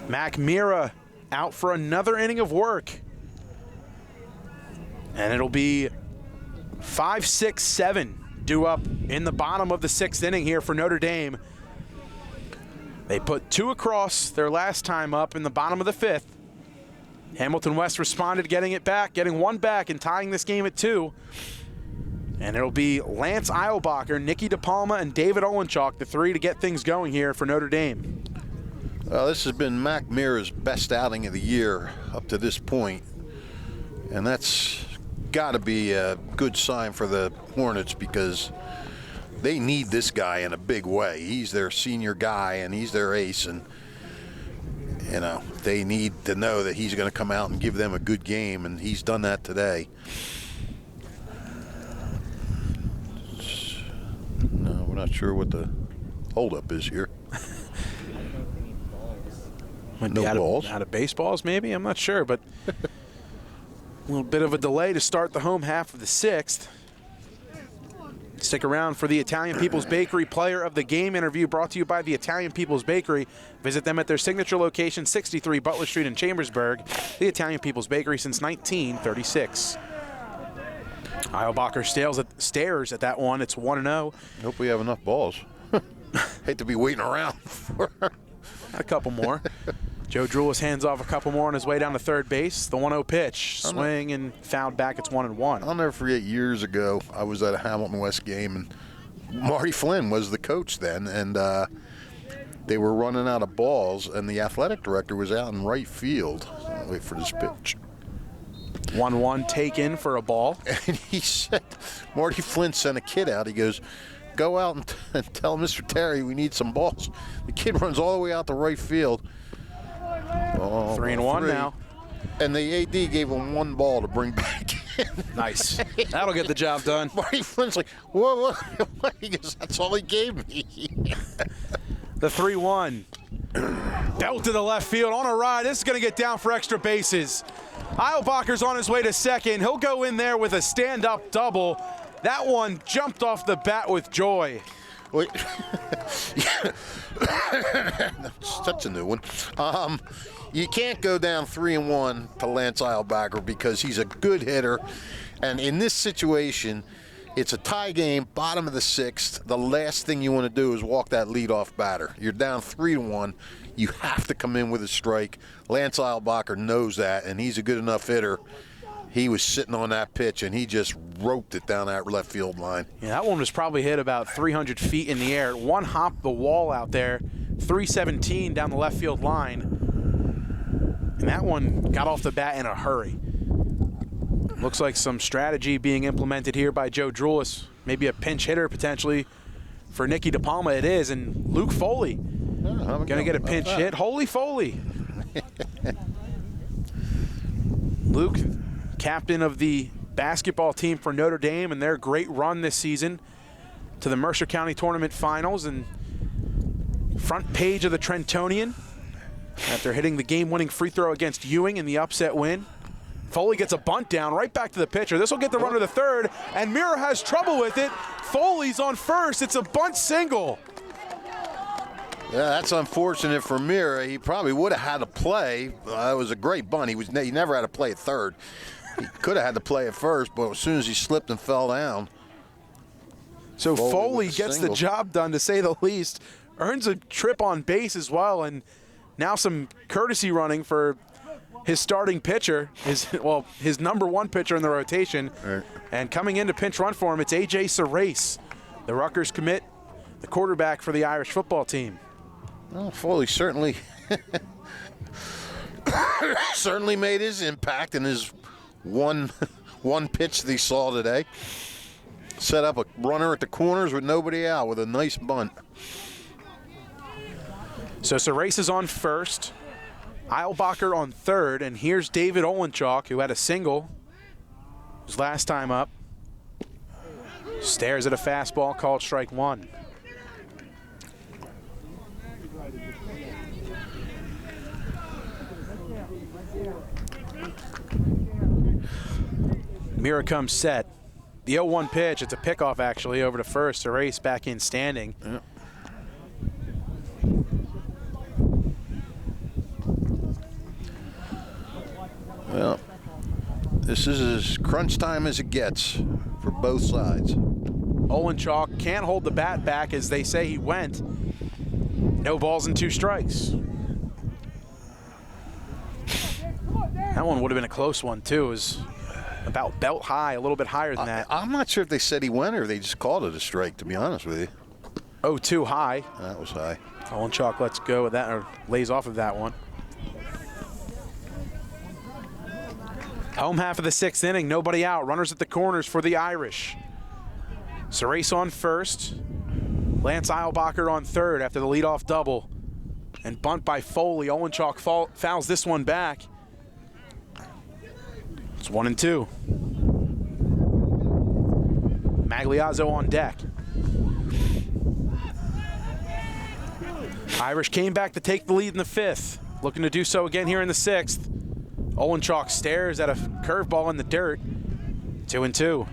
Mac Mira out for another inning of work. And it'll be 5, 6, 7 due up in the bottom of the 6th inning here for Notre Dame. They put 2 across their last time up in the bottom of the 5th. Hamilton West responded, getting it back, getting 1 back and tying this game at 2. And it'll be Lance Eilbacher, Nicky DePalma, and David Olenchalk, the 3 to get things going here for Notre Dame. Well, this has been Mac Mira's best outing of the year up to this point. And that's got to be a good sign for the Hornets because they need this guy in a big way. He's their senior guy and he's their ace, and you know they need to know that he's going to come out and give them a good game, and he's done that today. No, we're not sure what the holdup is here. No balls. Out of baseballs, maybe? I'm not sure, but a little bit of a delay to start the home half of the 6th. Stick around for the Italian People's Bakery Player of the Game interview brought to you by the Italian People's Bakery. Visit them at their signature location, 63 Butler Street in Chambersburg. The Italian People's Bakery since 1936. Eilbacher stares at that one. It's 1-0. Hope we have enough balls. Hate to be waiting around for a couple more. Joe Drulis hands off a couple more on his way down to third base. The 1-0 pitch, swing and fouled back. It's 1-1. I'll never forget years ago, I was at a Hamilton West game, and Marty Flynn was the coach then, and they were running out of balls, and the athletic director was out in right field. I'll wait for this pitch. 1-1 taken for a ball. And he said, Marty Flynn sent a kid out. He goes, go out and tell Mr. Terry we need some balls. The kid runs all the way out to right field. 3-1 now. And the AD gave him 1 ball to bring back in. Nice. That'll get the job done. Marty Flynn's like, what? He goes, that's all he gave me. The 3-1. Belt to the left field on a ride. This is going to get down for extra bases. Eilbacher's on his way to second. He'll go in there with a stand-up double. That one jumped off the bat with joy. Wait. Such a new one. You can't go down 3-1 to Lance Eilbacher because he's a good hitter. And in this situation, it's a tie game, bottom of the 6th. The last thing you want to do is walk that leadoff batter. You're down 3-1. You have to come in with a strike. Lance Eilbacher knows that, and he's a good enough hitter. He was sitting on that pitch, and he just roped it down that left field line. Yeah, that one was probably hit about 300 feet in the air. One hopped the wall out there, 317 down the left field line. And that one got off the bat in a hurry. Looks like some strategy being implemented here by Joe Drulis. Maybe a pinch hitter potentially for Nicky DePalma it is. And Luke Foley going to get a pinch hit. Holy Foley. Luke, captain of the basketball team for Notre Dame and their great run this season to the Mercer County Tournament Finals, and front page of the Trentonian after hitting the game-winning free throw against Ewing in the upset win. Foley gets a bunt down right back to the pitcher. This will get the runner to third, and Mira has trouble with it. Foley's on first. It's a bunt single. Yeah, that's unfortunate for Mira. He probably would have had to play. It was a great bunt. He never had to play at third. He could have had to play at first, but as soon as he slipped and fell down. So Foley gets the job done, to say the least. Earns a trip on base as well, and now some courtesy running for his starting pitcher, his number one pitcher in the rotation. Right. And coming in to pinch run for him, it's A.J. Sarace, the Rutgers commit, the quarterback for the Irish football team. Well, Foley certainly made his impact in his one pitch that he saw today. Set up a runner at the corners with nobody out with a nice bunt. So Sarace is on first, Eilbacher on third, and here's David Olenchalk, who had a single his last time up. Stares at a fastball called strike one. Mira comes set. The 0-1 pitch, it's a pickoff actually over to first. Sarace back in standing. Yeah. Well, this is as crunch time as it gets for both sides. Olenchalk can't hold the bat back as they say he went. No balls and 2 strikes. That one would have been a close one too. It was about belt high, a little bit higher than that. I'm not sure if they said he went or they just called it a strike, to be honest with you. 0-2 high. That was high. Olenchalk lets go with that, or lays off of that one. Home half of the 6th inning, nobody out. Runners at the corners for the Irish. Sarace on first. Lance Eilbacher on third after the leadoff double. And bunt by Foley. Olenchalk fouls this one back. It's 1-2. Magliazzo on deck. Irish came back to take the lead in the 5th. Looking to do so again here in the 6th. Olenchalk stares at a curveball in the dirt. 2-2.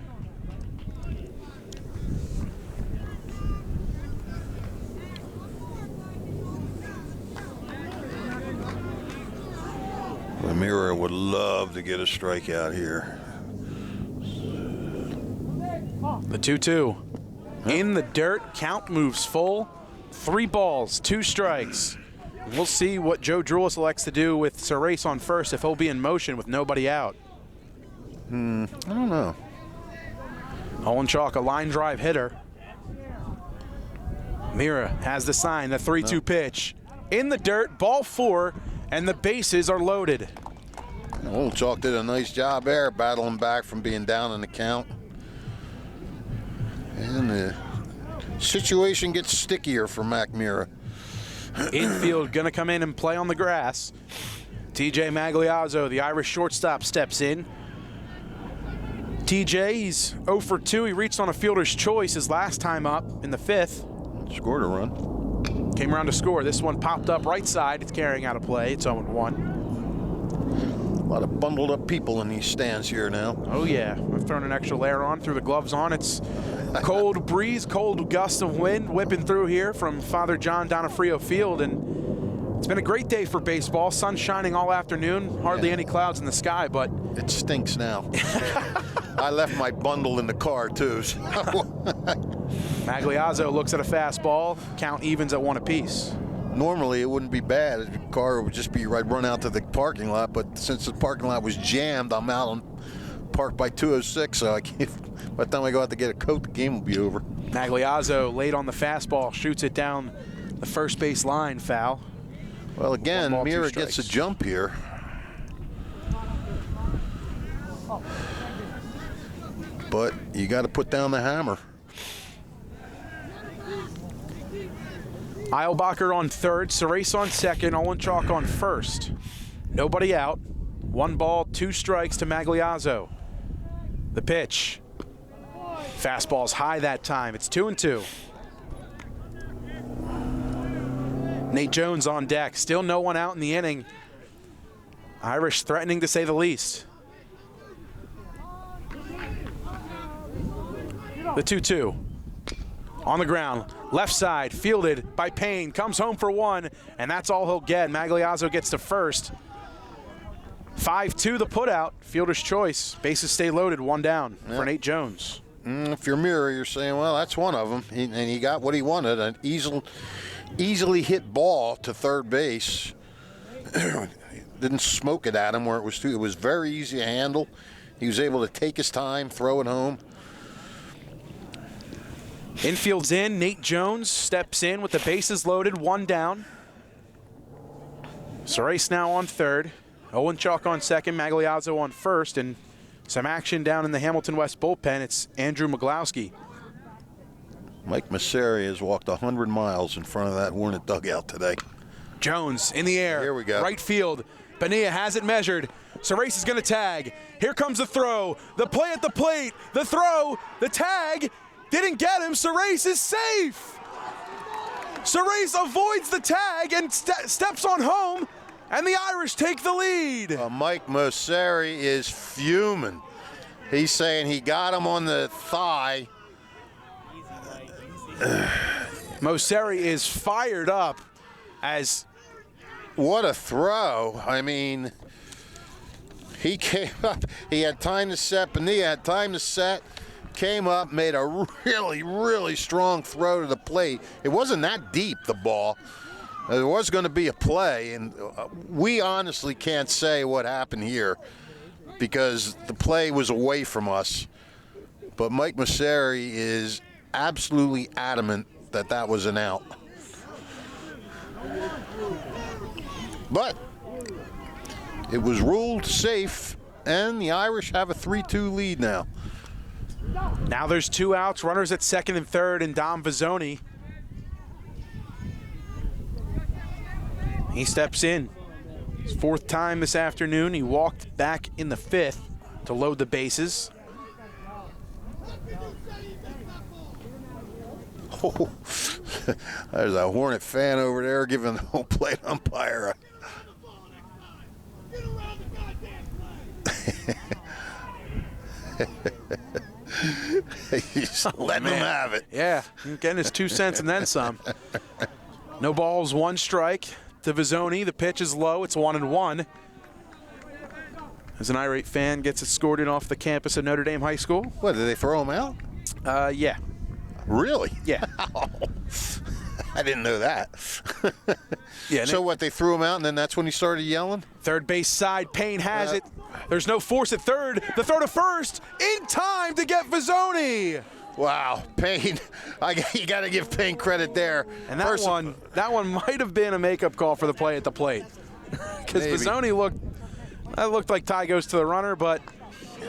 Mira would love to get a strikeout here. The 2-2. In the dirt, count moves full. 3 balls, 2 strikes. We'll see what Joe Drulis elects to do with Sarace on first if he'll be in motion with nobody out. I don't know. Olenchalk, a line drive hitter. Mira has the sign, the 3-2 pitch. In the dirt, ball 4, and the bases are loaded. Olenchalk did a nice job there, battling back from being down in the count. And the situation gets stickier for Mac Mira. Infield gonna come in and play on the grass. TJ Magliazzo, the Irish shortstop, steps in. TJ, he's 0 for 2. He reached on a fielder's choice his last time up in the 5th. Scored a run. Came around to score. This one popped up right side. It's carrying out a play. It's 0-1. A lot of bundled up people in these stands here now. Oh yeah, I've thrown an extra layer on, threw the gloves on. It's cold breeze, cold gust of wind whipping through here from Father John Donofrio Field, and it's been a great day for baseball. Sun shining all afternoon, hardly any clouds in the sky, but it stinks now. I left my bundle in the car too. So. Magliazzo looks at a fastball, count evens at 1 apiece. Normally it wouldn't be bad. The car would just be right, run out to the parking lot, but since the parking lot was jammed, I'm out on parked by 206, so I can't, by the time I go out to get a coat, the game will be over. Magliazzo late on the fastball, shoots it down the first base line, foul. Well, again, ball, Mira gets a jump here. But you got to put down the hammer. Eilbacher on third, Sarace on second, Olenchalk on first. Nobody out. 1 ball, 2 strikes to Magliazzo. The pitch. Fastball's high that time. It's 2-2. Nate Jones on deck. Still no one out in the inning. Irish threatening to say the least. The 2-2. On the ground, left side, fielded by Payne, comes home for one, and that's all he'll get. Magliazzo gets to first. 5-2 the putout, fielder's choice. Bases stay loaded, one down for Nate Jones. If you're Mirror, you're saying, well, that's one of them. And he got what he wanted, an easily hit ball to third base. Didn't smoke it at him where it was very easy to handle. He was able to take his time, throw it home. Infield's in. Nate Jones steps in with the bases loaded, one down. Sorace now on third. Owen Chalk on second, Magliazzo on first, and some action down in the Hamilton West bullpen. It's Andrew Maglowski. Mike Masseri has walked 100 miles in front of that Hornet dugout today. Jones in the air. Here we go. Right field. Bonilla has it measured. Sorace is going to tag. Here comes the throw. The play at the plate. The throw. The tag. Didn't get him. Sorace is safe. Sorace avoids the tag and steps on home, and the Irish take the lead. Mike Masseri is fuming. He's saying he got him on the thigh. Masseri is fired up as... What a throw. I mean, he came up. He had time to set. Bonilla had time to set. Came up, made a really, really strong throw to the plate. It wasn't that deep, the ball. There was going to be a play, and we honestly can't say what happened here because the play was away from us. But Mike Masseri is absolutely adamant that that was an out. But it was ruled safe, and the Irish have a 3-2 lead now. Now there's two outs, runners at second and third, and Dom Vizzoni. He steps in. His fourth time this afternoon. He walked back in the fifth to load the bases. Oh, there's a Hornet fan over there giving the home plate umpire a... He's letting him have it. Yeah, getting his 2 cents and then some. No balls, one strike to Vizzoni. The pitch is low. It's 1-1. As an irate fan gets escorted off the campus of Notre Dame High School. What, did they throw him out? Yeah. Really? Yeah. I didn't know that. Yeah. So what, they threw him out and then that's when he started yelling? Third base side, Payne has it. There's no force at third. The throw to first in time to get Vizzoni. Wow, Payne. You got to give Payne credit there. And that one might have been a makeup call for the play at the plate. Because Vizzoni looked like tie goes to the runner, but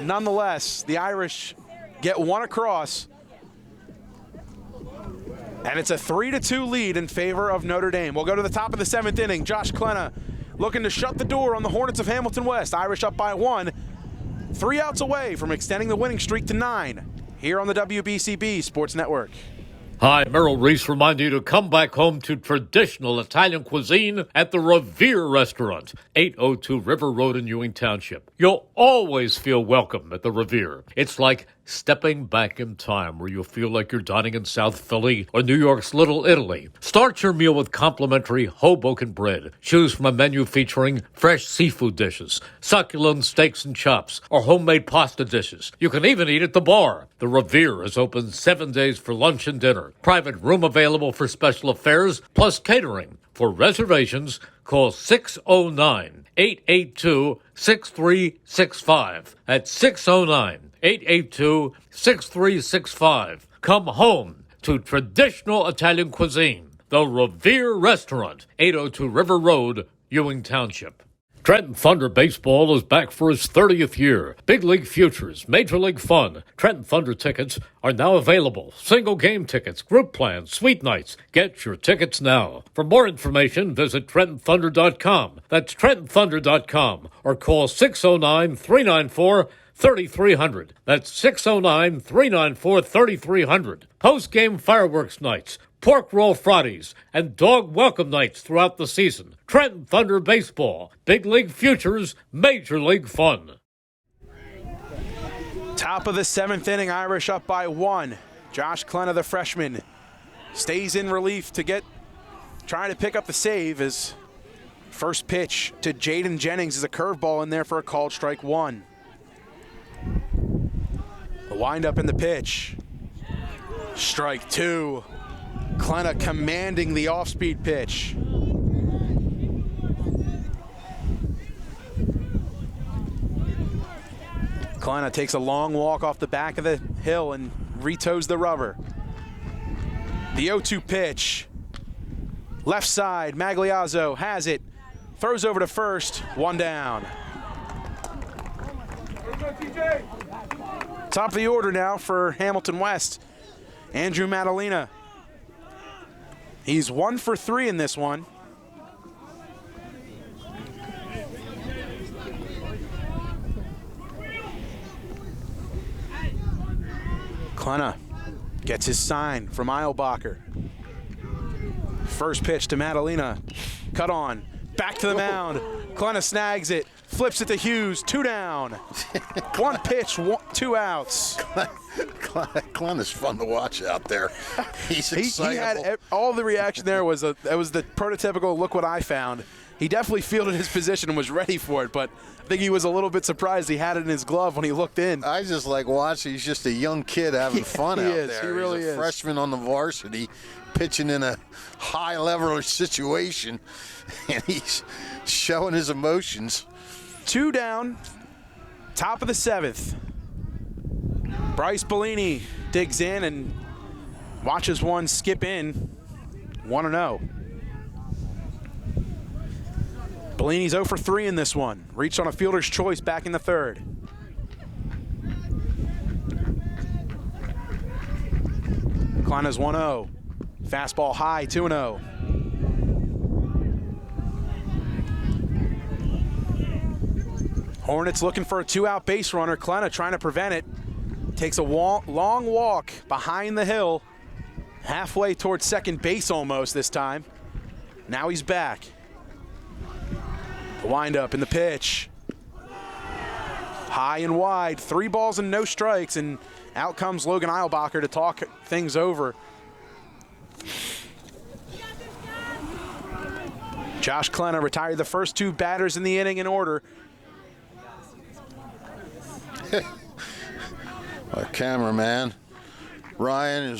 nonetheless, the Irish get one across. And it's a 3-2 lead in favor of Notre Dame. We'll go to the top of the seventh inning. Josh Klenna looking to shut the door on the Hornets of Hamilton West. Irish up by 1. 3 outs away from extending the winning streak to 9. Here on the WBCB Sports Network. Hi, Merrill Reese reminding you to come back home to traditional Italian cuisine at the Revere Restaurant, 802 River Road in Ewing Township. You'll always feel welcome at the Revere. It's like stepping back in time where you'll feel like you're dining in South Philly or New York's Little Italy. Start your meal with complimentary Hoboken bread. Choose from a menu featuring fresh seafood dishes, succulent steaks and chops, or homemade pasta dishes. You can even eat at the bar. The Revere is open 7 days for lunch and dinner. Private room available for special affairs, plus catering. For reservations, call 609-882-6365. That's 609-882-6365. Come home to traditional Italian cuisine. The Revere Restaurant, 802 River Road, Ewing Township. Trenton Thunder Baseball is back for its 30th year. Big League Futures, Major League Fun. Trenton Thunder tickets are now available. Single game tickets, group plans, suite nights. Get your tickets now. For more information, visit TrentonThunder.com. That's TrentonThunder.com. Or call 609-394-3300. That's 609-394-3300. Post-game fireworks nights, pork roll Fridays, and dog welcome nights throughout the season. Trenton Thunder Baseball. Big League Futures, Major League Fun. Top of the seventh inning, Irish up by 1. Josh Klenna, the freshman, stays in relief trying to pick up the save as first pitch to Jaden Jennings is a curveball in there for a called strike one. The windup in the pitch. Strike two. Klenna commanding the off-speed pitch. Klenna takes a long walk off the back of the hill and retoes the rubber. The 0-2 pitch. Left side, Magliazzo has it. Throws over to first, one down. Top of the order now for Hamilton West. Andrew Madalena. He's 1 for 3 in this one. Klenna gets his sign from Eilbacher. First pitch to Madalena. Cut on. Back to the mound. Klenna snags it. Flips it to Hughes. 2 down. One pitch, 2 outs. Klenna's fun to watch out there. He's excitable. He had all the reaction there was that was the prototypical look what I found. He definitely fielded his position and was ready for it, but I think he was a little bit surprised he had it in his glove when he looked in. I just like watching. He's just a young kid having fun out there. He really is. He's a freshman on the varsity, pitching in a high-level situation, and he's showing his emotions. 2 down, top of the 7th. Bryce Bellini digs in and watches one skip in, 1-0. Bellini's 0 for 3 in this one. Reached on a fielder's choice back in the 3rd. Klenna's 1-0. Fastball high, 2-0. Hornets looking for a 2-out base runner. Klenna trying to prevent it. Takes a long walk behind the hill. Halfway towards second base almost this time. Now he's back. The windup in the pitch. High and wide, 3 balls and no strikes, and out comes Logan Eilbacher to talk things over. Josh Klenna retired the first 2 batters in the inning in order. Our cameraman, Ryan,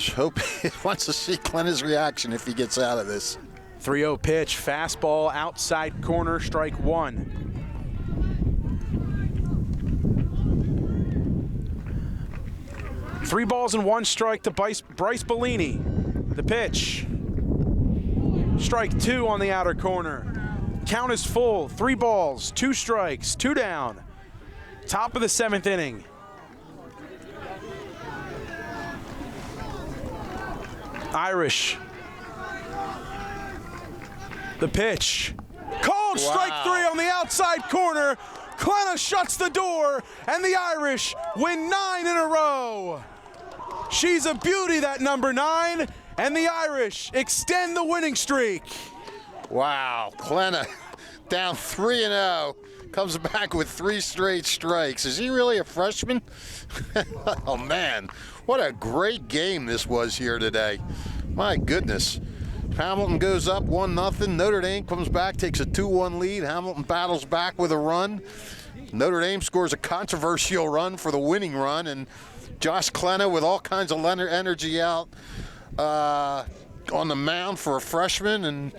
wants to see Klenna's reaction if he gets out of this. 3-0 pitch, fastball outside corner, strike 1. Three balls and 1 strike to Bryce Bellini. The pitch. Strike 2 on the outer corner. Count is full. 3 balls, 2 strikes, 2 down. Top of the 7th inning. Irish. The pitch. Called strike 3 on the outside corner. Klenna shuts the door, and the Irish win 9 in a row. She's a beauty, that number 9, and the Irish extend the winning streak. Wow, Klenna down 3-0, comes back with 3 straight strikes. Is he really a freshman? Oh man, what a great game this was here today. My goodness. Hamilton goes up 1-0. Notre Dame comes back, takes a 2-1 lead. Hamilton battles back with a run. Notre Dame scores a controversial run for the winning run, and Josh Klenna with all kinds of energy out on the mound for a freshman, and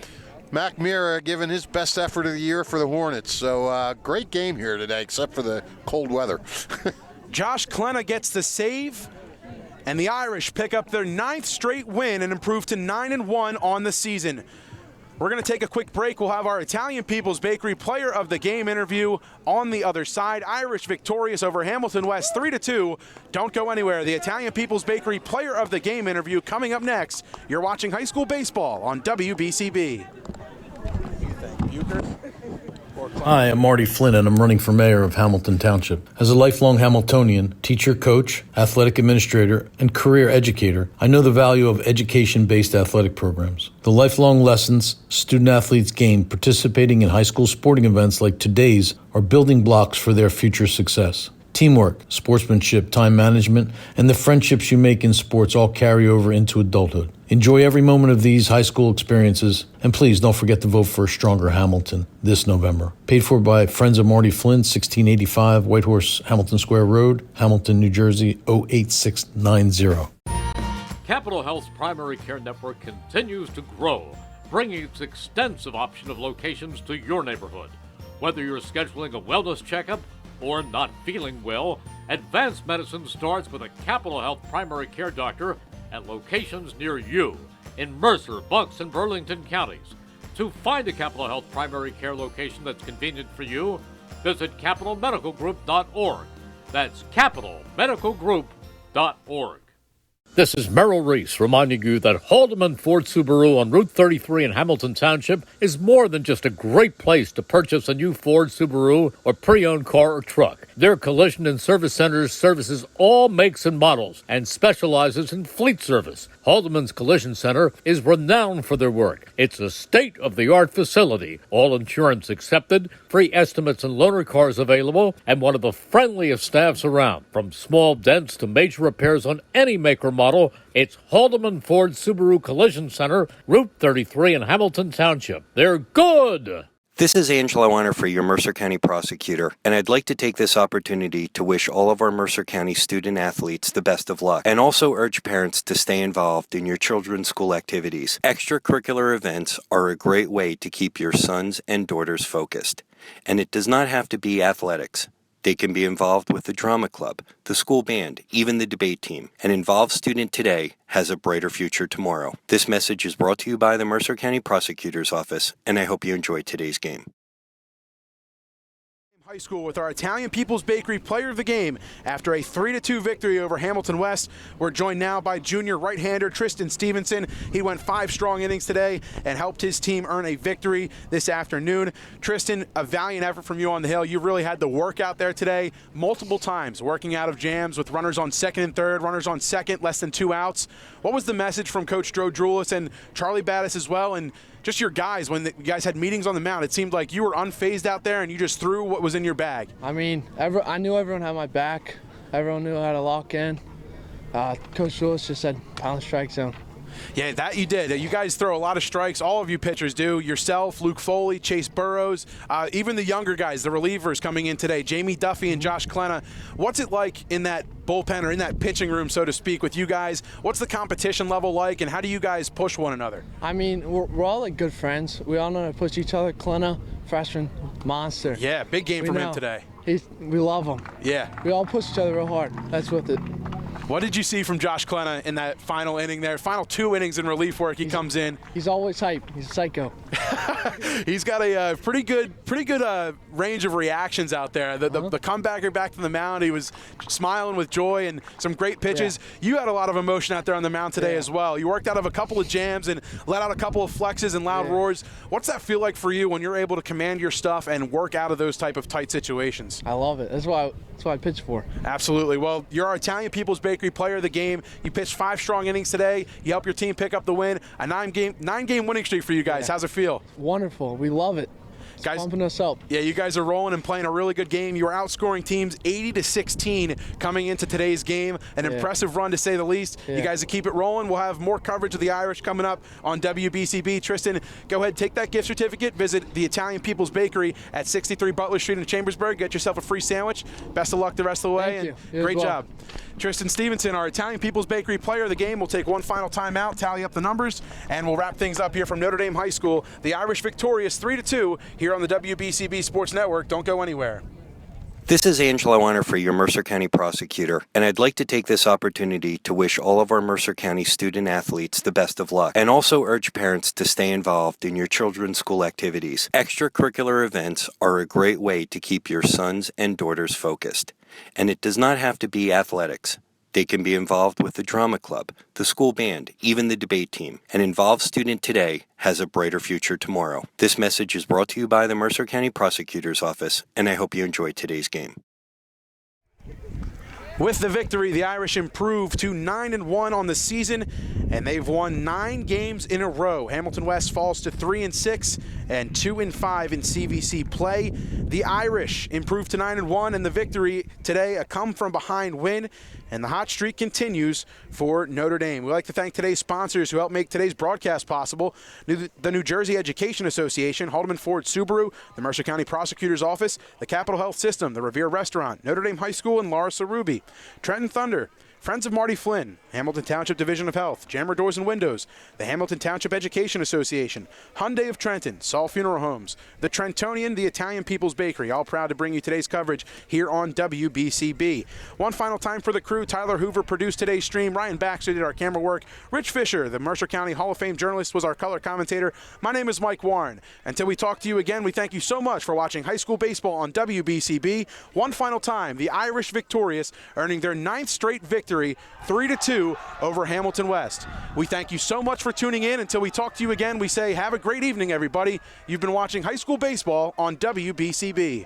Mac Mira giving his best effort of the year for the Hornets. So great game here today, except for the cold weather. Josh Klenna gets the save, and the Irish pick up their 9th straight win and improve to 9-1 on the season. We're going to take a quick break. We'll have our Italian People's Bakery Player of the Game interview on the other side. Irish victorious over Hamilton West 3-2. Don't go anywhere. The Italian People's Bakery Player of the Game interview coming up next. You're watching high school baseball on WBCB. Hi, I'm Marty Flynn, and I'm running for mayor of Hamilton Township. As a lifelong Hamiltonian, teacher, coach, athletic administrator, and career educator, I know the value of education-based athletic programs. The lifelong lessons student-athletes gain participating in high school sporting events like today's are building blocks for their future success. Teamwork, sportsmanship, time management, and the friendships you make in sports all carry over into adulthood. Enjoy every moment of these high school experiences, and please don't forget to vote for a stronger Hamilton this November. Paid for by Friends of Marty Flynn, 1685 Whitehorse, Hamilton Square Road, Hamilton, New Jersey, 08690. Capital Health's primary care network continues to grow, bringing its extensive option of locations to your neighborhood. Whether you're scheduling a wellness checkup or not feeling well, advanced medicine starts with a Capital Health primary care doctor at locations near you in Mercer, Bucks, and Burlington counties. To find a Capital Health primary care location that's convenient for you, visit capitalmedicalgroup.org. That's capitalmedicalgroup.org. This is Merrill Reese reminding you that Haldeman Ford Subaru on Route 33 in Hamilton Township is more than just a great place to purchase a new Ford Subaru or pre-owned car or truck. Their collision and service centers services all makes and models and specializes in fleet service. Haldeman's Collision Center is renowned for their work. It's a state-of-the-art facility, all insurance accepted, free estimates and loaner cars available, and one of the friendliest staffs around. From small dents to major repairs on any make or model, it's Haldeman Ford Subaru Collision Center, Route 33 in Hamilton Township. They're good! This is Angelo Honor for your Mercer County prosecutor, and I'd like to take this opportunity to wish all of our Mercer County student athletes the best of luck, and also urge parents to stay involved in your children's school activities. Extracurricular events are a great way to keep your sons and daughters focused, and it does not have to be athletics. They can be involved with the drama club, the school band, even the debate team. An involved student today has a brighter future tomorrow. This message is brought to you by the Mercer County Prosecutor's Office, and I hope you enjoyed today's game. High School with our Italian People's Bakery player of the game after a 3-2 victory over Hamilton West. We're joined now by junior right-hander Tristan Stevenson. He went 5 strong innings today and helped his team earn a victory this afternoon. Tristan, a valiant effort from you on the hill. You really had to work out there today multiple times, working out of jams with runners on second and third, runners on second, less than 2 outs. What was the message from Coach Dro Drulis and Charlie Battis as well, and just your guys, when you guys had meetings on the mound? It seemed like you were unfazed out there and you just threw what was in your bag. I mean, I knew everyone had my back. Everyone knew how to lock in. Coach Lewis just said, pound strike zone. Yeah, that you did. You guys throw a lot of strikes. All of you pitchers do. Yourself, Luke Foley, Chase Burrows, even the younger guys, the relievers coming in today, Jamie Duffy and Josh Klena. What's it like in that bullpen or in that pitching room, so to speak, with you guys? What's the competition level like, and how do you guys push one another? I mean, we're all like good friends. We all know how to push each other. Klena, freshman, monster. Yeah, big game from him today. We love him. Yeah. We all push each other real hard. That's what it. What did you see from Josh Klena in that final inning there? Final 2 innings in relief work. He comes in. He's always hype. He's a psycho. He's got a pretty good range of reactions out there. The comebacker back to the mound, he was smiling with joy and some great pitches. Yeah. You had a lot of emotion out there on the mound today as well. You worked out of a couple of jams and let out a couple of flexes and loud roars. What's that feel like for you when you're able to command your stuff and work out of those type of tight situations? I love it. That's what I pitch for. Absolutely. Well, you're our Italian People's Bakery player of the game. You pitched 5 strong innings today. You helped your team pick up the win. A 9-game winning streak for you guys. Yeah. How's it feel? Wonderful. We love it. It's guys, pumping us up. Yeah, you guys are rolling and playing a really good game. You are outscoring teams 80-16 coming into today's game. An impressive run, to say the least. You guys will keep it rolling. We'll have more coverage of the Irish coming up on WBCB. Tristan, go ahead, take that gift certificate. Visit the Italian People's Bakery at 63 Butler Street in Chambersburg. Get yourself a free sandwich. Best of luck the rest of the way. Thank you. Great job. Tristan Stevenson, our Italian People's Bakery player of the game. We'll take one final timeout, tally up the numbers, and we'll wrap things up here from Notre Dame High School. The Irish victorious 3-2 here on the WBCB Sports Network. Don't go anywhere. This is Angelo Honor for your Mercer County prosecutor, and I'd like to take this opportunity to wish all of our Mercer County student athletes the best of luck, and also urge parents to stay involved in your children's school activities. Extracurricular events are a great way to keep your sons and daughters focused, and it does not have to be athletics. They can be involved with the drama club, the school band, even the debate team. An involved student today has a brighter future tomorrow. This message is brought to you by the Mercer County Prosecutor's Office, and I hope you enjoyed today's game. With the victory, the Irish improved to 9-1 on the season, and they've won 9 games in a row. Hamilton West falls to 3-6 and 2-5 in CVC play. The Irish improved to 9-1, and the victory today, a come-from-behind win, and the hot streak continues for Notre Dame. We'd like to thank today's sponsors who helped make today's broadcast possible: the New Jersey Education Association, Haldeman Ford Subaru, the Mercer County Prosecutor's Office, the Capitol Health System, the Revere Restaurant, Notre Dame High School, and Larissa Ruby, Trenton Thunder, Friends of Marty Flynn, Hamilton Township Division of Health, Jammer Doors and Windows, the Hamilton Township Education Association, Hyundai of Trenton, Saul Funeral Homes, the Trentonian, the Italian People's Bakery, all proud to bring you today's coverage here on WBCB. One final time for the crew: Tyler Hoover produced today's stream, Ryan Baxter did our camera work, Rich Fisher, the Mercer County Hall of Fame journalist, was our color commentator. My name is Mike Warren. Until we talk to you again, we thank you so much for watching high school baseball on WBCB. One final time, the Irish victorious, earning their 9th straight victory, 3-2 over Hamilton West. We thank you so much for tuning in. Until we talk to you again, we say have a great evening, everybody. You've been watching high school baseball on WBCB.